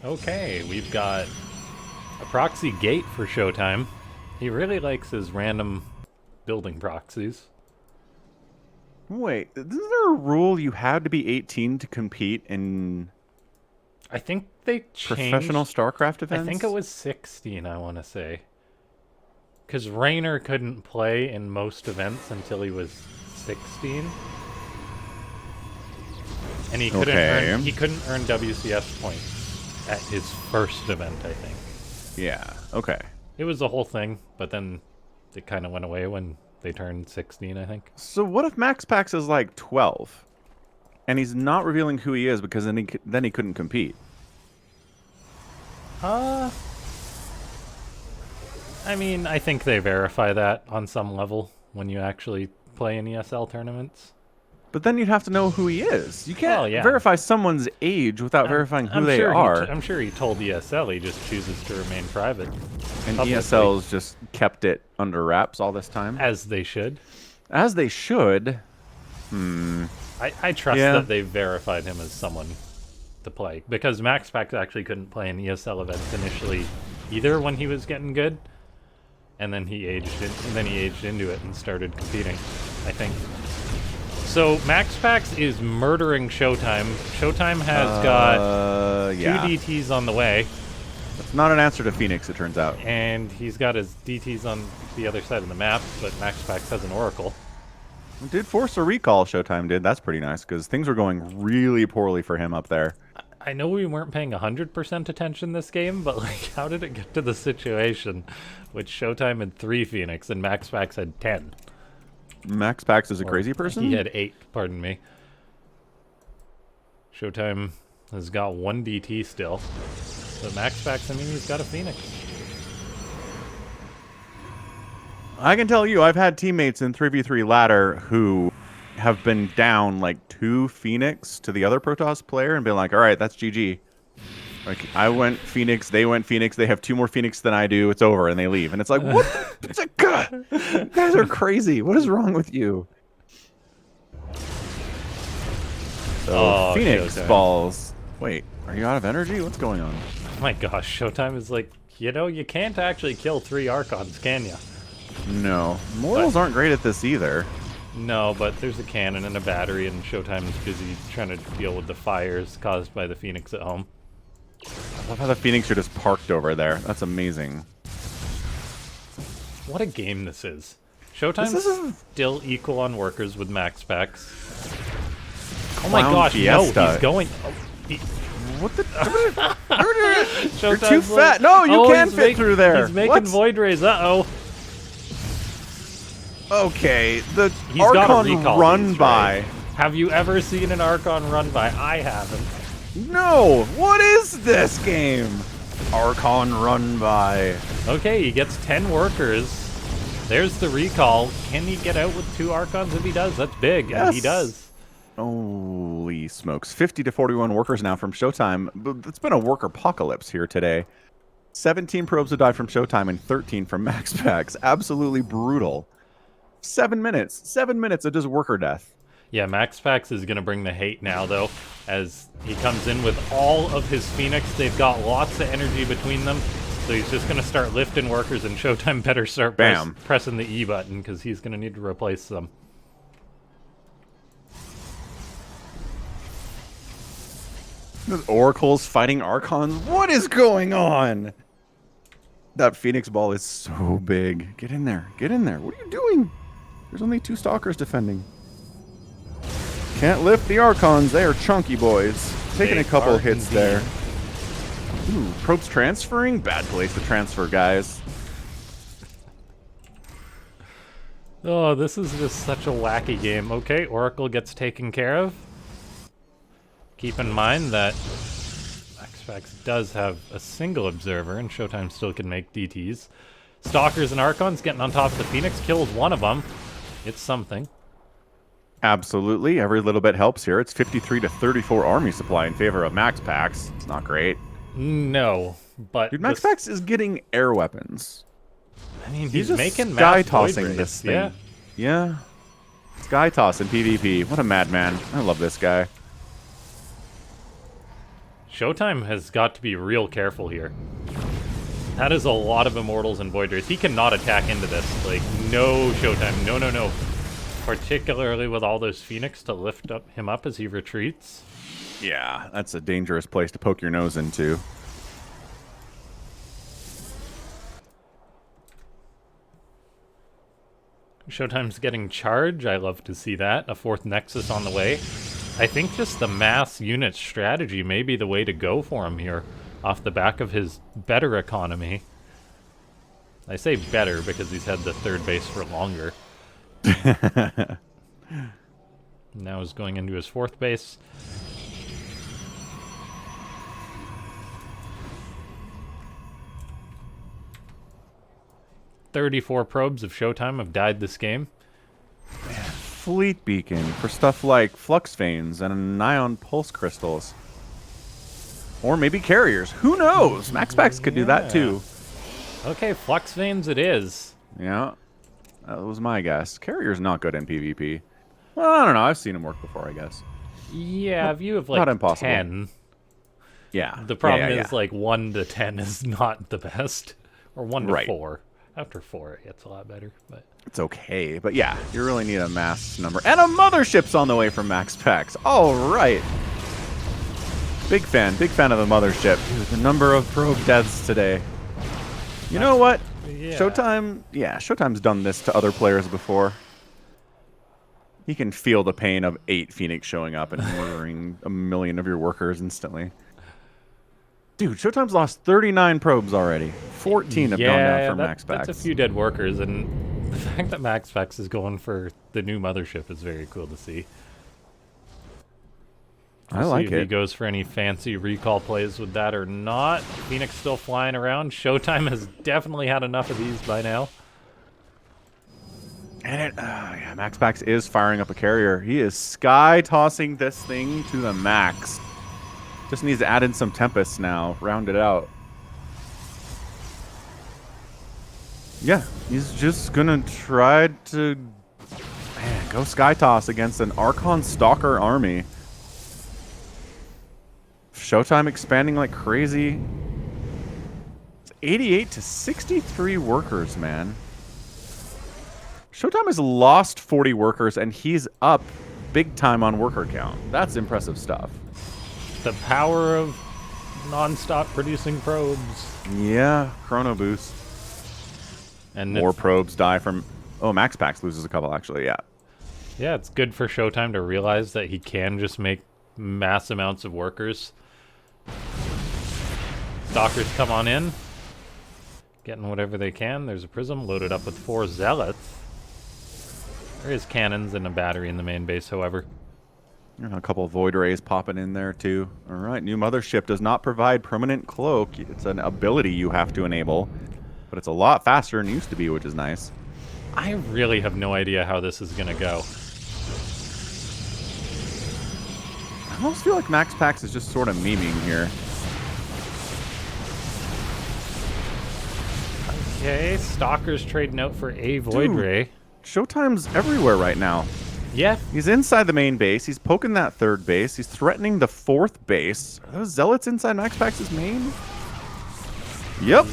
[SPEAKER 1] Okay, we've got a proxy gate for ShoWTimE. He really likes his random building proxies.
[SPEAKER 2] Wait, isn't there a rule you had to be 18 to compete in
[SPEAKER 1] I think they changed...
[SPEAKER 2] professional StarCraft events?
[SPEAKER 1] I think it was 16, I want to say. Because Raynor couldn't play in most events until he was 16. And he couldn't earn WCS points at his first event, I think.
[SPEAKER 2] Yeah, okay.
[SPEAKER 1] It was a whole thing, but then it kind of went away when they turned 16, I think.
[SPEAKER 2] So what if MaxPax is like 12? And he's not revealing who he is because then he couldn't compete.
[SPEAKER 1] I mean, I think they verify that on some level when you actually play in ESL tournaments.
[SPEAKER 2] But then you'd have to know who he is. You can't
[SPEAKER 1] yeah.
[SPEAKER 2] verify someone's age without verifying who they are.
[SPEAKER 1] I'm sure he told ESL, he just chooses to remain private.
[SPEAKER 2] And
[SPEAKER 1] publicly.
[SPEAKER 2] ESL's just kept it under wraps all this time.
[SPEAKER 1] As they should.
[SPEAKER 2] As they should.
[SPEAKER 1] I trust that they verified him as someone to play. Because MaxPax actually couldn't play in ESL events initially either when he was getting good. And then he aged into it and started competing, I think. So MaxPax is murdering ShoWTimE. ShoWTimE has got 2 DTs on the way.
[SPEAKER 2] That's not an answer to Phoenix, it turns out.
[SPEAKER 1] And he's got his DTs on the other side of the map, but MaxPax has an Oracle.
[SPEAKER 2] It did force a recall, ShoWTimE did. That's pretty nice, because things were going really poorly for him up there.
[SPEAKER 1] I know we weren't paying 100% attention this game, but like, how did it get to the situation which ShoWTimE had 3 Phoenix and MaxPax had 10?
[SPEAKER 2] MaxPax is a crazy person?
[SPEAKER 1] He had 8, pardon me. ShoWTimE has got 1 DT still. But MaxPax, I mean, he's got a Phoenix.
[SPEAKER 2] I can tell you, I've had teammates in 3v3 ladder who have been down like 2 Phoenix to the other Protoss player and been like, all right, that's GG. Like, I went Phoenix, they went Phoenix, they have 2 more Phoenix than I do, it's over, and they leave. And it's like, what? It's like, God, you guys are crazy. What is wrong with you? So, Phoenix
[SPEAKER 1] ShoWTimE.
[SPEAKER 2] balls. Wait, are you out of energy? What's going on?
[SPEAKER 1] Oh my gosh, ShoWTimE is like You know, you can't actually kill 3 Archons, can you?
[SPEAKER 2] No. Mortals aren't great at this either.
[SPEAKER 1] No, but there's a cannon and a battery, and ShoWTimE's busy trying to deal with the fires caused by the Phoenix at home.
[SPEAKER 2] I love how the Phoenix are just parked over there. That's amazing.
[SPEAKER 1] What a game this is. ShoWTimE's still equal on workers with MaxPax. Oh my gosh,
[SPEAKER 2] Fiesta.
[SPEAKER 1] no, he's going... Oh,
[SPEAKER 2] What the? You're
[SPEAKER 1] ShoWTimE's
[SPEAKER 2] too fat. No, you can fit through there.
[SPEAKER 1] He's making Void Rays. Uh-oh.
[SPEAKER 2] Okay, the
[SPEAKER 1] He's got a
[SPEAKER 2] Archon
[SPEAKER 1] recall
[SPEAKER 2] run
[SPEAKER 1] these,
[SPEAKER 2] by.
[SPEAKER 1] right? Have you ever seen an Archon run by? I haven't.
[SPEAKER 2] No, what is this game? Archon run by.
[SPEAKER 1] Okay, he gets 10 workers. There's the recall. Can he get out with 2 Archons? If he does, that's big.
[SPEAKER 2] Yes.
[SPEAKER 1] And he does.
[SPEAKER 2] Holy smokes. 50 to 41 workers now from ShoWTimE. It's been a worker apocalypse here today. 17 probes have died from ShoWTimE and 13 from MaxPax. Absolutely brutal. 7 minutes. 7 minutes of just worker death.
[SPEAKER 1] Yeah, MaxPax is going to bring the hate now, though, as he comes in with all of his Phoenix. They've got lots of energy between them, so he's just going to start lifting workers, and ShoWTimE better start pressing the E button, because he's going to need to replace them.
[SPEAKER 2] Those Oracles fighting Archons. What is going on? That Phoenix ball is so big. Get in there. Get in there. What are you doing? There's only 2 Stalkers defending. Can't lift the Archons. They are chunky boys. Taking a couple hits there. Ooh, probes transferring? Bad place to transfer, guys.
[SPEAKER 1] Oh, this is just such a wacky game. Okay, Oracle gets taken care of. Keep in mind that MaxPax does have a single observer, and ShoWTimE still can make DTs. Stalkers and Archons getting on top of the Phoenix. Kills one of them. It's something.
[SPEAKER 2] Absolutely. Every little bit helps here. It's 53 to 34 army supply in favor of MaxPax. It's not great.
[SPEAKER 1] No, but...
[SPEAKER 2] Dude, MaxPax is getting air weapons.
[SPEAKER 1] I mean,
[SPEAKER 2] he's
[SPEAKER 1] he's making
[SPEAKER 2] sky
[SPEAKER 1] mass
[SPEAKER 2] tossing
[SPEAKER 1] void
[SPEAKER 2] this
[SPEAKER 1] rays.
[SPEAKER 2] thing. Yeah. Sky toss in PvP. What a madman. I love this guy.
[SPEAKER 1] ShoWTimE has got to be real careful here. That is a lot of Immortals and Void Rays. He cannot attack into this. Like, no, ShoWTimE. No, no, no. Particularly with all those Phoenix to lift him up as he retreats.
[SPEAKER 2] Yeah, that's a dangerous place to poke your nose into.
[SPEAKER 1] ShoWTimE's getting charge. I love to see that. A 4th Nexus on the way. I think just the mass unit strategy may be the way to go for him here, off the back of his better economy. I say better because he's had the 3rd base for longer. Now he's going into his 4th base. "34 probes of ShoWTimE have died this game.
[SPEAKER 2] Fleet beacon for stuff like flux veins and ion pulse crystals. Or maybe carriers. Who knows? MaxPax could do that too.
[SPEAKER 1] Okay, flux veins it is.
[SPEAKER 2] Yeah. That was my guess. Carrier's not good in PvP. Well, I don't know. I've seen him work before, I guess.
[SPEAKER 1] Yeah, if you have like
[SPEAKER 2] not impossible.
[SPEAKER 1] 10.
[SPEAKER 2] Yeah.
[SPEAKER 1] The problem is like 1 to 10 is not the best. Or 1 to 4. After 4 it gets a lot better, but
[SPEAKER 2] it's okay. But yeah, you really need a mass number. And a mothership's on the way from MaxPax. All right. Big fan of the mothership. Dude, the number of probe deaths today. You know what?
[SPEAKER 1] yeah.
[SPEAKER 2] ShoWTimE's done this to other players before. He can feel the pain of 8 Phoenix showing up and murdering a million of your workers instantly. Dude, ShoWTimE's lost 39 probes already. 14 have gone down for MaxPax.
[SPEAKER 1] That's a few dead workers, and the fact that MaxPax is going for the new mothership is very cool to see.
[SPEAKER 2] I like
[SPEAKER 1] if
[SPEAKER 2] it.
[SPEAKER 1] he goes for any fancy recall plays with that or not. Phoenix still flying around. ShoWTimE has definitely had enough of these by now.
[SPEAKER 2] And yeah, MaxPax is firing up a carrier. He is sky tossing this thing to the max. Just needs to add in some Tempests now. Round it out. Yeah, he's just gonna try to go sky toss against an Archon Stalker army. ShoWTimE expanding like crazy. It's 88 to 63 workers, man. ShoWTimE has lost 40 workers, and he's up big time on worker count. That's impressive stuff.
[SPEAKER 1] The power of non-stop producing probes.
[SPEAKER 2] Yeah, chrono boost.
[SPEAKER 1] And
[SPEAKER 2] More probes die from... Oh, MaxPax loses a couple, actually, yeah.
[SPEAKER 1] Yeah, it's good for ShoWTimE to realize that he can just make mass amounts of workers. Stalkers come on in. Getting whatever they can. There's a prism loaded up with 4 zealots. There is cannons and a battery in the main base, however.
[SPEAKER 2] A couple of void rays popping in there, too. All right, new mothership does not provide permanent cloak. It's an ability you have to enable. But it's a lot faster than it used to be, which is nice.
[SPEAKER 1] I really have no idea how this is going to go.
[SPEAKER 2] I almost feel like MaxPax is just sort of memeing here.
[SPEAKER 1] Okay, Stalker's trading out for a Void Ray.
[SPEAKER 2] ShoWTimE's everywhere right now.
[SPEAKER 1] Yeah.
[SPEAKER 2] He's inside the main base. He's poking that third base. He's threatening the fourth base. Are those zealots inside MaxPax's main? Yep.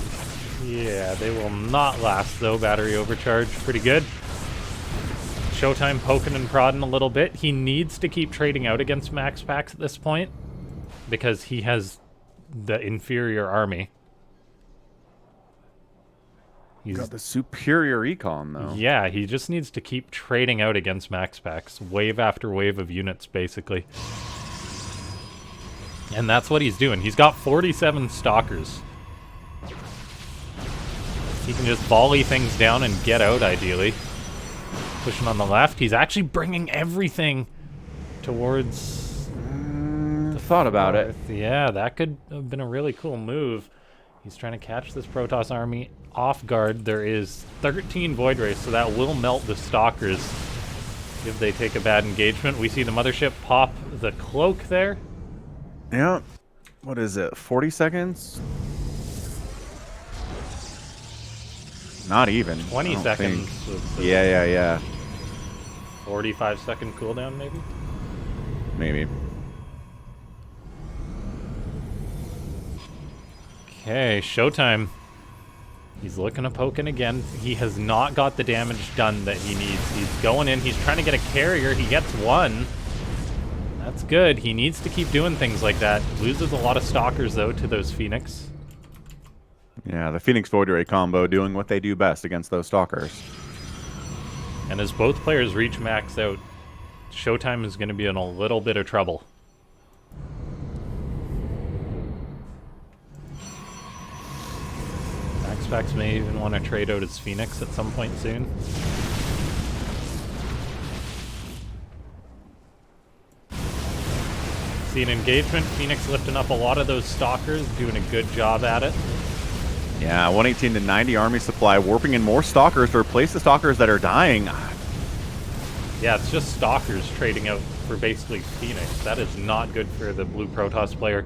[SPEAKER 1] Yeah, they will not last, though. Battery overcharge. Pretty good. ShoWTimE poking and prodding a little bit. He needs to keep trading out against MaxPax at this point because he has the inferior army.
[SPEAKER 2] He's got the superior econ, though.
[SPEAKER 1] Yeah, he just needs to keep trading out against MaxPax. Wave after wave of units, basically. And that's what he's doing. He's got 47 Stalkers. He can just volley things down and get out, ideally. Pushing on the left. He's actually bringing everything towards...
[SPEAKER 2] Thought about it.
[SPEAKER 1] Yeah, that could have been a really cool move. He's trying to catch this Protoss army off guard. There is 13 Void Rays, so that will melt the Stalkers if they take a bad engagement. We see the mothership pop the cloak there.
[SPEAKER 2] Yeah. What is it? 40 seconds? Not even.
[SPEAKER 1] 20 seconds.
[SPEAKER 2] Yeah.
[SPEAKER 1] 45-second cooldown, maybe?
[SPEAKER 2] Maybe.
[SPEAKER 1] Okay, ShoWTimE. He's looking to poke in again. He has not got the damage done that he needs. He's going in. He's trying to get a carrier. He gets one. That's good. He needs to keep doing things like that. Loses a lot of Stalkers, though, to those Phoenix.
[SPEAKER 2] Yeah, the Phoenix Void Ray combo doing what they do best against those Stalkers.
[SPEAKER 1] And as both players reach max out, ShoWTimE is going to be in a little bit of trouble. MaxPax may even want to trade out his Phoenix at some point soon. See an engagement. Phoenix lifting up a lot of those Stalkers, doing a good job at it.
[SPEAKER 2] Yeah, 118 to 90 army supply, warping in more Stalkers to replace the Stalkers that are dying.
[SPEAKER 1] Yeah, it's just Stalkers trading out for basically Phoenix. That is not good for the blue Protoss player.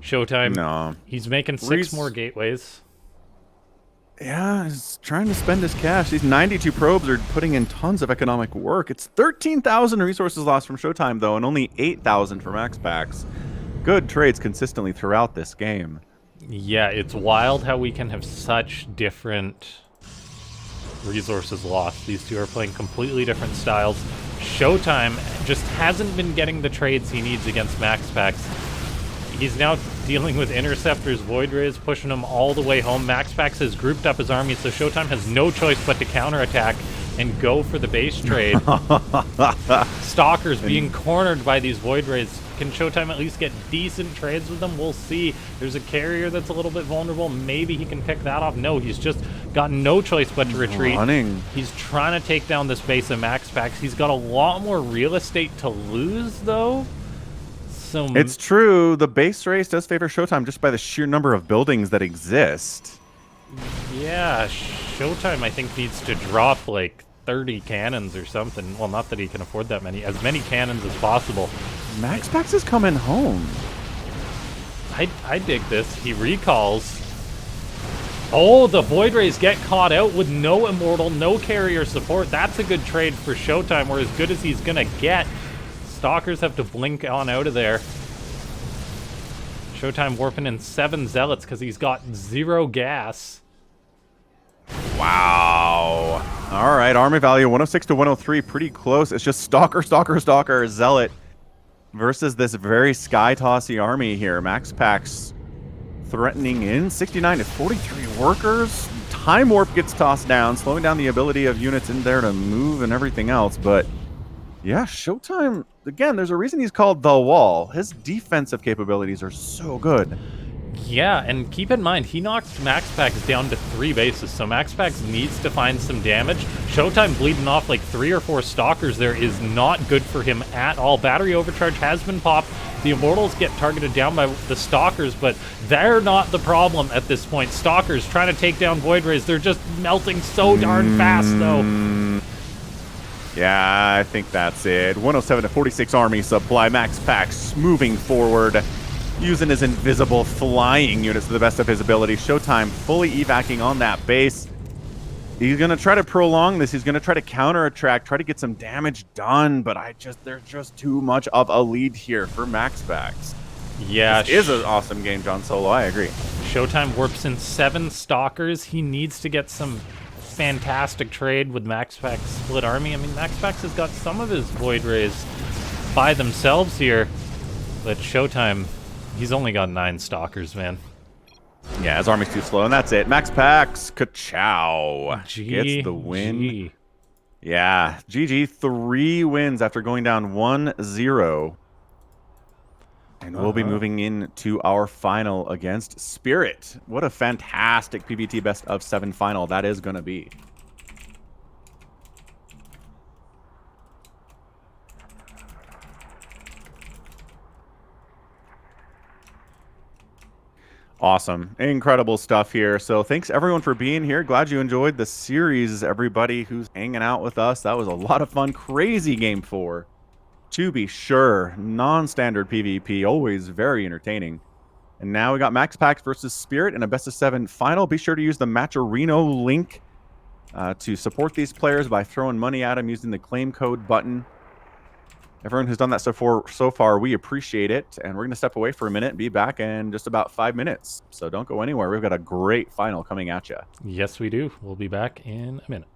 [SPEAKER 1] ShoWTimE,
[SPEAKER 2] no.
[SPEAKER 1] He's making 6 more gateways.
[SPEAKER 2] Yeah, he's trying to spend his cash. These 92 probes are putting in tons of economic work. It's 13,000 resources lost from ShoWTimE, though, and only 8,000 for MaxPax. Good trades consistently throughout this game.
[SPEAKER 1] Yeah, it's wild how we can have such different resources lost. These two are playing completely different styles. ShoWTimE just hasn't been getting the trades he needs against MaxPax. He's now dealing with Interceptors, Void Rays, pushing him all the way home. MaxPax has grouped up his army, so ShoWTimE has no choice but to counterattack and go for the base trade. Stalkers being cornered by these Void Rays. Can ShoWTimE at least get decent trades with them? We'll see. There's a carrier that's a little bit vulnerable. Maybe he can pick that off. No, he's just got no choice but to retreat. He's trying to take down this base of MaxPax. He's got a lot more real estate to lose, though. So
[SPEAKER 2] it's true. The base race does favor ShoWTimE just by the sheer number of buildings that exist.
[SPEAKER 1] Yeah, ShoWTimE, I think, needs to drop like 30 cannons or something. Well, not that he can afford that many. As many cannons as possible.
[SPEAKER 2] MaxPax is coming home.
[SPEAKER 1] I dig this. He recalls. Oh, the Void Rays get caught out with no Immortal, no carrier support. That's a good trade for ShoWTimE. We're as good as he's going to get. Stalkers have to blink on out of there. ShoWTimE warping in 7 Zealots because he's got 0 gas.
[SPEAKER 2] Wow. All right, army value 106 to 103, pretty close. It's just Stalker, Stalker, Stalker, Zealot versus this very sky tossy army here. MaxPax threatening in 69 to 43 workers. Time Warp gets tossed down, slowing down the ability of units in there to move and everything else. But yeah, ShoWTimE, again, there's a reason he's called the Wall. His defensive capabilities are so good.
[SPEAKER 1] Yeah, and keep in mind, he knocked MaxPax down to 3 bases, so MaxPax needs to find some damage. ShoWTimE bleeding off like 3 or 4 Stalkers there is not good for him at all. Battery Overcharge has been popped. The Immortals get targeted down by the Stalkers, but they're not the problem at this point. Stalkers trying to take down Void Rays. They're just melting so darn fast, though.
[SPEAKER 2] Yeah, I think that's it. 107 to 46 army supply. MaxPax moving forward, using his invisible flying units to the best of his ability. ShoWTimE fully evacing on that base. He's going to try to prolong this. He's going to try to counter-attract, try to get some damage done, but there's just too much of a lead here for MaxPax.
[SPEAKER 1] Yeah.
[SPEAKER 2] This is an awesome game, John Solo. I agree.
[SPEAKER 1] ShoWTimE warps in 7 Stalkers. He needs to get some fantastic trade with MaxPax split army. I mean, MaxPax has got some of his Void Rays by themselves here, but ShoWTimE, he's only got 9 Stalkers, man.
[SPEAKER 2] Yeah, his army's too slow, and that's it. MaxPax, ka-chow. Gets the win.
[SPEAKER 1] GG.
[SPEAKER 2] Yeah, GG, 3 wins after going down 1-0. And we'll be moving into our final against Spirit. What a fantastic PvT best of 7 final that is going to be. Awesome. Incredible stuff here. So thanks everyone for being here. Glad you enjoyed the series, everybody who's hanging out with us. That was a lot of fun. Crazy game 4. To be sure. Non-standard PvP. Always very entertaining. And now we got MaxPax versus Spirit in a best of 7 final. Be sure to use the Matcherino link to support these players by throwing money at them using the claim code button. Everyone who's done that so far, we appreciate it. And we're going to step away for a minute and be back in just about 5 minutes. So don't go anywhere. We've got a great final coming at you.
[SPEAKER 1] Yes, we do. We'll be back in a minute.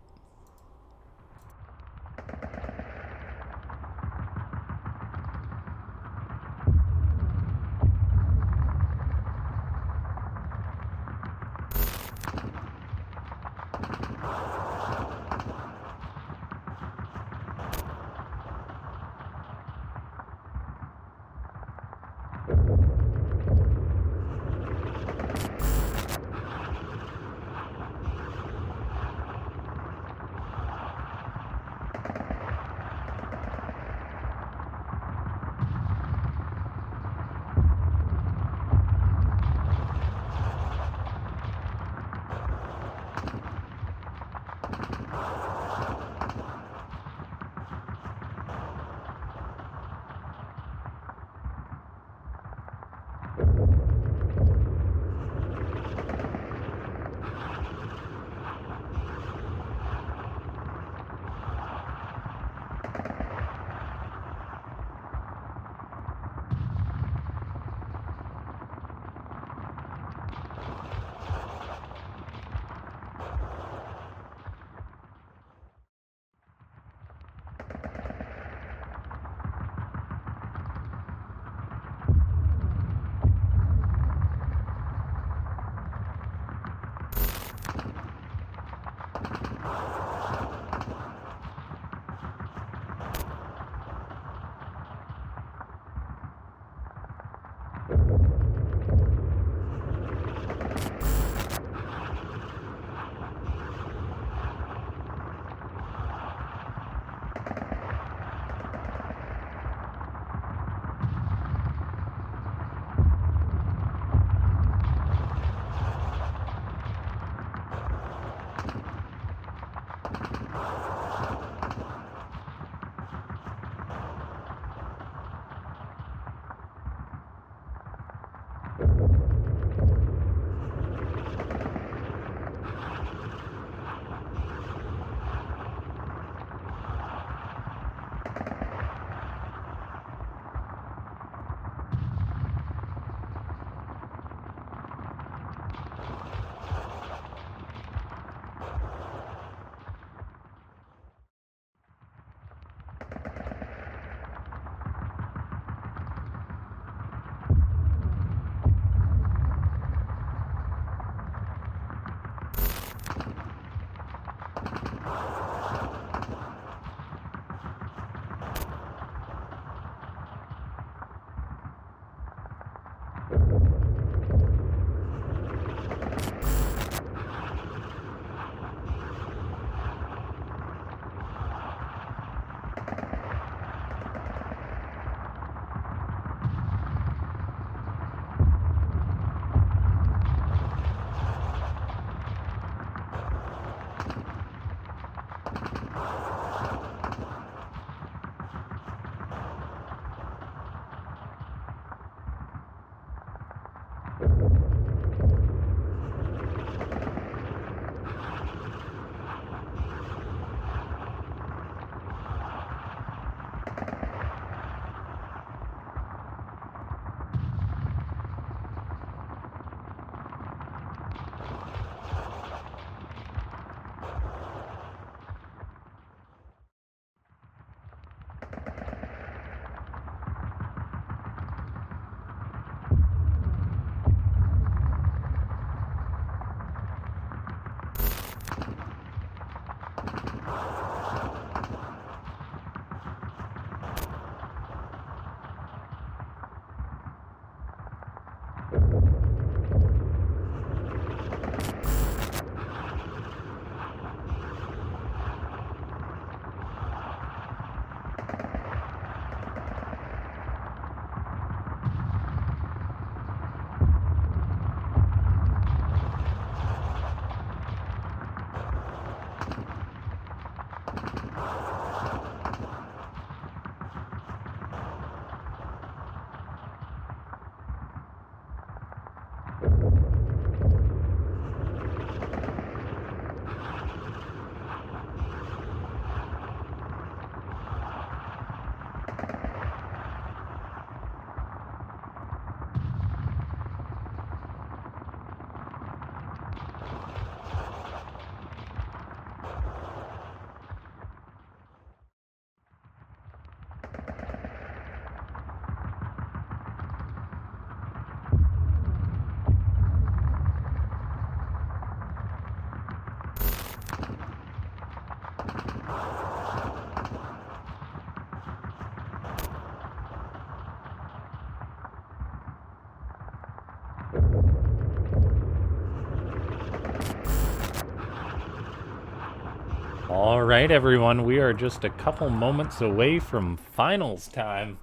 [SPEAKER 1] All right, everyone, we are just a couple moments away from finals time,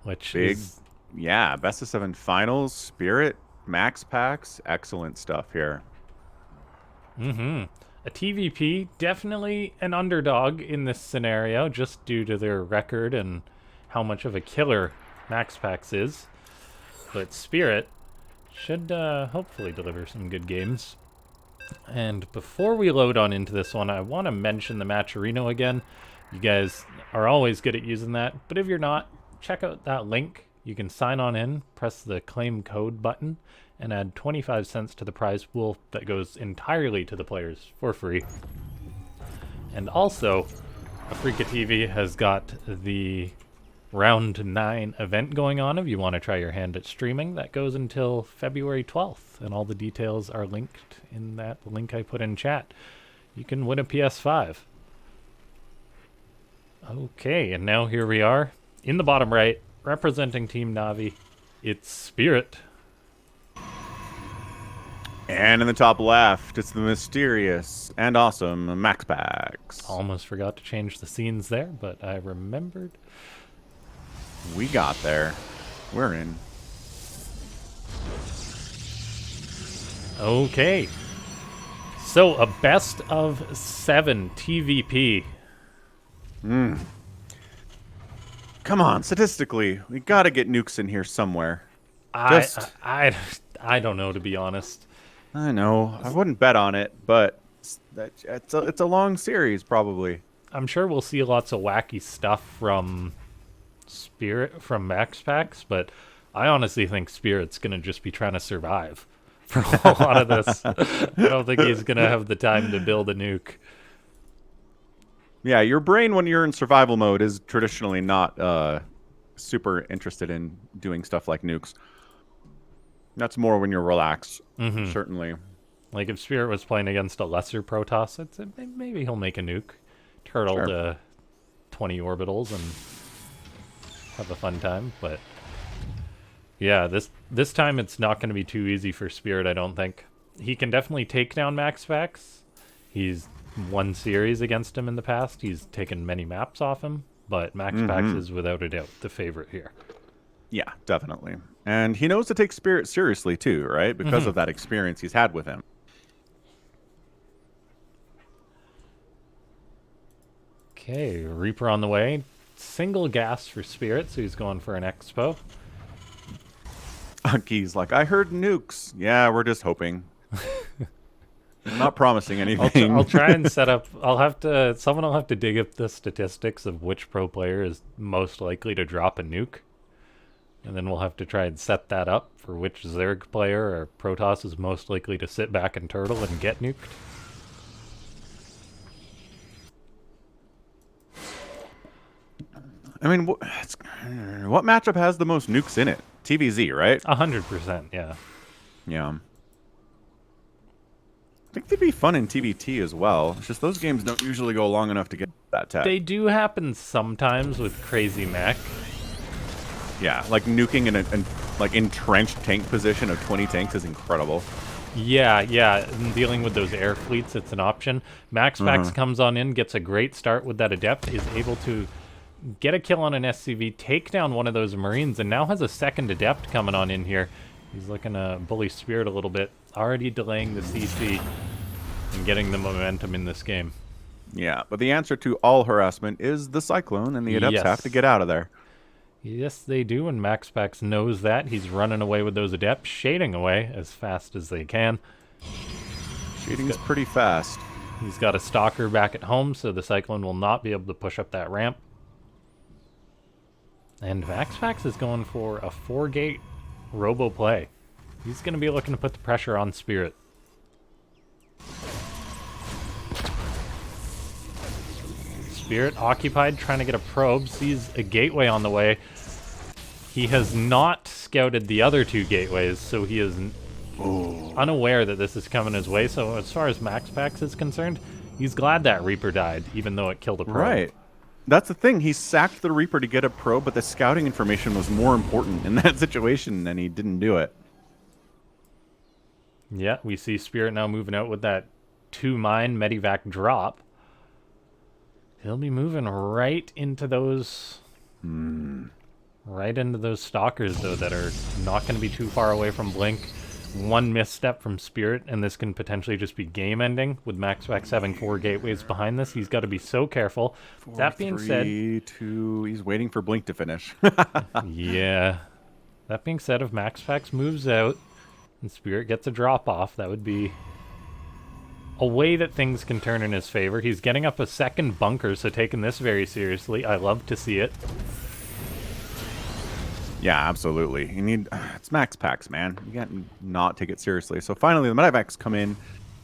[SPEAKER 1] which
[SPEAKER 2] Big,
[SPEAKER 1] is
[SPEAKER 2] yeah, best of 7 finals, Spirit, MaxPax, excellent stuff here.
[SPEAKER 1] a TVP, definitely an underdog in this scenario, just due to their record and how much of a killer MaxPax is. But Spirit should hopefully deliver some good games. And before we load on into this one, I want to mention the Matcherino again. You guys are always good at using that, but if you're not, check out that link. You can sign on in, press the claim code button, and add 25 cents to the prize pool that goes entirely to the players for free. And also, Afreeca TV has got the Round 9 event going on if you want to try your hand at streaming. That goes until February 12th, and all the details are linked in that link I put in chat. You can win a PS5. Okay, and now here we are. In the bottom right, representing Team Navi, it's Spirit.
[SPEAKER 2] And in the top left, it's the mysterious and awesome MaxPax.
[SPEAKER 1] Almost forgot to change the scenes there, but I remembered.
[SPEAKER 2] We got there. We're in.
[SPEAKER 1] Okay. So, a best of 7 TVP.
[SPEAKER 2] Come on, statistically, we gotta get nukes in here somewhere.
[SPEAKER 1] I don't know, to be honest.
[SPEAKER 2] I know. I wouldn't bet on it, but it's a long series, probably.
[SPEAKER 1] I'm sure we'll see lots of wacky stuff from MaxPax, but I honestly think Spirit's gonna just be trying to survive for a lot of this. I don't think he's gonna have the time to build a nuke.
[SPEAKER 2] Yeah, your brain when you're in survival mode is traditionally not super interested in doing stuff like nukes. That's more when you're relaxed, certainly.
[SPEAKER 1] Like if Spirit was playing against a lesser Protoss, I'd say maybe he'll make a nuke, turtle to 20 orbitals, and have a fun time. But yeah, this time it's not going to be too easy for Spirit, I don't think. He can definitely take down MaxPax. He's won series against him in the past. He's taken many maps off him, but MaxPax is without a doubt the favorite here.
[SPEAKER 2] Yeah, definitely. And he knows to take Spirit seriously too, right? Because of that experience he's had with him.
[SPEAKER 1] Okay, Reaper on the way. Single gas for Spirit, so he's going for an expo.
[SPEAKER 2] Key's like, I heard nukes. Yeah, we're just hoping. I'm not promising anything.
[SPEAKER 1] I'll try and set up. Someone will have to dig up the statistics of which pro player is most likely to drop a nuke. And then we'll have to try and set that up for which Zerg player or Protoss is most likely to sit back and turtle and get nuked.
[SPEAKER 2] I mean, what matchup has the most nukes in it? TVZ, right?
[SPEAKER 1] 100%, yeah.
[SPEAKER 2] Yeah. I think they'd be fun in TVT as well. It's just those games don't usually go long enough to get that tech.
[SPEAKER 1] They do happen sometimes with crazy mech.
[SPEAKER 2] Yeah, like nuking in a like entrenched tank position of 20 tanks is incredible.
[SPEAKER 1] Yeah, and dealing with those air fleets, it's an option. MaxPax comes on in, gets a great start with that Adept, is able to get a kill on an SCV, take down one of those Marines, and now has a second Adept coming on in here. He's looking to bully Spirit a little bit, already delaying the CC and getting the momentum in this game.
[SPEAKER 2] Yeah, but the answer to all harassment is the Cyclone, and the Adepts have to get out of there.
[SPEAKER 1] Yes, they do, and MaxPax knows that. He's running away with those Adepts, shading away as fast as they can.
[SPEAKER 2] Shading's pretty fast.
[SPEAKER 1] He's got a Stalker back at home, so the Cyclone will not be able to push up that ramp. And MaxPax is going for a 4-gate robo play. He's going to be looking to put the pressure on Spirit. Spirit occupied, trying to get a probe, sees a gateway on the way. He has not scouted the other two gateways, so he is unaware that this is coming his way. So as far as MaxPax is concerned, he's glad that Reaper died, even though it killed a probe.
[SPEAKER 2] Right. That's the thing. He sacked the Reaper to get a probe, but the scouting information was more important in that situation, and he didn't do it.
[SPEAKER 1] Yeah, we see Spirit now moving out with that 2-mine Medivac drop. He'll be moving right into those... Right into those Stalkers, though, that are not going to be too far away from Blink. One misstep from Spirit, and this can potentially just be game-ending. With MaxPax having 4 gateways behind this, he's got to be so careful.
[SPEAKER 2] 4,
[SPEAKER 1] that being
[SPEAKER 2] 3,
[SPEAKER 1] said...
[SPEAKER 2] 2, he's waiting for Blink to finish.
[SPEAKER 1] Yeah. That being said, if MaxPax moves out and Spirit gets a drop-off, that would be a way that things can turn in his favor. He's getting up a second bunker, so taking this very seriously. I love to see it.
[SPEAKER 2] Yeah, absolutely. You need... it's MaxPax, man. You can't not take it seriously. So finally, the Medivacs come in.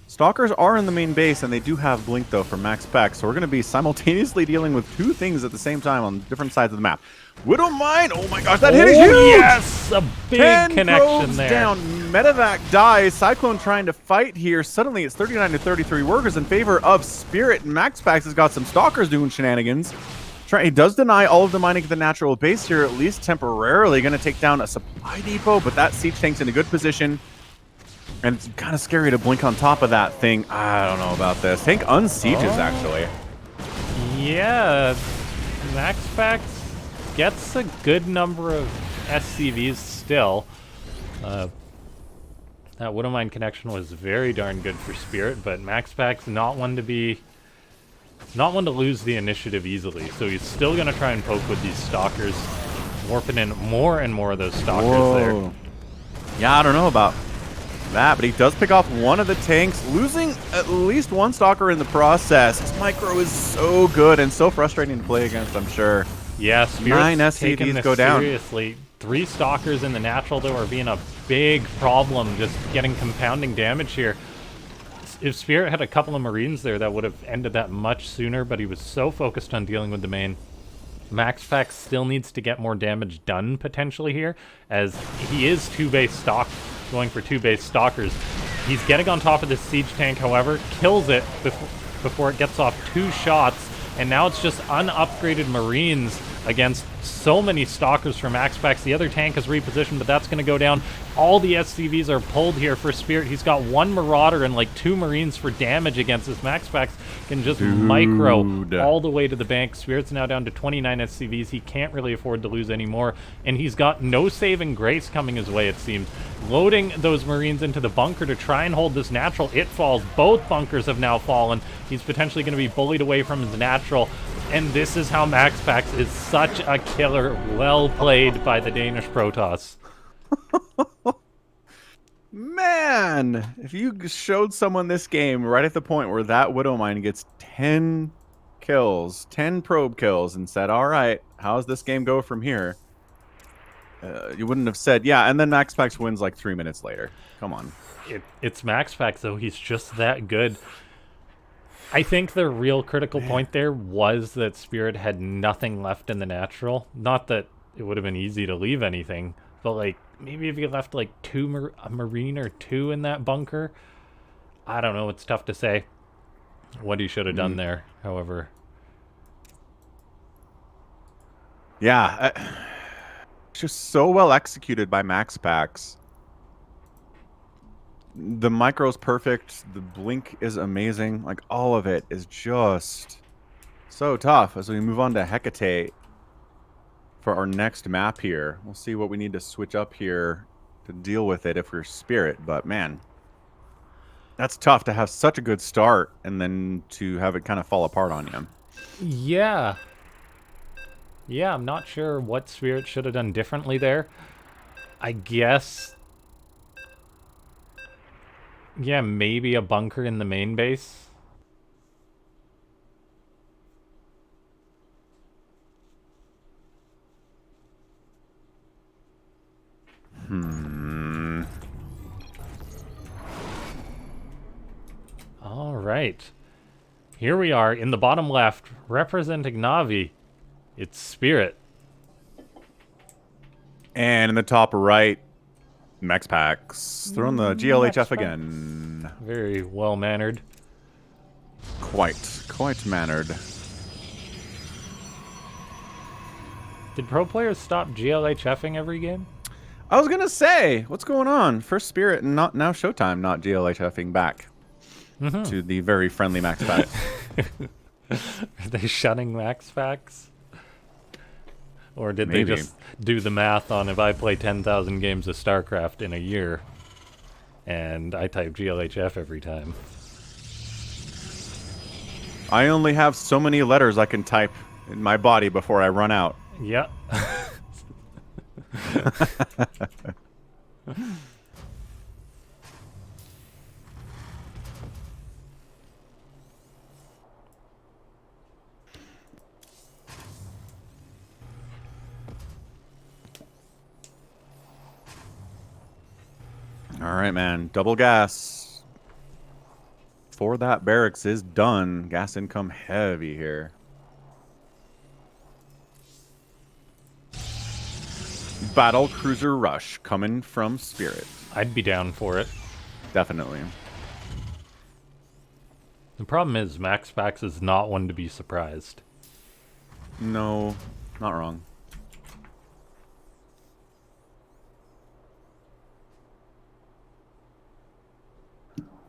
[SPEAKER 2] Stalkers are in the main base, and they do have Blink, though, for MaxPax. So we're going to be simultaneously dealing with 2 things at the same time on different sides of the map. Widowmine! Oh my gosh, that hit is huge!
[SPEAKER 1] Yes! A big
[SPEAKER 2] 10
[SPEAKER 1] connection
[SPEAKER 2] probes
[SPEAKER 1] there.
[SPEAKER 2] Down. Medivac dies. Cyclone trying to fight here. Suddenly, it's 39 to 33 workers in favor of Spirit. And MaxPax has got some Stalkers doing shenanigans. He does deny all of the mining at the natural base here, at least temporarily. Going to take down a supply depot, but that siege tank's in a good position. And it's kind of scary to Blink on top of that thing. I don't know about this. Tank unsieges, actually.
[SPEAKER 1] Yeah, MaxPax gets a good number of SCVs still. That Widowmine connection was very darn good for Spirit, but MaxPax not one to lose the initiative easily. So he's still going to try and poke with these Stalkers, warping in more and more of those Stalkers there.
[SPEAKER 2] Yeah, I don't know about that, but he does pick off one of the tanks, losing at least one Stalker in the process. His micro is so good and so frustrating to play against, I'm sure.
[SPEAKER 1] Yeah, Spirit's taking this
[SPEAKER 2] go down.
[SPEAKER 1] seriously. 3 Stalkers in the natural, though, are being a big problem, just getting compounding damage here. If Spirit had a couple of Marines there, that would have ended that much sooner, but he was so focused on dealing with the main. MaxPax still needs to get more damage done, potentially, here, as he is 2-base stock, going for 2-base Stalkers. He's getting on top of this siege tank, however, kills it before it gets off 2 shots, and now it's just unupgraded Marines against so many Stalkers from MaxPax. The other tank is repositioned, but that's going to go down. All the SCVs are pulled here for Spirit. He's got 1 Marauder and like 2 Marines for damage against this. MaxPax can just micro all the way to the bank. Spirit's now down to 29 SCVs. He can't really afford to lose anymore, and he's got no saving grace coming his way, it seems. Loading those Marines into the bunker to try and hold this natural. It falls. Both bunkers have now fallen. He's potentially going to be bullied away from his natural. And this is how MaxPax is such a killer. Well played by the Danish Protoss.
[SPEAKER 2] Man, if you showed someone this game right at the point where that Widowmine gets 10 kills, 10 probe kills, and said, all right, how's this game go from here? You wouldn't have said, yeah, and then MaxPax wins like 3 minutes later. Come on.
[SPEAKER 1] It's MaxPax, though. He's just that good. I think the real critical point there was that Spirit had nothing left in the natural. Not that it would have been easy to leave anything, but like maybe if you left like a marine or two in that bunker, I don't know. It's tough to say what he should have done there. However,
[SPEAKER 2] Yeah, it's just so well executed by MaxPax. The micro's perfect. The blink is amazing. Like, all of it is just so tough. As we move on to Hecate for our next map here, we'll see what we need to switch up here to deal with it if we're Spirit. But man, that's tough to have such a good start and then to have it kind of fall apart on you.
[SPEAKER 1] yeah. Yeah, I'm not sure what Spirit should have done differently there. I guess... Yeah, maybe a bunker in the main base. All right. Here we are in the bottom left, representing Navi. It's Spirit.
[SPEAKER 2] And in the top right, MaxPax. Throwing the GLHF again.
[SPEAKER 1] Very well-mannered.
[SPEAKER 2] Quite mannered.
[SPEAKER 1] Did pro players stop GLHFing every game?
[SPEAKER 2] I was gonna say, what's going on? First Spirit and not now ShoWTimE, not GLHFing back to the very friendly MaxPax.
[SPEAKER 1] Are they shunning MaxPax? Or did
[SPEAKER 2] Maybe.
[SPEAKER 1] they just do the math on if I play 10,000 games of Starcraft in a year and I type GLHF every time?
[SPEAKER 2] I only have so many letters I can type in my body before I run out.
[SPEAKER 1] Yep.
[SPEAKER 2] All right, man. Double gas. For that barracks is done. Gas income heavy here. Battle cruiser rush coming from Spirit.
[SPEAKER 1] I'd be down for it.
[SPEAKER 2] Definitely.
[SPEAKER 1] The problem is MaxPax is not one to be surprised.
[SPEAKER 2] No, not wrong.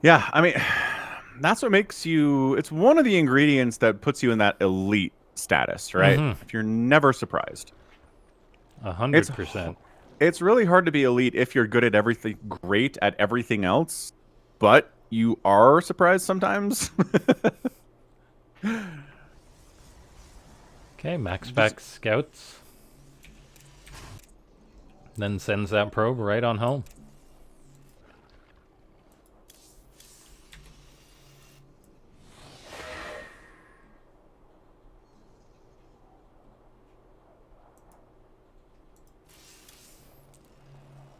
[SPEAKER 2] Yeah, I mean, that's what makes you... It's one of the ingredients that puts you in that elite status, right? If you're never surprised.
[SPEAKER 1] 100%.
[SPEAKER 2] It's really hard to be elite if you're good at everything, great at everything else, but you are surprised sometimes.
[SPEAKER 1] Okay, MaxPax scouts. Then sends that probe right on home.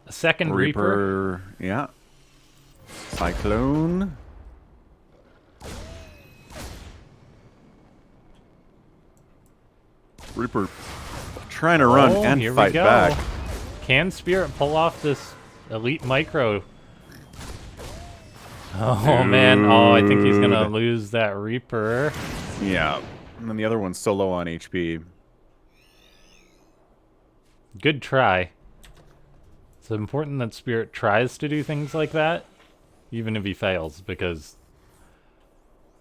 [SPEAKER 1] A second Reaper.
[SPEAKER 2] Yeah. Cyclone. Reaper trying to run and
[SPEAKER 1] here
[SPEAKER 2] fight
[SPEAKER 1] we go.
[SPEAKER 2] back.
[SPEAKER 1] Can Spirit pull off this elite micro? Oh, man. Oh, I think he's going to lose that Reaper.
[SPEAKER 2] Yeah. And then the other one's so low on HP.
[SPEAKER 1] Good try. It's important that Spirit tries to do things like that, even if he fails, because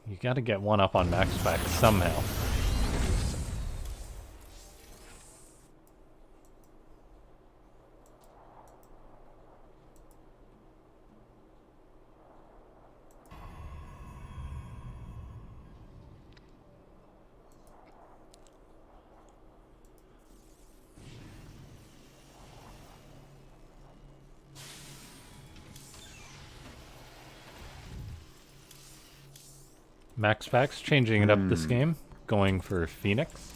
[SPEAKER 1] you got to get one up on MaxPax somehow. MaxPax changing it up this game, going for Phoenix.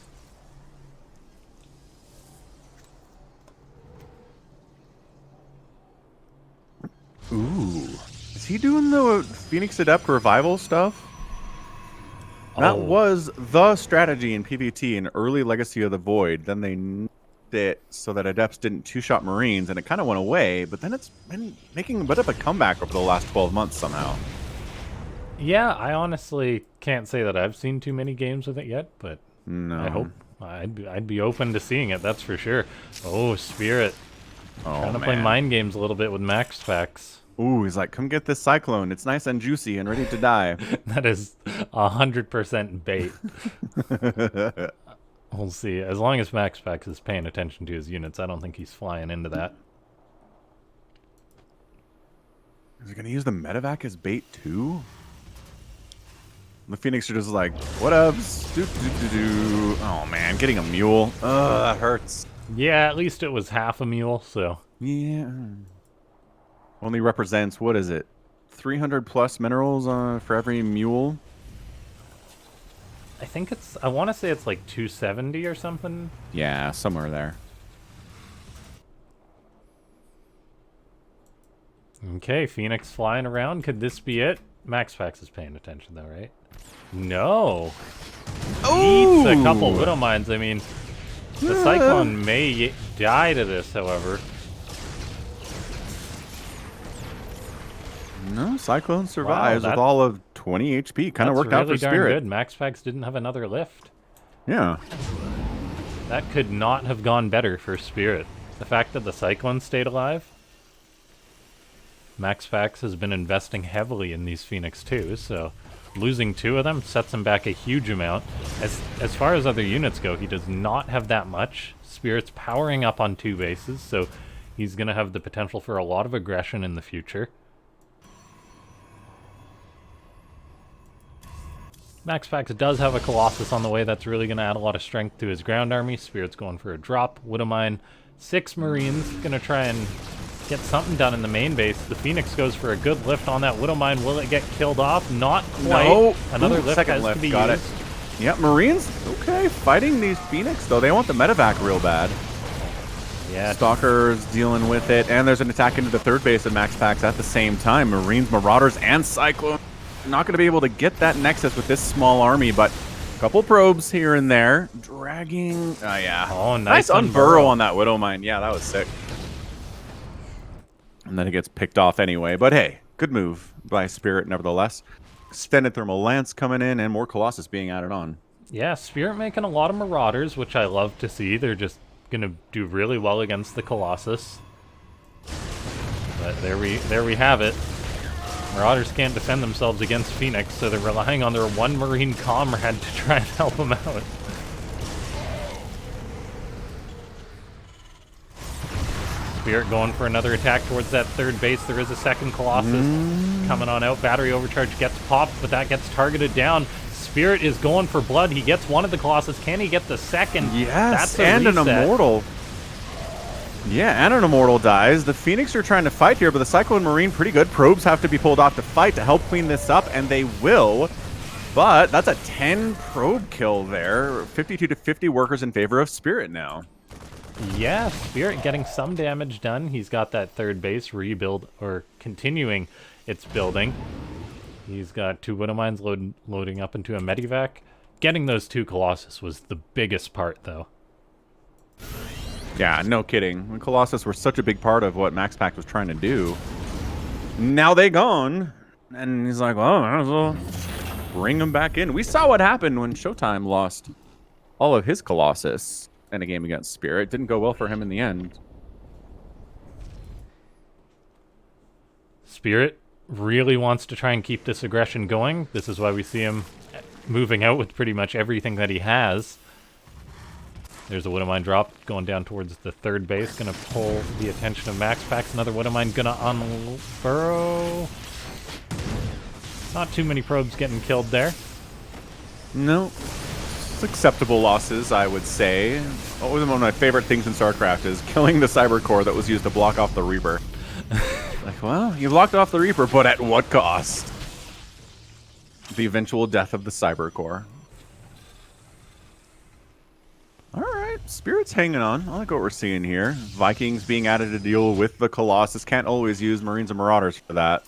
[SPEAKER 2] Ooh. Is he doing the Phoenix Adept revival stuff? That
[SPEAKER 1] Oh,
[SPEAKER 2] was the strategy in PvT in early Legacy of the Void. Then they nerfed it so that Adepts didn't two-shot Marines, and it kind of went away. But then it's been making a bit of a comeback over the last 12 months somehow.
[SPEAKER 1] yeah, I honestly can't say that I've seen too many games with it yet, but I
[SPEAKER 2] No.
[SPEAKER 1] hope I'd be open to seeing it, that's for sure. Oh, Spirit.
[SPEAKER 2] Oh,
[SPEAKER 1] Trying to
[SPEAKER 2] man.
[SPEAKER 1] play mind games a little bit with MaxPax.
[SPEAKER 2] Ooh, he's like, come get this Cyclone. It's nice and juicy and ready to die.
[SPEAKER 1] That is 100% bait. We'll see. As long as MaxPax is paying attention to his units, I don't think he's flying into that.
[SPEAKER 2] Is he going to use the medevac as bait too? The Phoenix are just like, what ups? Oh man, getting a mule. Ugh, that hurts.
[SPEAKER 1] Yeah, at least it was half a mule, so.
[SPEAKER 2] Yeah. Only represents, what is it? 300 plus minerals for every mule?
[SPEAKER 1] I think it's, I want to say it's like 270 or something.
[SPEAKER 2] Yeah, somewhere there.
[SPEAKER 1] Okay, Phoenix flying around. Could this be it? MaxPax is paying attention though, right? No. Eats a couple Widow Mines. I mean, the Cyclone may die to this, however.
[SPEAKER 2] No, Cyclone survives with all of 20 HP. Kind of worked out for Spirit.
[SPEAKER 1] Really darn good. MaxPax didn't have another lift.
[SPEAKER 2] Yeah.
[SPEAKER 1] That could not have gone better for Spirit. The fact that the Cyclone stayed alive. MaxPax has been investing heavily in these Phoenix too, so losing 2 of them sets him back a huge amount. As far as other units go, he does not have that much. Spirit's powering up on 2 bases, so he's going to have the potential for a lot of aggression in the future. MaxPax does have a Colossus on the way that's really going to add a lot of strength to his ground army. Spirit's going for a drop. Widowmine, 6 Marines, going to try and get something done in the main base. The Phoenix goes for a good lift on that Widowmine. Will it get killed off? Not quite.
[SPEAKER 2] No.
[SPEAKER 1] Another lift
[SPEAKER 2] second
[SPEAKER 1] has
[SPEAKER 2] lift.
[SPEAKER 1] to be
[SPEAKER 2] Got
[SPEAKER 1] used.
[SPEAKER 2] it. Yep, Marines, okay, fighting these Phoenix, though. They want the medevac real bad.
[SPEAKER 1] Yeah.
[SPEAKER 2] Stalker's dealing with it, and there's an attack into the third base of MaxPax at the same time. Marines, Marauders, and Cyclone. Not going to be able to get that Nexus with this small army, but a couple probes here and there. Dragging. Oh, yeah.
[SPEAKER 1] Oh, nice
[SPEAKER 2] unburrow on that Widowmine. Yeah, that was sick. And then it gets picked off anyway. But hey, good move by Spirit nevertheless. Extended Thermal Lance coming in and more Colossus being added on.
[SPEAKER 1] Yeah, Spirit making a lot of Marauders, which I love to see. They're just going to do really well against the Colossus. But there we have it. Marauders can't defend themselves against Phoenix, so they're relying on their 1 Marine comrade to try and help them out. Spirit going for another attack towards that third base. There is a second Colossus coming on out. Battery overcharge gets popped, but that gets targeted down. Spirit is going for blood. He gets one of the Colossus. Can he get the second?
[SPEAKER 2] Yes,
[SPEAKER 1] That's a
[SPEAKER 2] and
[SPEAKER 1] reset.
[SPEAKER 2] an Immortal. Yeah, and an Immortal dies. The Phoenix are trying to fight here, but the Cyclone Marine pretty good. Probes have to be pulled off to fight to help clean this up, and they will. But that's a 10 probe kill there. 52 to 50 workers in favor of Spirit now.
[SPEAKER 1] Yeah, Spirit getting some damage done. He's got that third base rebuild, or continuing its building. He's got 2 Widowmines loading up into a Medivac. Getting those 2 Colossus was the biggest part, though.
[SPEAKER 2] Yeah, no kidding. The Colossus were such a big part of what MaxPax was trying to do. Now they gone. And he's like, well, might as well bring them back in. We saw what happened when ShoWTimE lost all of his Colossus in a game against Spirit. Didn't go well for him in the end.
[SPEAKER 1] Spirit really wants to try and keep this aggression going. This is why we see him moving out with pretty much everything that he has. There's a Widowmine drop going down towards the third base. Going to pull the attention of MaxPax. Another Widowmine going to unburrow. Not too many probes getting killed there.
[SPEAKER 2] No. It's acceptable losses, I would say. One of my favorite things in Starcraft is killing the Cyber Core that was used to block off the Reaper. Like, well, you blocked off the Reaper, but at what cost? The eventual death of the Cyber Core. Alright, Spirit's hanging on. I like what we're seeing here. Vikings being added to deal with the Colossus. Can't always use Marines and Marauders for that.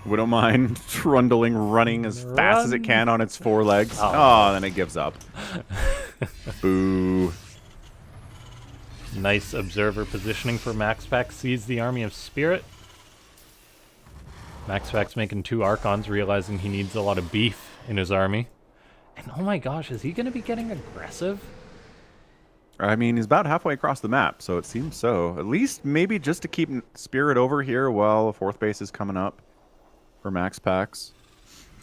[SPEAKER 2] Widowmine trundling, running as fast as it
[SPEAKER 1] Run.
[SPEAKER 2] can on its four legs.
[SPEAKER 1] Oh.
[SPEAKER 2] Oh, then it gives up. Boo.
[SPEAKER 1] Nice observer positioning for MaxPax. Sees the army of Spirit. MaxPax making 2 Archons, realizing he needs a lot of beef in his army. And oh my gosh, is he going to be getting aggressive?
[SPEAKER 2] I mean, he's about halfway across the map, so it seems so. At least maybe just to keep Spirit over here while a 4th base is coming up for MaxPax.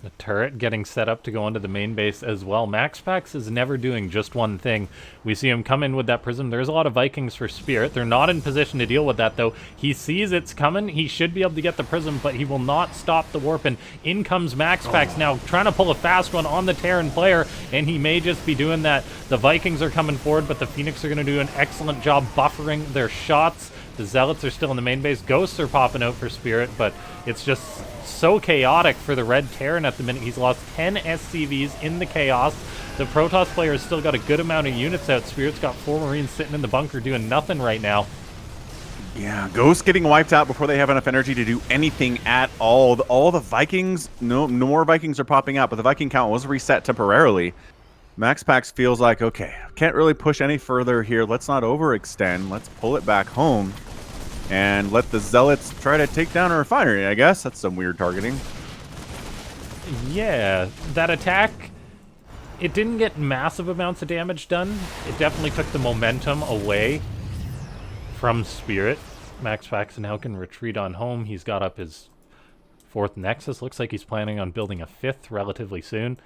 [SPEAKER 1] The turret getting set up to go into the main base as well. MaxPax is never doing just one thing. We see him come in with that prism. There's a lot of Vikings for Spirit. They're not in position to deal with that, though. He sees it's coming. He should be able to get the prism, but he will not stop the warp. And in comes MaxPax now, trying to pull a fast one on the Terran player, and he may just be doing that. The Vikings are coming forward, but the Phoenix are going to do an excellent job buffering their shots. The Zealots are still in the main base. Ghosts are popping out for Spirit, but it's just so chaotic for the Red Terran at the minute. He's lost 10 SCVs in the chaos. The Protoss player has still got a good amount of units out. Spirit's got 4 Marines sitting in the bunker doing nothing right now.
[SPEAKER 2] Yeah, Ghosts getting wiped out before they have enough energy to do anything at all. All the Vikings, no more Vikings are popping out, but the Viking count was reset temporarily. MaxPax feels like, okay, can't really push any further here. Let's not overextend. Let's pull it back home and let the Zealots try to take down a refinery, I guess. That's some weird targeting.
[SPEAKER 1] Yeah, that attack, it didn't get massive amounts of damage done. It definitely took the momentum away from Spirit. MaxPax now can retreat on home. He's got up his 4th Nexus. Looks like he's planning on building a 5th relatively soon.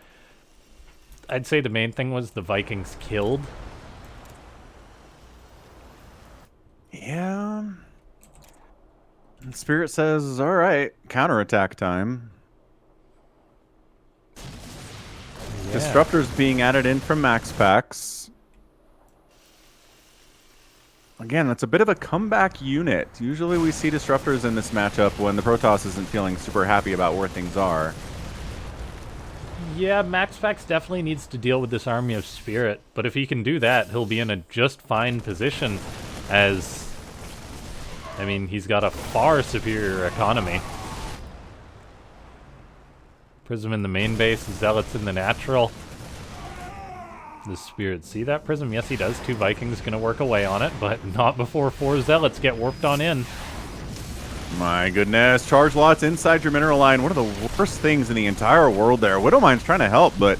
[SPEAKER 1] I'd say the main thing was the Vikings killed.
[SPEAKER 2] Yeah. And Spirit says, all right, counterattack time.
[SPEAKER 1] Yeah.
[SPEAKER 2] Disruptors being added in from MaxPax. Again, that's a bit of a comeback unit. Usually we see Disruptors in this matchup when the Protoss isn't feeling super happy about where things are.
[SPEAKER 1] Yeah, MaxPax definitely needs to deal with this army of Spirit, but if he can do that, he'll be in a just fine position as, I mean, he's got a far superior economy. Prism in the main base, Zealots in the natural. The Spirit see that Prism? Yes, he does. 2 Vikings gonna work away on it, but not before 4 Zealots get warped on in.
[SPEAKER 2] My goodness, charge lots inside your mineral line. One of the worst things in the entire world there. Widowmine's trying to help, but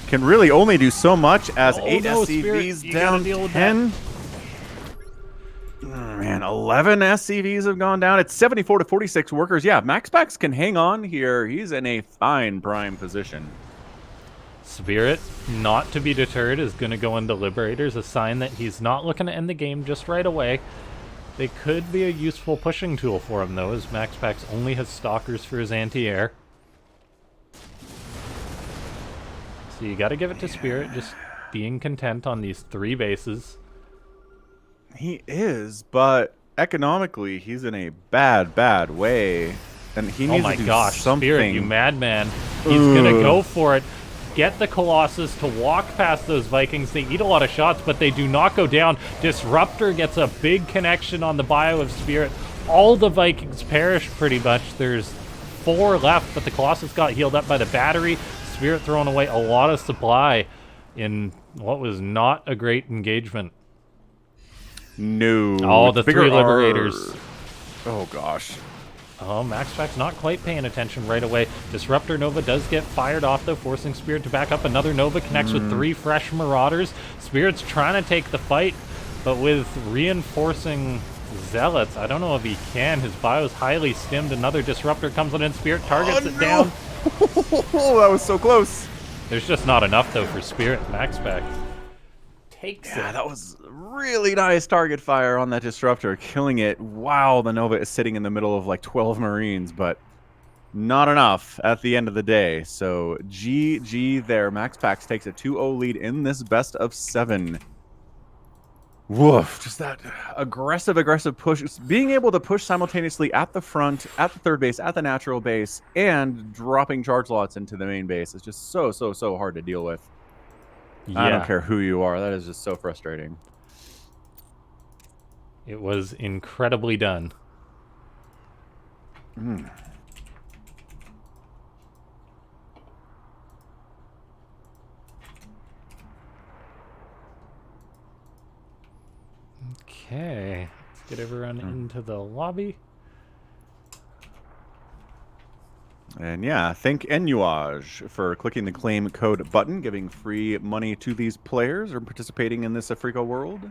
[SPEAKER 2] can really only do so much as 8 SCVs down 10. Man, 11 SCVs have gone down. It's 74 to 46 workers. Yeah, MaxPax can hang on here. He's in a fine prime position.
[SPEAKER 1] Spirit, not to be deterred, is going to go into Liberators, a sign that he's not looking to end the game just right away. They could be a useful pushing tool for him, though, as MaxPax only has Stalkers for his anti-air. So you got to give it to Spirit, just being content on these 3 bases.
[SPEAKER 2] He is, but economically, he's in a bad, bad way. And he needs to do something.
[SPEAKER 1] Spirit, you madman. He's going to go for it. Get the Colossus to walk past those Vikings. They eat a lot of shots, but they do not go down. Disruptor gets a big connection on the bio of Spirit. All the Vikings perish pretty much. There's 4 left, but the Colossus got healed up by the battery. Spirit throwing away a lot of supply in what was not a great engagement.
[SPEAKER 2] No.
[SPEAKER 1] Oh, the 3 Liberators.
[SPEAKER 2] Oh, gosh.
[SPEAKER 1] Oh, MaxPax not quite paying attention right away. Disruptor Nova does get fired off, though, forcing Spirit to back up. Another Nova connects with 3 fresh Marauders. Spirit's trying to take the fight, but with reinforcing Zealots, I don't know if he can. His bio's highly stimmed. Another Disruptor comes in, and Spirit targets it down.
[SPEAKER 2] Oh, that was so close.
[SPEAKER 1] There's just not enough, though, for Spirit. MaxPax takes it.
[SPEAKER 2] Yeah, that was really nice target fire on that Disruptor, killing it. Wow, the Nova is sitting in the middle of like 12 Marines, but not enough at the end of the day. So GG there. MaxPax takes a 2-0 lead in this best of 7. Woof, just that aggressive push. Being able to push simultaneously at the front, at the 3rd base, at the natural base, and dropping charge lots into the main base is just so hard to deal with. Yeah. I don't care who you are. That is just so frustrating.
[SPEAKER 1] It was incredibly done. Okay, let's get everyone into the lobby.
[SPEAKER 2] And yeah, thank Enuage for clicking the claim code button, giving free money to these players or participating in this Afreeca world.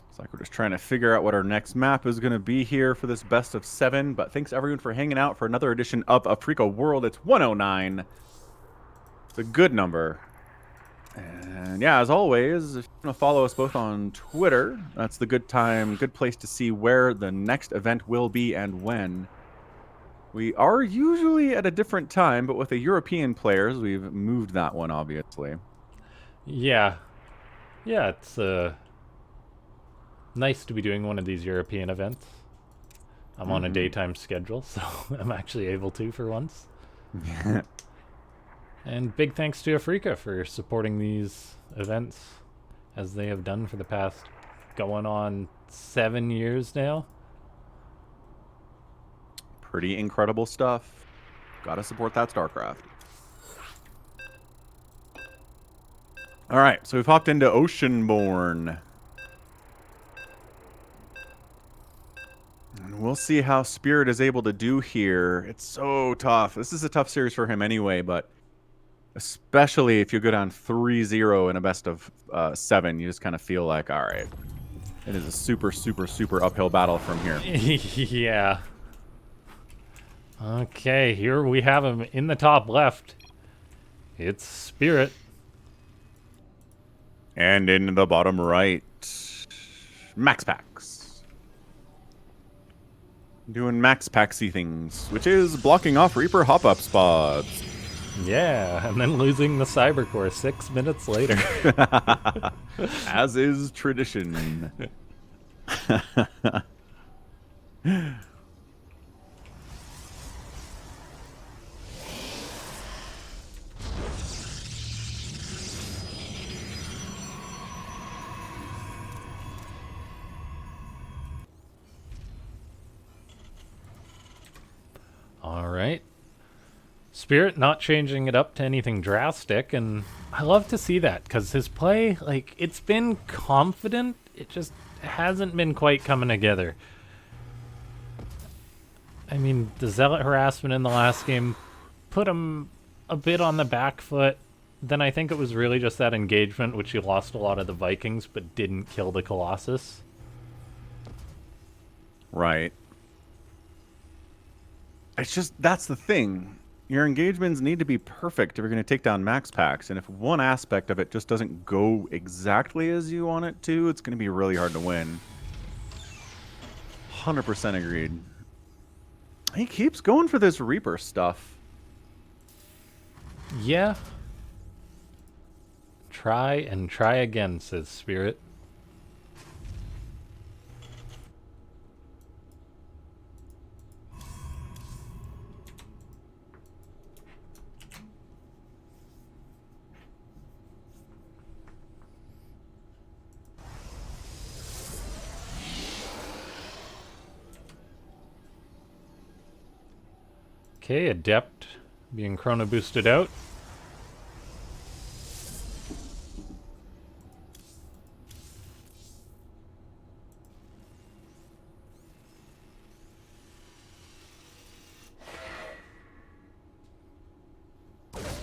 [SPEAKER 2] It's like we're just trying to figure out what our next map is going to be here for this best of 7. But thanks everyone for hanging out for another edition of Afreeca World. It's 109. It's a good number. And yeah, as always, if you want to follow us both on Twitter, that's the good place to see where the next event will be and when. We are usually at a different time, but with the European players, we've moved that one, obviously.
[SPEAKER 1] Yeah. Yeah, it's nice to be doing one of these European events. I'm on a daytime schedule, so I'm actually able to for once. And big thanks to Afreeca for supporting these events, as they have done for the past going on 7 years now.
[SPEAKER 2] Pretty incredible stuff. Gotta support that Starcraft. All right, so we've hopped into Oceanborn. And we'll see how Spirit is able to do here. It's so tough. This is a tough series for him anyway, but especially if you go down 3-0 in a best of 7, you just kind of feel like, all right, it is a super, super, super uphill battle from here.
[SPEAKER 1] Yeah. Okay, here we have him in the top left. It's Spirit.
[SPEAKER 2] And in the bottom right, MaxPax. Doing MaxPaxy things, which is blocking off Reaper hop-up spots.
[SPEAKER 1] Yeah, and then losing the Cybercore 6 minutes later.
[SPEAKER 2] As is tradition.
[SPEAKER 1] All right. Spirit not changing it up to anything drastic, and I love to see that, because his play, like, it's been confident, it just hasn't been quite coming together. I mean, the Zealot harassment in the last game put him a bit on the back foot. Then I think it was really just that engagement, which he lost a lot of the Vikings, but didn't kill the Colossus.
[SPEAKER 2] Right. It's just, that's the thing. Your engagements need to be perfect if you're going to take down MaxPax, and if one aspect of it just doesn't go exactly as you want it to, it's going to be really hard to win. 100% agreed. He keeps going for this Reaper stuff.
[SPEAKER 1] Yeah. Try and try again, says Spirit. Okay, Adept being chrono boosted out.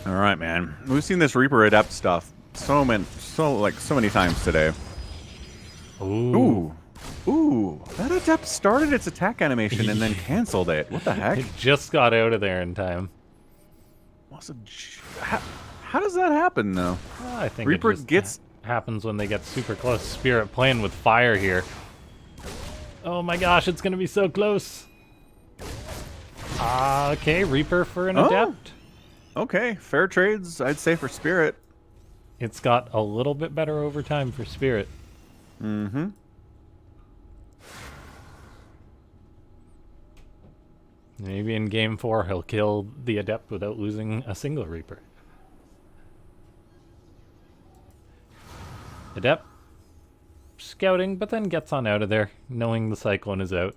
[SPEAKER 2] All right, man. We've seen this Reaper Adept stuff so many times today.
[SPEAKER 1] Ooh.
[SPEAKER 2] Ooh, that Adept started its attack animation and then canceled it. What the heck?
[SPEAKER 1] It just got out of there in time.
[SPEAKER 2] How does that happen, though?
[SPEAKER 1] Well, I think
[SPEAKER 2] Reaper
[SPEAKER 1] it just
[SPEAKER 2] gets...
[SPEAKER 1] happens when they get super close. Spirit playing with fire here. Oh my gosh, it's gonna be so close. Okay, Reaper for an Adept.
[SPEAKER 2] Okay, fair trades, I'd say, for Spirit.
[SPEAKER 1] It's got a little bit better over time for Spirit.
[SPEAKER 2] Mm-hmm.
[SPEAKER 1] Maybe in game 4 he'll kill the Adept without losing a single Reaper. Adept scouting, but then gets on out of there, knowing the Cyclone is out.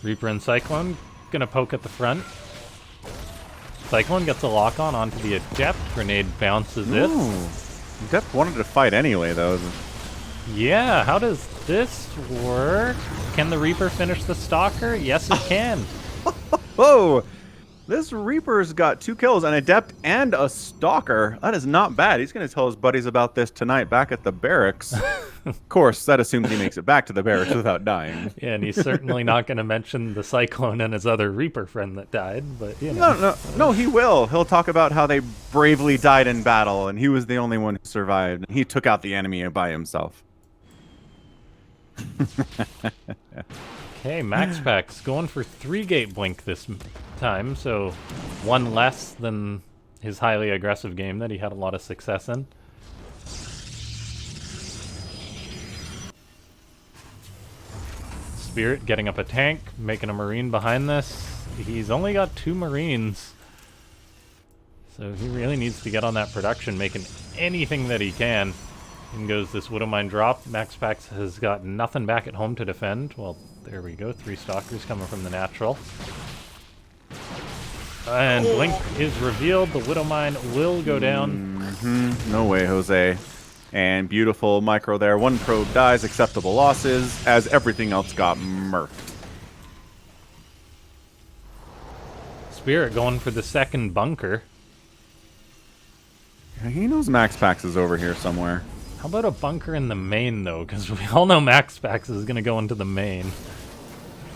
[SPEAKER 1] Reaper and Cyclone gonna poke at the front. Cyclone gets a lock on onto the Adept. Grenade bounces it.
[SPEAKER 2] Adept wanted to fight anyway, though.
[SPEAKER 1] Yeah, how does this work? Can the Reaper finish the Stalker? Yes, it can.
[SPEAKER 2] Whoa! This Reaper's got 2 kills, an Adept and a Stalker. That is not bad. He's going to tell his buddies about this tonight back at the barracks. Of course, that assumes he makes it back to the barracks without dying.
[SPEAKER 1] Yeah, and he's certainly not going to mention the Cyclone and his other Reaper friend that died, but you know.
[SPEAKER 2] No, he will. He'll talk about how they bravely died in battle, and he was the only one who survived. He took out the enemy by himself.
[SPEAKER 1] Okay, MaxPax going for 3-gate blink this time, so 1 less than his highly aggressive game that he had a lot of success in. Spirit getting up a tank, making a Marine behind this. He's only got 2 Marines, so he really needs to get on that production, making anything that he can. In goes this Widowmine drop. MaxPax has got nothing back at home to defend. Well, there we go. 3 Stalkers coming from the natural. And Blink is revealed. The Widowmine will go down.
[SPEAKER 2] No way, Jose. And beautiful micro there. 1 probe dies, acceptable losses, as everything else got murked.
[SPEAKER 1] Spirit going for the 2nd bunker.
[SPEAKER 2] He knows MaxPax is over here somewhere.
[SPEAKER 1] How about a bunker in the main, though? Because we all know MaxPax is going to go into the main.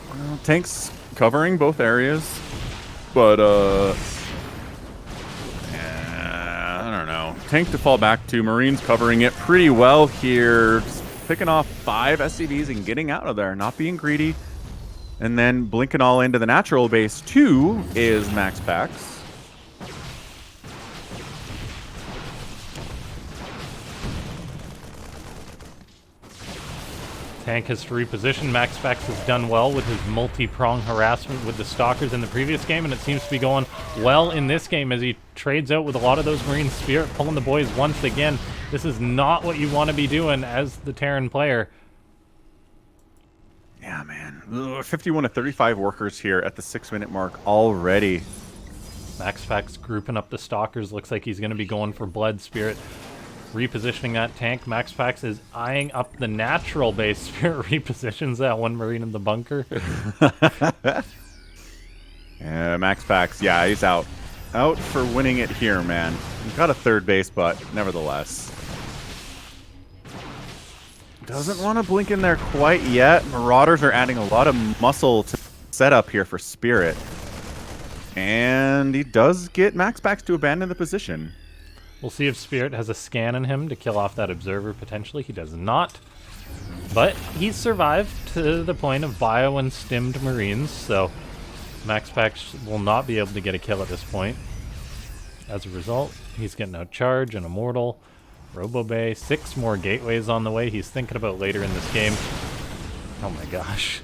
[SPEAKER 2] Well, tanks covering both areas, but I don't know. Tank to fall back to. Marines covering it pretty well here. Just picking off 5 SCVs and getting out of there, not being greedy. And then blinking all into the natural base 2 is MaxPax.
[SPEAKER 1] Tank has to reposition. MaxPax has done well with his multi-prong harassment with the Stalkers in the previous game, and it seems to be going well in this game as he trades out with a lot of those Marine. Spirit pulling the boys once again. This is not what you want to be doing as the Terran player.
[SPEAKER 2] Yeah, man. 51 to 35 workers here at the 6-minute mark already.
[SPEAKER 1] MaxPax grouping up the Stalkers. Looks like he's going to be going for blood. Spirit repositioning that tank. MaxPax is eyeing up the natural base. Spirit repositions that 1 Marine in the bunker.
[SPEAKER 2] Yeah, MaxPax, yeah, he's out. Out for winning it here, man. He's got a 3rd base, but nevertheless. Doesn't want to blink in there quite yet. Marauders are adding a lot of muscle to setup here for Spirit. And he does get MaxPax to abandon the position.
[SPEAKER 1] We'll see if Spirit has a scan in him to kill off that observer, potentially. He does not. But he's survived to the point of bio and stimmed Marines, so MaxPax will not be able to get a kill at this point. As a result, he's getting out charge, an Immortal, Robo Bay, 6 more gateways on the way he's thinking about later in this game. Oh my gosh.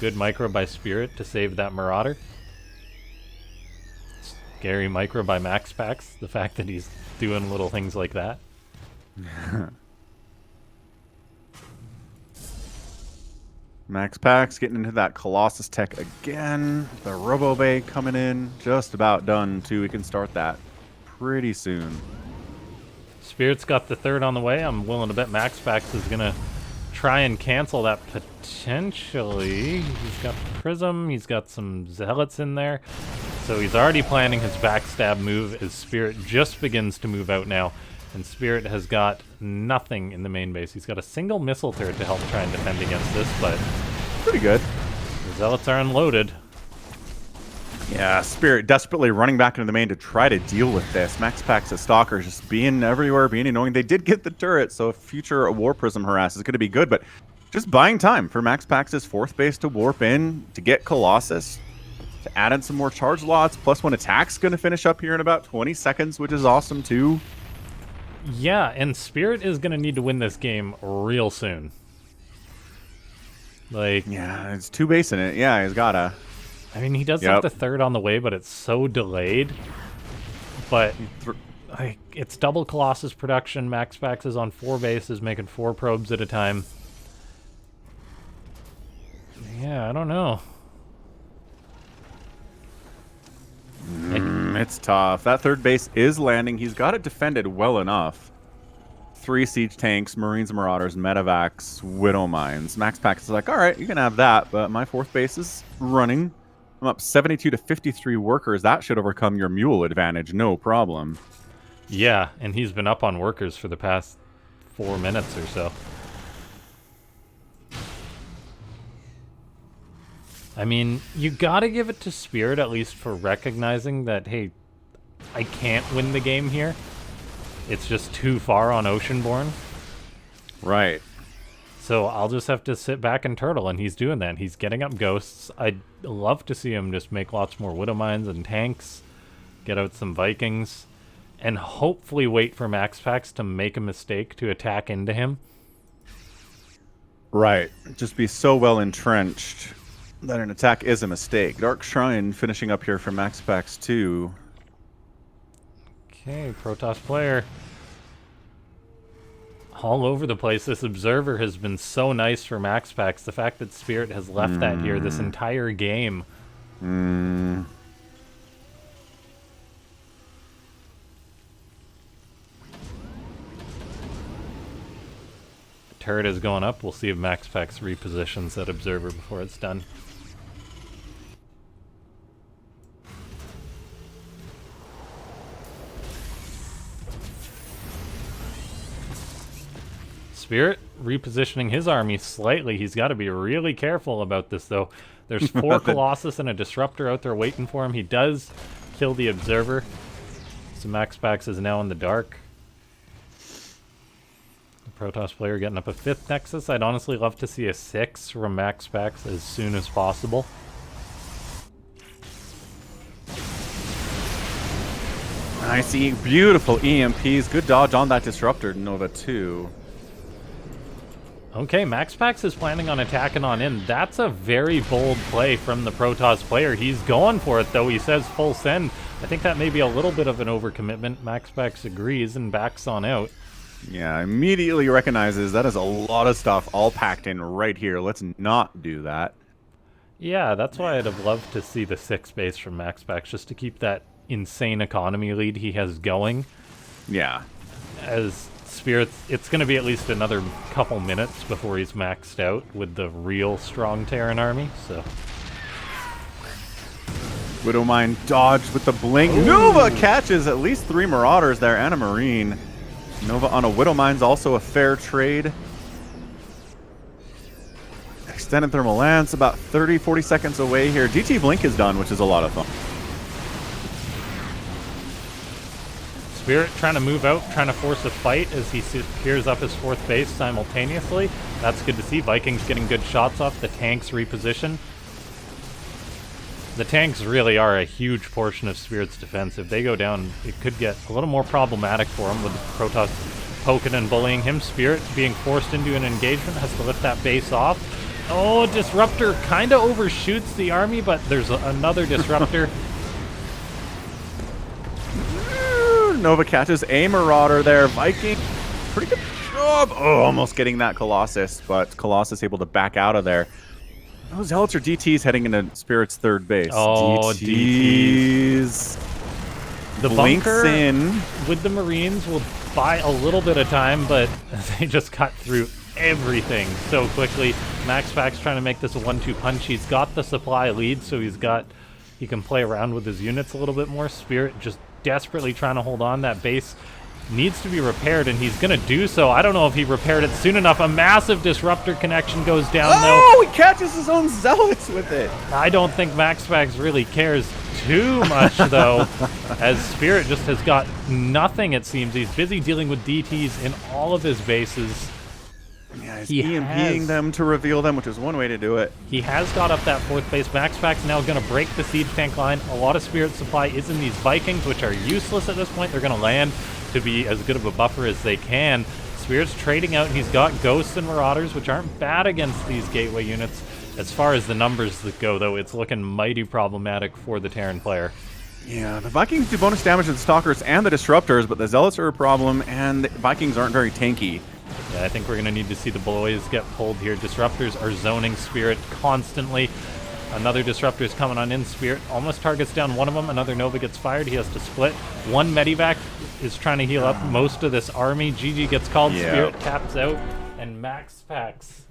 [SPEAKER 1] Good micro by Spirit to save that Marauder. Scary micro by MaxPax, the fact that he's doing little things like that.
[SPEAKER 2] MaxPax getting into that Colossus tech again. The Robo Bay coming in. Just about done, too. We can start that pretty soon.
[SPEAKER 1] Spirit's got the 3rd on the way. I'm willing to bet MaxPax is going to try and cancel that potentially. He's got Prism. He's got some Zealots in there. So he's already planning his backstab move as Spirit just begins to move out now. And Spirit has got nothing in the main base. He's got a single missile turret to help try and defend against this, but
[SPEAKER 2] pretty good.
[SPEAKER 1] The Zealots are unloaded.
[SPEAKER 2] Yeah, Spirit desperately running back into the main to try to deal with this. MaxPax's Stalkers just being everywhere, being annoying. They did get the turret, so future War Prism harass is going to be good, but just buying time for MaxPax's 4th base to warp in, to get Colossus, to add in some more charge lots. +1 attack's going to finish up here in about 20 seconds, which is awesome too.
[SPEAKER 1] Yeah, and Spirit is going to need to win this game real soon. Like,
[SPEAKER 2] Yeah, it's 2 base in it. Yeah, he's gotta.
[SPEAKER 1] I mean, he does have the third on the way, but it's so delayed. But like, it's double Colossus production. MaxPax is on 4 bases, making 4 probes at a time. Yeah, I don't know.
[SPEAKER 2] It's tough. That third base is landing. He's got it defended well enough. 3 siege tanks, Marines, Marauders, Medevacs, Widow Mines. MaxPax is like, all right, you can have that, but my 4th base is running. I'm up 72 to 53 workers. That should overcome your mule advantage, no problem.
[SPEAKER 1] Yeah, and he's been up on workers for the past 4 minutes or so. I mean, you gotta give it to Spirit at least for recognizing that, hey, I can't win the game here. It's just too far on Oceanborn.
[SPEAKER 2] Right.
[SPEAKER 1] So I'll just have to sit back and turtle, and he's doing that. He's getting up ghosts. I'd love to see him just make lots more Widow Mines and tanks, get out some Vikings, and hopefully wait for MaxPax to make a mistake to attack into him.
[SPEAKER 2] Right. Just be so well entrenched that an attack is a mistake. Dark Shrine finishing up here for MaxPax 2.
[SPEAKER 1] Okay, Protoss player. All over the place. This Observer has been so nice for MaxPax. The fact that Spirit has left that here this entire game. Turret is going up. We'll see if MaxPax repositions that Observer before it's done. Spirit repositioning his army slightly. He's got to be really careful about this, though. There's 4 Colossus and a Disruptor out there waiting for him. He does kill the Observer. So MaxPax is now in the dark. The Protoss player getting up a 5th Nexus. I'd honestly love to see a 6 from MaxPax as soon as possible.
[SPEAKER 2] I see beautiful EMPs. Good dodge on that Disruptor, Nova 2.
[SPEAKER 1] Okay, MaxPax is planning on attacking on in. That's a very bold play from the Protoss player. He's going for it, though. He says full send. I think that may be a little bit of an overcommitment. MaxPax agrees and backs on out.
[SPEAKER 2] Yeah, immediately recognizes that is a lot of stuff all packed in right here. Let's not do that.
[SPEAKER 1] Yeah, that's why I'd have loved to see the 6 base from MaxPax, just to keep that insane economy lead he has going.
[SPEAKER 2] Yeah.
[SPEAKER 1] As Spirit's, it's going to be at least another couple minutes before he's maxed out with the real strong Terran army, so...
[SPEAKER 2] Widowmine dodged with the blink. Ooh. Nova catches at least 3 Marauders there and a Marine. Nova on a Widowmine's also a fair trade. Extended Thermal Lance about 30-40 seconds away here. DT Blink is done, which is a lot of fun.
[SPEAKER 1] Spirit trying to move out, trying to force a fight as he secures up his 4th base simultaneously. That's good to see. Vikings getting good shots off. The tanks reposition. The tanks really are a huge portion of Spirit's defense. If they go down, it could get a little more problematic for him with Protoss poking and bullying him. Spirit being forced into an engagement, has to lift that base off. Oh, Disruptor kind of overshoots the army, but there's another Disruptor.
[SPEAKER 2] Nova catches a Marauder there. Viking, pretty good job. Oh, almost getting that Colossus, but Colossus able to back out of there. Oh, Zealots or DTs heading into Spirit's 3rd base.
[SPEAKER 1] Oh, DTs. The bunker
[SPEAKER 2] in
[SPEAKER 1] with the Marines will buy a little bit of time, but they just cut through everything so quickly. MaxPax trying to make this a 1-2 punch. He's got the supply lead, so he can play around with his units a little bit more. Spirit just desperately trying to hold on. That base needs to be repaired, and he's going to do so. I don't know if he repaired it soon enough. A massive Disruptor connection goes down, though.
[SPEAKER 2] Oh, he catches his own Zealots with it.
[SPEAKER 1] I don't think MaxPax really cares too much, though, as Spirit just has got nothing, it seems. He's busy dealing with DTs in all of his bases.
[SPEAKER 2] Yeah, he's EMPing them to reveal them, which is one way to do it.
[SPEAKER 1] He has got up that 4th base. MaxPax now going to break the siege tank line. A lot of Spirit supply is in these Vikings, which are useless at this point. They're going to land. to be as good of a buffer as they can. Spirit's trading out. He's got Ghosts and Marauders, which aren't bad against these gateway units. As far as the numbers that go, though, it's looking mighty problematic for the Terran player.
[SPEAKER 2] Yeah, the Vikings do bonus damage to the Stalkers and the Disruptors, but the Zealots are a problem, and the Vikings aren't very tanky.
[SPEAKER 1] Yeah, I think we're going to need to see the boys get pulled here. Disruptors are zoning Spirit constantly. Another Disruptor is coming on in. Spirit almost targets down one of them. Another Nova gets fired. He has to split. One Medivac is trying to heal up most of this army. GG gets called.
[SPEAKER 2] Yeah.
[SPEAKER 1] Spirit taps out. And MaxPax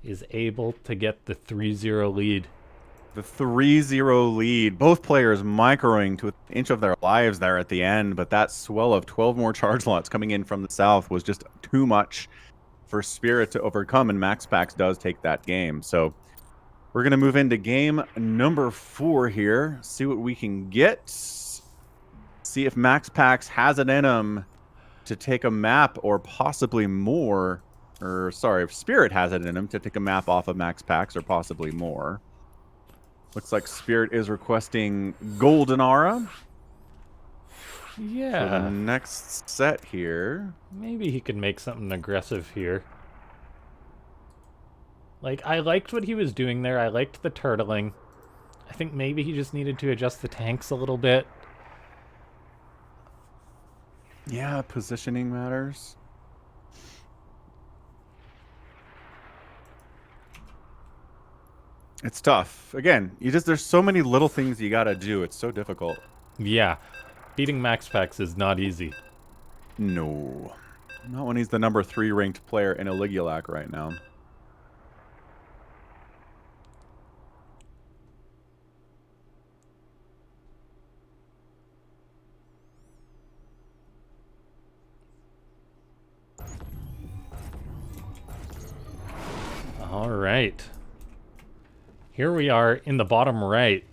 [SPEAKER 1] is able to get the 3-0 lead.
[SPEAKER 2] The 3-0 lead. Both players microing to an inch of their lives there at the end, but that swell of 12 more charge lots coming in from the south was just too much for Spirit to overcome, and MaxPax does take that game. So we're going to move into game number 4 here, see what we can get. See if MaxPax has it in him to take a map or possibly more. Or, sorry, if Spirit has it in him to take a map off of MaxPax or possibly more. Looks like Spirit is requesting Golden Aura.
[SPEAKER 1] Yeah.
[SPEAKER 2] For the next set here.
[SPEAKER 1] Maybe he could make something aggressive here. Like, I liked what he was doing there. I liked the turtling. I think maybe he just needed to adjust the tanks a little bit.
[SPEAKER 2] Yeah, positioning matters. It's tough. Again, there's so many little things you gotta do. It's so difficult.
[SPEAKER 1] Yeah. Beating MaxPax is not easy.
[SPEAKER 2] No. Not when he's the number 3 ranked player in Aligulac right now.
[SPEAKER 1] All right. Here we are in the bottom right.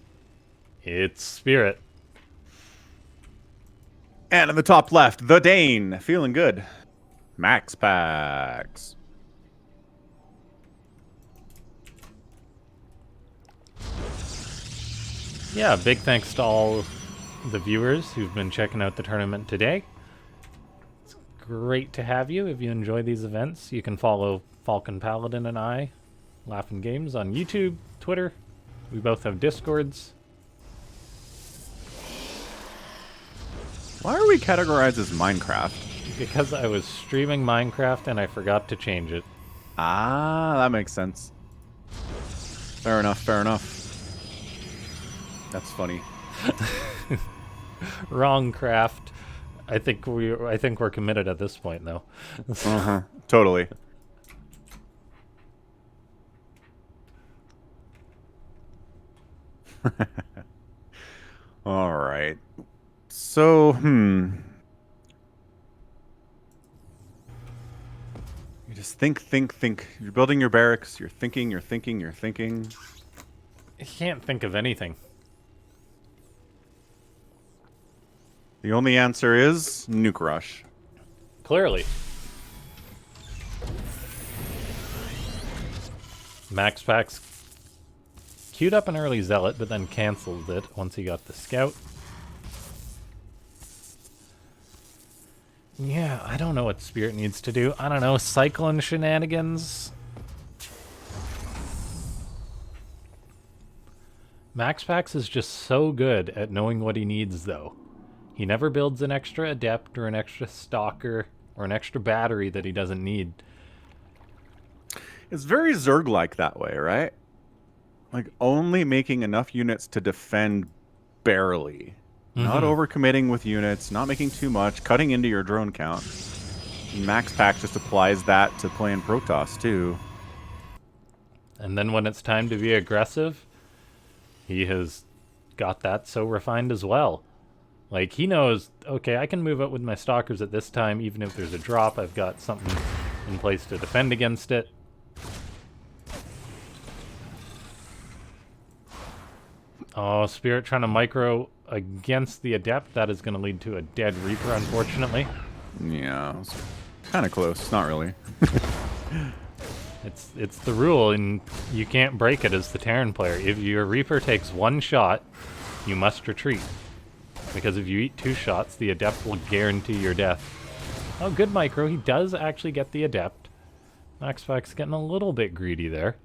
[SPEAKER 1] It's Spirit.
[SPEAKER 2] And in the top left, the Dane. Feeling good. MaxPax.
[SPEAKER 1] Yeah, big thanks to all the viewers who've been checking out the tournament today. It's great to have you. If you enjoy these events, you can follow Falcon Paladin and I, LaughNgamez, on YouTube, Twitter. We both have Discords.
[SPEAKER 2] Why are we categorized as Minecraft?
[SPEAKER 1] Because I was streaming Minecraft and I forgot to change it.
[SPEAKER 2] Ah, that makes sense. Fair enough, fair enough. That's funny.
[SPEAKER 1] Wrong craft. I think we're committed at this point, though.
[SPEAKER 2] Uh-huh. Totally. All right. So, You just think. You're building your barracks. You're thinking.
[SPEAKER 1] I can't think of anything.
[SPEAKER 2] The only answer is Nuke Rush.
[SPEAKER 1] Clearly. MaxPax queued up an early Zealot, but then canceled it once he got the Scout. Yeah, I don't know what Spirit needs to do. I don't know, Cyclone shenanigans? MaxPax is just so good at knowing what he needs, though. He never builds an extra Adept or an extra Stalker or an extra battery that he doesn't need.
[SPEAKER 2] It's very Zerg-like that way, right? Like, only making enough units to defend barely. Not overcommitting with units, not making too much, cutting into your drone count. MaxPax just applies that to playing Protoss, too.
[SPEAKER 1] And then when it's time to be aggressive, he has got that so refined as well. Like, he knows, okay, I can move up with my Stalkers at this time, even if there's a drop, I've got something in place to defend against it. Oh, Spirit trying to micro against the Adept. That is going to lead to a dead Reaper, unfortunately.
[SPEAKER 2] Yeah, kind of close. Not really.
[SPEAKER 1] It's the rule, and you can't break it as the Terran player. If your Reaper takes one shot, you must retreat. because if you eat 2 shots, the Adept will guarantee your death. Oh, good micro. He does actually get the Adept. MaxPax getting a little bit greedy there.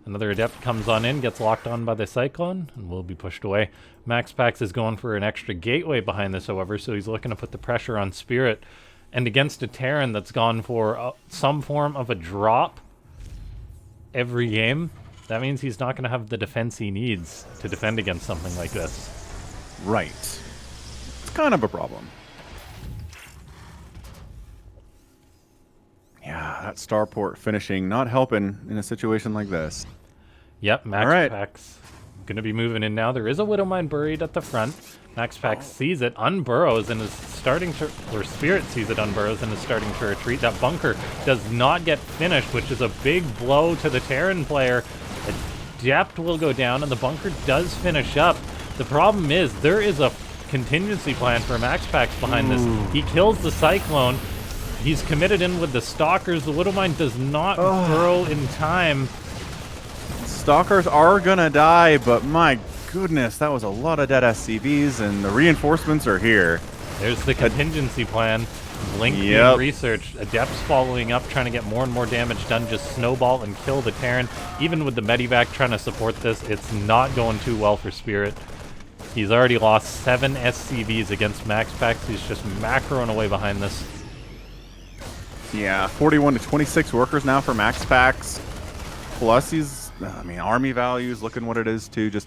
[SPEAKER 1] Another Adept comes on in, gets locked on by the Cyclone, and will be pushed away. MaxPax is going for an extra gateway behind this, however, so he's looking to put the pressure on Spirit. And against a Terran that's gone for some form of a drop every game, that means he's not going to have the defense he needs to defend against something like this.
[SPEAKER 2] Right. It's kind of a problem. Yeah, that starport finishing not helping in a situation like this.
[SPEAKER 1] Yep, MaxPax going to be moving in now. There is a Widowmine buried at the front. MaxPax sees it, unburrows, and is starting to... Or Spirit sees it, unburrows, and is starting to retreat. That bunker does not get finished, which is a big blow to the Terran player. Adept will go down, and the bunker does finish up. The problem is, there is a contingency plan for MaxPax behind this. He kills the Cyclone. He's committed in with the Stalkers. The Widowmine does not burrow in time.
[SPEAKER 2] Stalkers are gonna die, but my goodness, that was a lot of dead SCVs, and the reinforcements are here.
[SPEAKER 1] There's the contingency plan. Blink being researched. Adepts following up, trying to get more and more damage done, just snowball and kill the Terran. Even with the Medivac trying to support this, it's not going too well for Spirit. He's already lost 7 SCVs against MaxPax. He's just macroing away behind this.
[SPEAKER 2] Yeah, 41 to 26 workers now for MaxPax. Plus he's, I mean, army values, looking what it is too. Just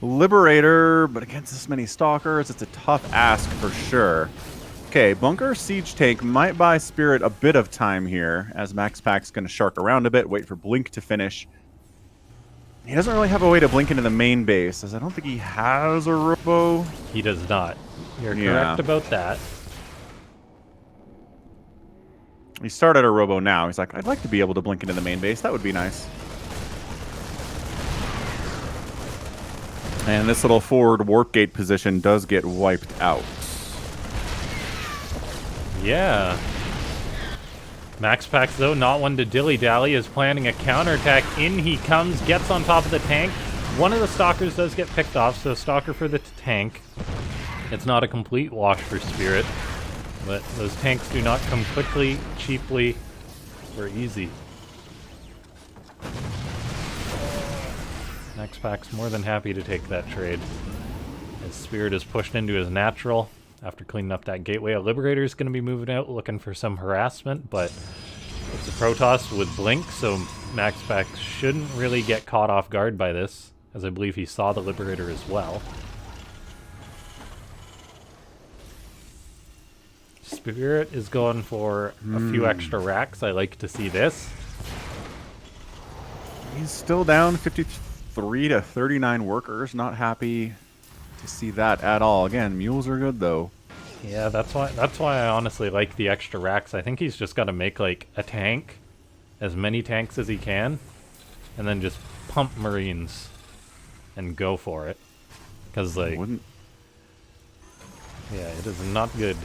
[SPEAKER 2] Liberator, but against this many Stalkers, it's a tough ask for sure. Okay, Bunker Siege Tank might buy Spirit a bit of time here, as MaxPax's going to shark around a bit, wait for Blink to finish. He doesn't really have a way to blink into the main base, as I don't think he has a robo.
[SPEAKER 1] He does not. You're correct about that.
[SPEAKER 2] He started a robo now. He's like, I'd like to be able to blink into the main base. That would be nice. And this little forward warp gate position does get wiped out.
[SPEAKER 1] Yeah. MaxPax, though, not one to dilly-dally, is planning a counterattack. In he comes, gets on top of the tank. One of the Stalkers does get picked off, so Stalker for the tank. It's not a complete wash for Spirit, but those tanks do not come quickly, cheaply, or easy. MaxPax more than happy to take that trade. His Spirit is pushed into his natural. After cleaning up that gateway, a Liberator is going to be moving out looking for some harassment, but it's a Protoss with Blink, so MaxPax shouldn't really get caught off guard by this, as I believe he saw the Liberator as well. Spirit is going for a few extra racks. I like to see this.
[SPEAKER 2] He's still down 53 to 39 workers. Not happy to see that at all. Again, mules are good though.
[SPEAKER 1] Yeah, that's why I honestly like the extra racks. I think he's just got to make like a tank, as many tanks as he can, and then just pump Marines and go for it. Because like, yeah, it is not good.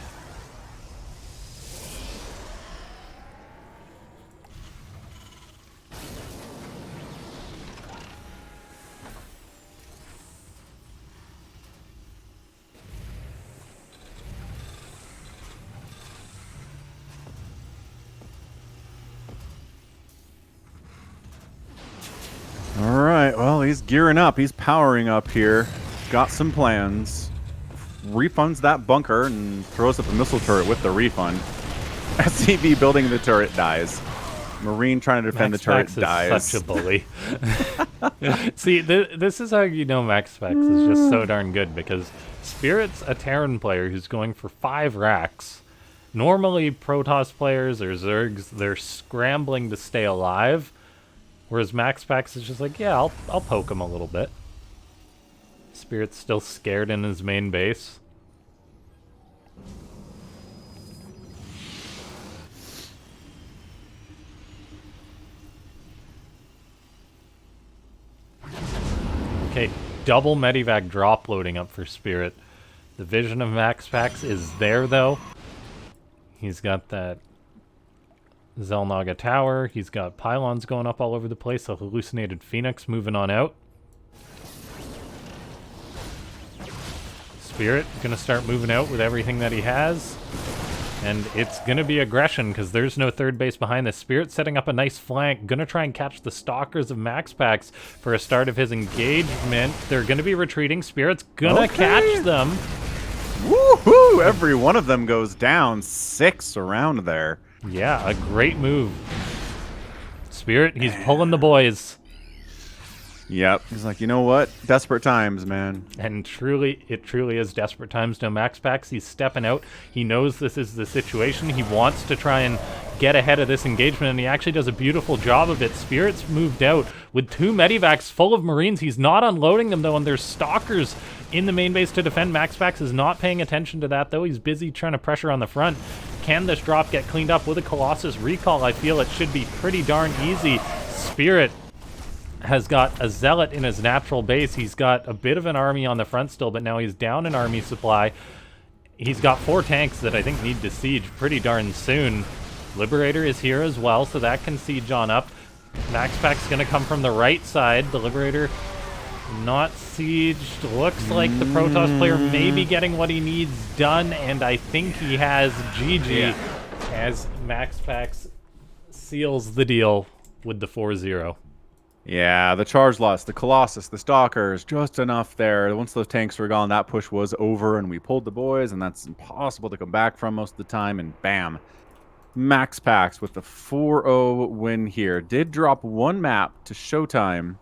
[SPEAKER 2] Alright, well, he's gearing up. He's powering up here. Got some plans. Refunds that bunker and throws up a missile turret with the refund. SCV building the turret dies. Marine trying to defend the turret dies.
[SPEAKER 1] Such a bully. See, this is how you know MaxPax is just so darn good, because Spirit's a Terran player who's going for 5 racks. Normally, Protoss players or Zergs, they're scrambling to stay alive. Whereas MaxPax is just like, yeah, I'll poke him a little bit. Spirit's still scared in his main base. Okay, double Medivac drop loading up for Spirit. The vision of MaxPax is there, though. He's got that Xel'Naga Tower. He's got pylons going up all over the place. A hallucinated Phoenix moving on out. Spirit gonna start moving out with everything that he has. And it's gonna be aggression because there's no third base behind this. Spirit setting up a nice flank. Gonna try and catch the Stalkers of MaxPax for a start of his engagement. They're gonna be retreating. Spirit's gonna catch them.
[SPEAKER 2] Woohoo! Every one of them goes down. 6 around there.
[SPEAKER 1] Yeah, a great move. Spirit, he's pulling the boys.
[SPEAKER 2] Yep. He's like, you know what? Desperate times, man.
[SPEAKER 1] And truly, it truly is desperate times. No MaxPax, he's stepping out. He knows this is the situation. He wants to try and get ahead of this engagement, and he actually does a beautiful job of it. Spirit's moved out with 2 medivacs full of Marines. He's not unloading them, though, and there's Stalkers in the main base to defend. MaxPax is not paying attention to that, though. He's busy trying to pressure on the front. Can this drop get cleaned up with a Colossus recall? I feel it should be pretty darn easy. Spirit has got a Zealot in his natural base. He's got a bit of an army on the front still, but now he's down an army supply. He's got 4 tanks that I think need to siege pretty darn soon. Liberator is here as well, so that can siege on up. MaxPax's gonna come from the right side. The Liberator not sieged. Looks like the Protoss player may be getting what he needs done, and I think he has GG as MaxPax seals the deal with the 4-0.
[SPEAKER 2] Yeah, the charge loss, the Colossus, the Stalkers, just enough there. Once those tanks were gone, that push was over, and we pulled the boys, and that's impossible to come back from most of the time, and bam. MaxPax with the 4-0 win here. Did drop 1 map to ShoWTimE,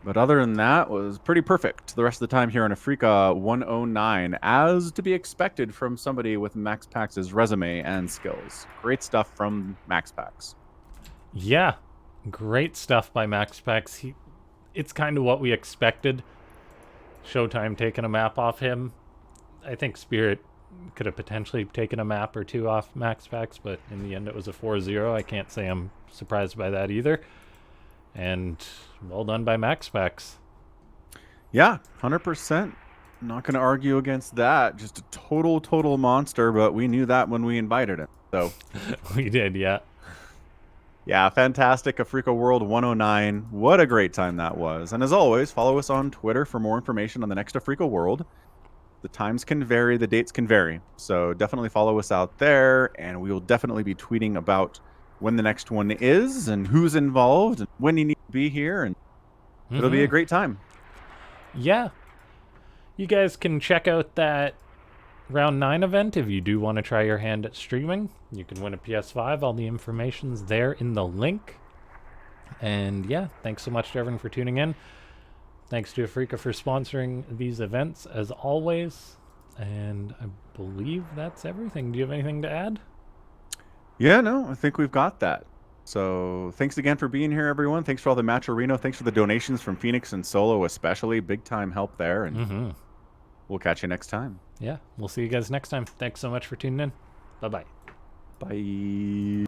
[SPEAKER 2] but other than that, was pretty perfect the rest of the time here on Afreeca 109, as to be expected from somebody with MaxPax's resume and skills. Great stuff from MaxPax.
[SPEAKER 1] Yeah. Great stuff by MaxPax. It's kind of what we expected. ShoWTimE taking a map off him. I think Spirit could have potentially taken a map or 2 off MaxPax, but in the end it was a 4-0. I can't say I'm surprised by that either. And well done by MaxPax.
[SPEAKER 2] Yeah, 100%. Not going to argue against that. Just a total monster, but we knew that when we invited him. So
[SPEAKER 1] We did, yeah.
[SPEAKER 2] yeah, fantastic. Afreeca World 109. What a great time that was. And as always, follow us on Twitter for more information on the next Afreeca World. The times can vary, the dates can vary. So definitely follow us out there, and we will definitely be tweeting about when the next one is and who's involved and when you need to be here, and it'll be a great time.
[SPEAKER 1] Yeah. You guys can check out that Round 9 event if you do want to try your hand at streaming. You can win a PS5. All the information's there in the link. And yeah, thanks so much to everyone for tuning in. Thanks to Afreeca for sponsoring these events as always. And I believe that's everything. Do you have anything to add?
[SPEAKER 2] Yeah, no, I think we've got that. So thanks again for being here, everyone. Thanks for all the Match Arena. Thanks for the donations from Phoenix and Solo especially. Big time help there. And we'll catch you next time.
[SPEAKER 1] Yeah, we'll see you guys next time. Thanks so much for tuning in. Bye-bye.
[SPEAKER 2] Bye.